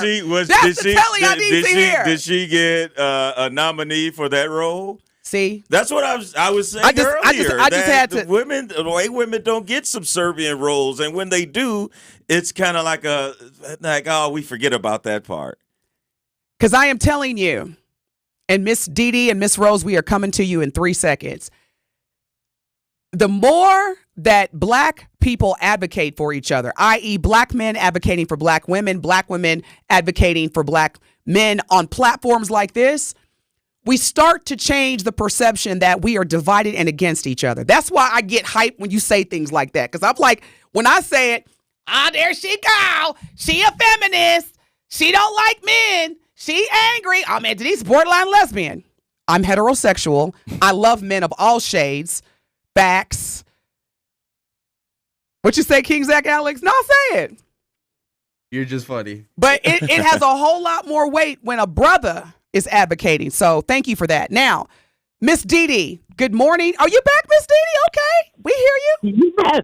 [SPEAKER 11] That's the Telly I need to hear.
[SPEAKER 12] Did she get a nominee for that role?
[SPEAKER 11] See,
[SPEAKER 12] that's what I was saying earlier.
[SPEAKER 11] I just had to.
[SPEAKER 12] White women don't get subservient roles, and when they do, it's kind of like we forget about that part.
[SPEAKER 11] Because I am telling you, and Miss Dee Dee and Miss Rose, we are coming to you in 3 seconds. The more that black people advocate for each other, i.e. black men advocating for black women advocating for black men on platforms like this, we start to change the perception that we are divided and against each other. That's why I get hyped when you say things like that. Because I'm like, when I say it, there she go. She a feminist. She don't like men. She angry. Oh, man, Denise borderline lesbian. I'm heterosexual. I love men of all shades. Backs. What you say, King Zach Alex? No, say it.
[SPEAKER 1] You're just funny.
[SPEAKER 11] But it has a whole lot more weight when a brother is advocating. So thank you for that. Now, Miss Dee Dee, good morning. Are you back, Miss Dee Dee? Okay. We hear you.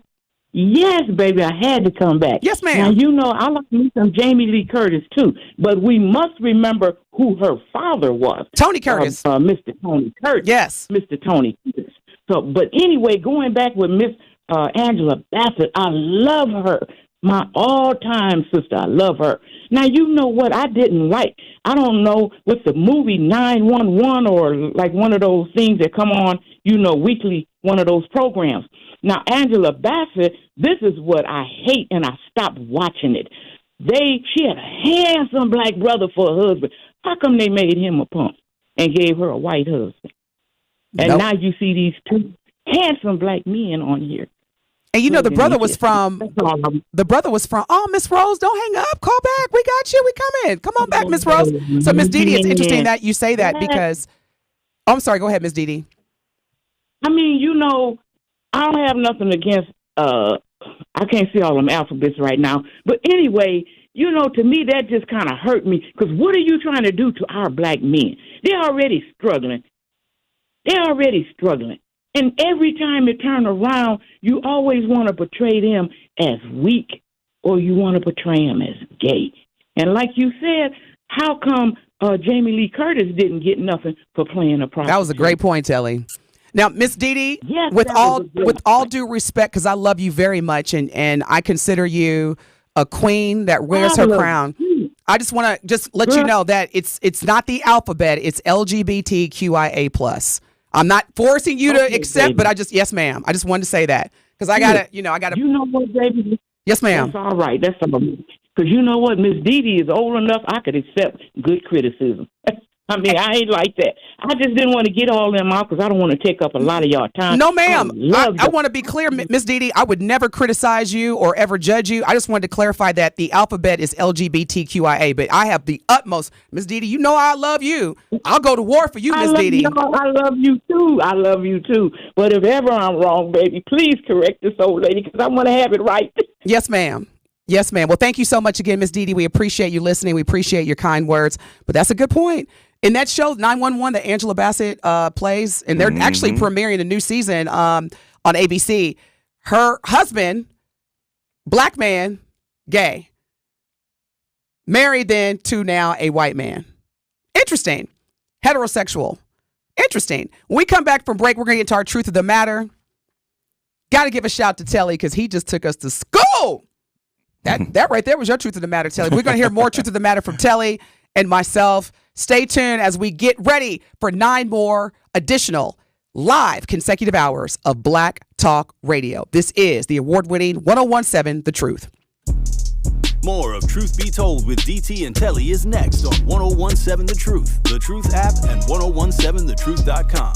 [SPEAKER 15] Yes, baby, I had to come back.
[SPEAKER 11] Yes, ma'am.
[SPEAKER 15] Now, I like me some Jamie Lee Curtis, too. But we must remember who her father was.
[SPEAKER 11] Tony Curtis.
[SPEAKER 15] Mr. Tony Curtis.
[SPEAKER 11] Yes.
[SPEAKER 15] Mr. Tony Curtis. So, but anyway, going back with Miss Angela Bassett, I love her. My all-time sister. I love her. Now, you know what I didn't like? I don't know what's the movie 911 or like one of those things that come on, weekly, one of those programs. Now, Angela Bassett, this is what I hate, and I stopped watching it. She had a handsome black brother for a husband. How come they made him a punk and gave her a white husband? And now you see these two handsome black men on here.
[SPEAKER 11] And the brother was from, Miss Rose, don't hang up. Call back. We got you. We coming. Come on back, Miss Rose. So, Miss Dee Dee, it's interesting that you say that because, I'm sorry. Go ahead, Miss Dee Dee.
[SPEAKER 15] I mean, I don't have nothing against, I can't see all them alphabets right now. But anyway, to me, that just kind of hurt me. Because what are you trying to do to our black men? They're already struggling. And every time they turn around, you always want to portray them as weak or you want to portray them as gay. And like you said, how come Jamie Lee Curtis didn't get nothing for playing a prostitute?
[SPEAKER 11] That was a great point, Telly. Now, Miss Dee Dee,
[SPEAKER 15] yes,
[SPEAKER 11] with all due respect, because I love you very much and I consider you a queen that wears her crown. I just want to let you know that it's not the alphabet, it's LGBTQIA+. I'm not forcing you to accept, baby. But yes, ma'am. I just wanted to say that because I gotta. You
[SPEAKER 15] know what, baby?
[SPEAKER 11] Yes, ma'am.
[SPEAKER 15] That's all right. That's all right. Because you know what, Miss Dee Dee is old enough. I could accept good criticism. I mean, I ain't like that. I just didn't want to get all them out because I don't want to take up a lot of y'all time.
[SPEAKER 11] No, ma'am. I want to be clear, Miss Dee Dee. I would never criticize you or ever judge you. I just wanted to clarify that the alphabet is LGBTQIA, but I have the utmost. Miss Dee Dee, I love you. I'll go to war for you, Miss Dee Dee.
[SPEAKER 15] I love you, too. I love you, too. But if ever I'm wrong, baby, please correct this old lady because I want to have it right.
[SPEAKER 11] Yes, ma'am. Yes, ma'am. Well, thank you so much again, Miss Dee Dee. We appreciate you listening. We appreciate your kind words. But that's a good point. In that show, 911, that Angela Bassett plays, and they're actually premiering a new season on ABC. Her husband, black man, gay, married then to now a white man. Interesting. Heterosexual. Interesting. When we come back from break, we're going to get into our truth of the matter. Got to give a shout to Telly because he just took us to school. That right there was your truth of the matter, Telly. We're going to hear more truth of the matter from Telly and myself. Stay tuned as we get ready for 9 more additional live consecutive hours of Black Talk Talk Radio. This is the award-winning 1017 The Truth.
[SPEAKER 8] More of Truth Be Told with DT and Telly is next on 1017 The Truth, The Truth app, and 1017thetruth.com.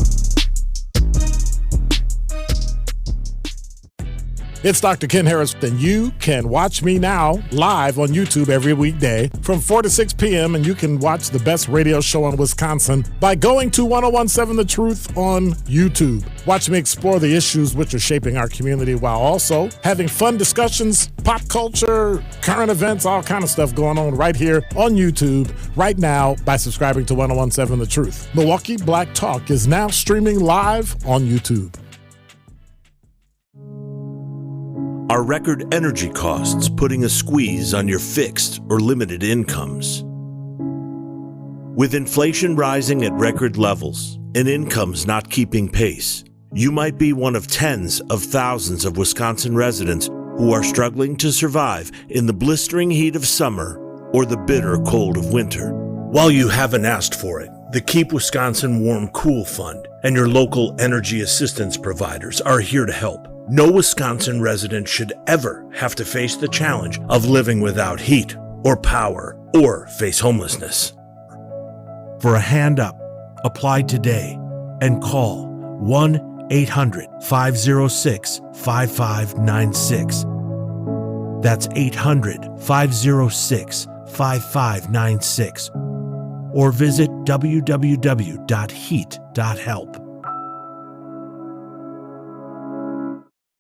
[SPEAKER 5] It's Dr. Ken Harris, and you can watch me now live on YouTube every weekday from 4 to 6 p.m., and you can watch the best radio show in Wisconsin by going to 1017 The Truth on YouTube. Watch me explore the issues which are shaping our community while also having fun discussions, pop culture, current events, all kind of stuff going on right here on YouTube right now by subscribing to 1017 The Truth. Milwaukee Black Talk is now streaming live on YouTube.
[SPEAKER 13] Are record energy costs putting a squeeze on your fixed or limited incomes? With inflation rising at record levels and incomes not keeping pace, you might be one of tens of thousands of Wisconsin residents who are struggling to survive in the blistering heat of summer or the bitter cold of winter. While you haven't asked for it, the Keep Wisconsin Warm Cool Fund and your local energy assistance providers are here to help. No Wisconsin resident should ever have to face the challenge of living without heat or power or face homelessness. For a hand up, apply today and call 1-800-506-5596. That's 800-506-5596. Or visit www.heat.help.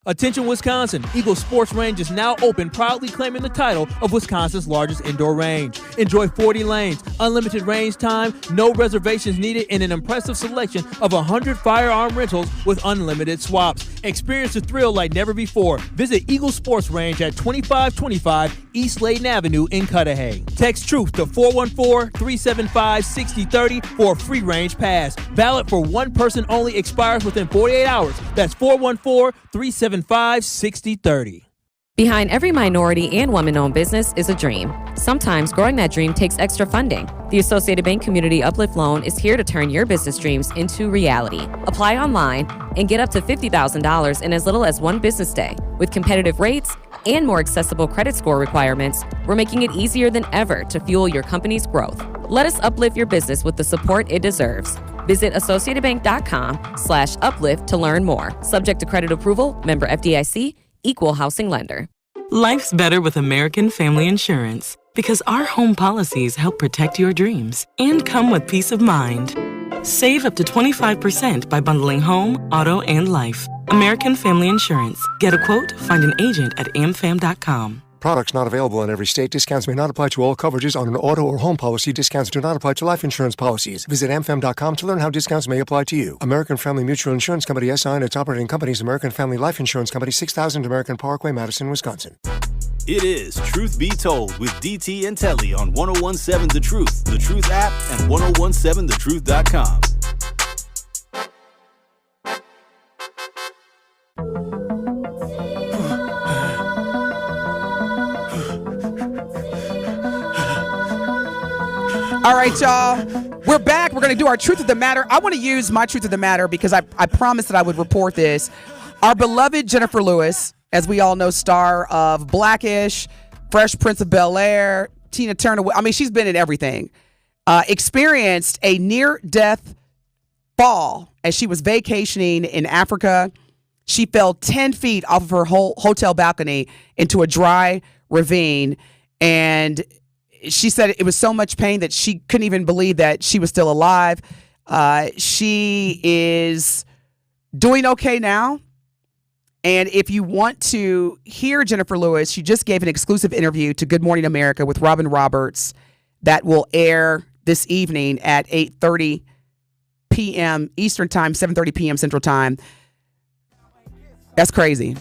[SPEAKER 17] Attention Wisconsin, Eagle Sports Range is now open, proudly claiming the title of Wisconsin's largest indoor range. Enjoy 40 lanes, unlimited range time, no reservations needed, and an impressive selection of 100 firearm rentals with unlimited swaps. Experience the thrill like never before. Visit Eagle Sports Range at 2525 East Layton Avenue in Cudahy. Text TRUTH to 414-375-6030 for a free range pass. Valid for one person only, expires within 48 hours. That's 414-375-6030.
[SPEAKER 4] Behind every minority and woman-owned business is a dream. Sometimes growing that dream takes extra funding. The Associated Bank Community Uplift Loan is here to turn your business dreams into reality. Apply online and get up to $50,000 in as little as one business day. With competitive rates and more accessible credit score requirements, we're making it easier than ever to fuel your company's growth. Let us uplift your business with the support it deserves. Visit associatedbank.com/uplift to learn more. Subject to credit approval, member FDIC, equal housing lender.
[SPEAKER 23] Life's better with American Family Insurance because our home policies help protect your dreams and come with peace of mind. Save up to 25% by bundling home, auto, and life. American Family Insurance. Get a quote, find an agent at amfam.com.
[SPEAKER 24] Products not available in every state. Discounts may not apply to all coverages on an auto or home policy. Discounts do not apply to life insurance policies. Visit amfam.com to learn how discounts may apply to you. American Family Mutual Insurance Company, SI, and its operating companies, American Family Life Insurance Company, 6000 American Parkway, Madison, Wisconsin.
[SPEAKER 8] It is Truth Be Told with DT and Telly on 1017 The Truth, The Truth app, and 1017thetruth.com.
[SPEAKER 11] All right, y'all. We're back. We're going to do our Truth of the Matter. I want to use my Truth of the Matter because I promised that I would report this. Our beloved Jennifer Lewis, as we all know, star of Blackish, Fresh Prince of Bel-Air, Tina Turner. I mean, she's been in everything. Experienced a near-death fall as she was vacationing in Africa. She fell 10 feet off of her hotel balcony into a dry ravine, and she said it was so much pain that she couldn't even believe that she was still alive. She is doing okay now. And if you want to hear Jennifer Lewis, she just gave an exclusive interview to Good Morning America with Robin Roberts that will air this evening at 8:30 p.m. Eastern Time, 7:30 p.m. Central Time. That's crazy.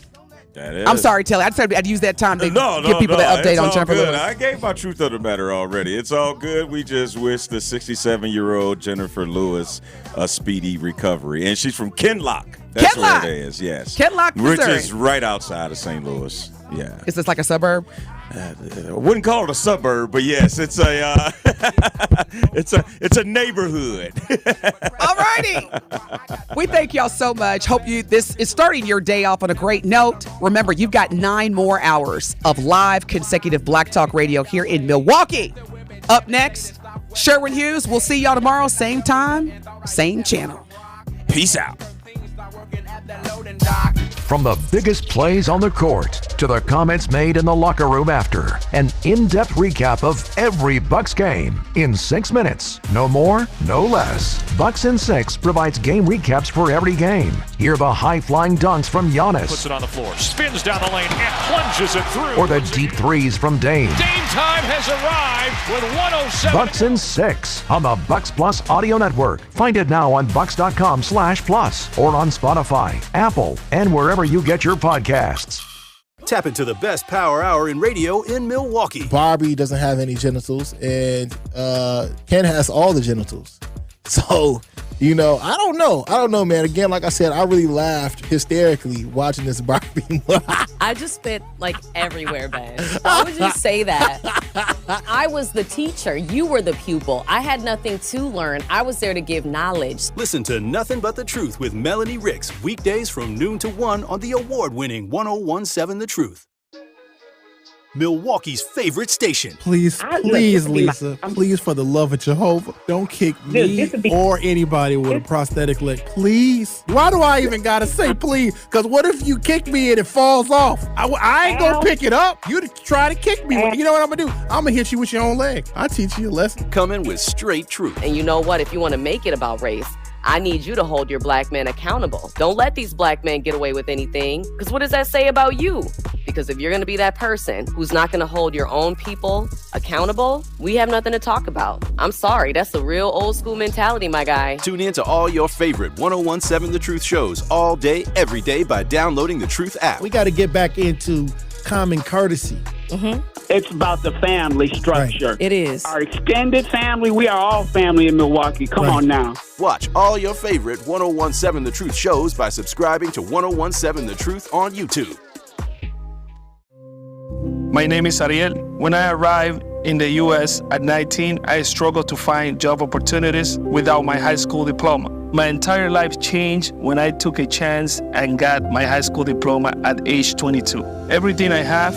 [SPEAKER 12] That is.
[SPEAKER 11] I'm sorry, Telly. I said I'd use that time to give people the update on Jennifer Lewis.
[SPEAKER 12] I gave my Truth of the Matter already. It's all good. We just wish the 67-year-old Jennifer Lewis a speedy recovery. And she's from Kinloch. That's where it is, yes.
[SPEAKER 11] Kinloch,
[SPEAKER 12] which
[SPEAKER 11] Missouri.
[SPEAKER 12] is right outside of St. Louis. Yeah.
[SPEAKER 11] Is this like a suburb?
[SPEAKER 12] I wouldn't call it a suburb, but yes, it's a it's a neighborhood.
[SPEAKER 11] All righty. We thank y'all so much. Hope this is starting your day off on a great note. Remember, you've got 9 more hours of live consecutive Black Talk Radio here in Milwaukee. Up next, Sherwin Hughes. We'll see y'all tomorrow, same time, same channel.
[SPEAKER 12] Peace out.
[SPEAKER 2] From the biggest plays on the court to the comments made in the locker room after, an in-depth recap of every Bucks game in 6 minutes. No more, no less. Bucks in 6 provides game recaps for every game. Hear the high-flying dunks from Giannis.
[SPEAKER 3] Puts it on the floor, spins down the lane, and plunges it through.
[SPEAKER 2] Or the deep threes from Dame.
[SPEAKER 3] Dame time has arrived with 107.
[SPEAKER 2] Bucks in 6 on the Bucks Plus audio network. Find it now on bucks.com/plus or on Spotify, Apple, and wherever you get your podcasts.
[SPEAKER 8] Tap into the best power hour in radio in Milwaukee.
[SPEAKER 6] Barbie doesn't have any genitals, and Ken has all the genitals. So, I don't know, man. Again, like I said, I really laughed hysterically watching this Barbie movie.
[SPEAKER 4] I just spit like everywhere, Ben. Why would you say that? I was the teacher. You were the pupil. I had nothing to learn. I was there to give knowledge.
[SPEAKER 8] Listen to Nothing But the Truth with Melanie Ricks, weekdays from noon to 1 on the award-winning 1017 The Truth. Milwaukee's favorite station.
[SPEAKER 16] Please, Lisa, please, for the love of Jehovah, don't kick me or anybody with a prosthetic leg. Please. Why do I even gotta say please? Because what if you kick me and it falls off? I ain't gonna pick it up. You try to kick me. You know what I'm gonna do? I'm gonna hit you with your own leg. I'll teach you a lesson.
[SPEAKER 8] Coming with straight truth.
[SPEAKER 4] And you know what? If you want to make it about race, I need you to hold your black men accountable. Don't let these black men get away with anything. Because what does that say about you? Because if you're going to be that person who's not going to hold your own people accountable, we have nothing to talk about. I'm sorry. That's a real old school mentality, my guy.
[SPEAKER 8] Tune in to all your favorite 1017 The Truth shows all day, every day by downloading the Truth app.
[SPEAKER 6] We got to get back into common courtesy.
[SPEAKER 4] Mm-hmm.
[SPEAKER 7] It's about the family structure.
[SPEAKER 4] Right. It is.
[SPEAKER 7] Our extended family, we are all family in Milwaukee. Come on now.
[SPEAKER 8] Watch all your favorite 1017 The Truth shows by subscribing to 1017 The Truth on YouTube.
[SPEAKER 25] My name is Ariel. When I arrived in the U.S. at 19, I struggled to find job opportunities without my high school diploma. My entire life changed when I took a chance and got my high school diploma at age 22. Everything I have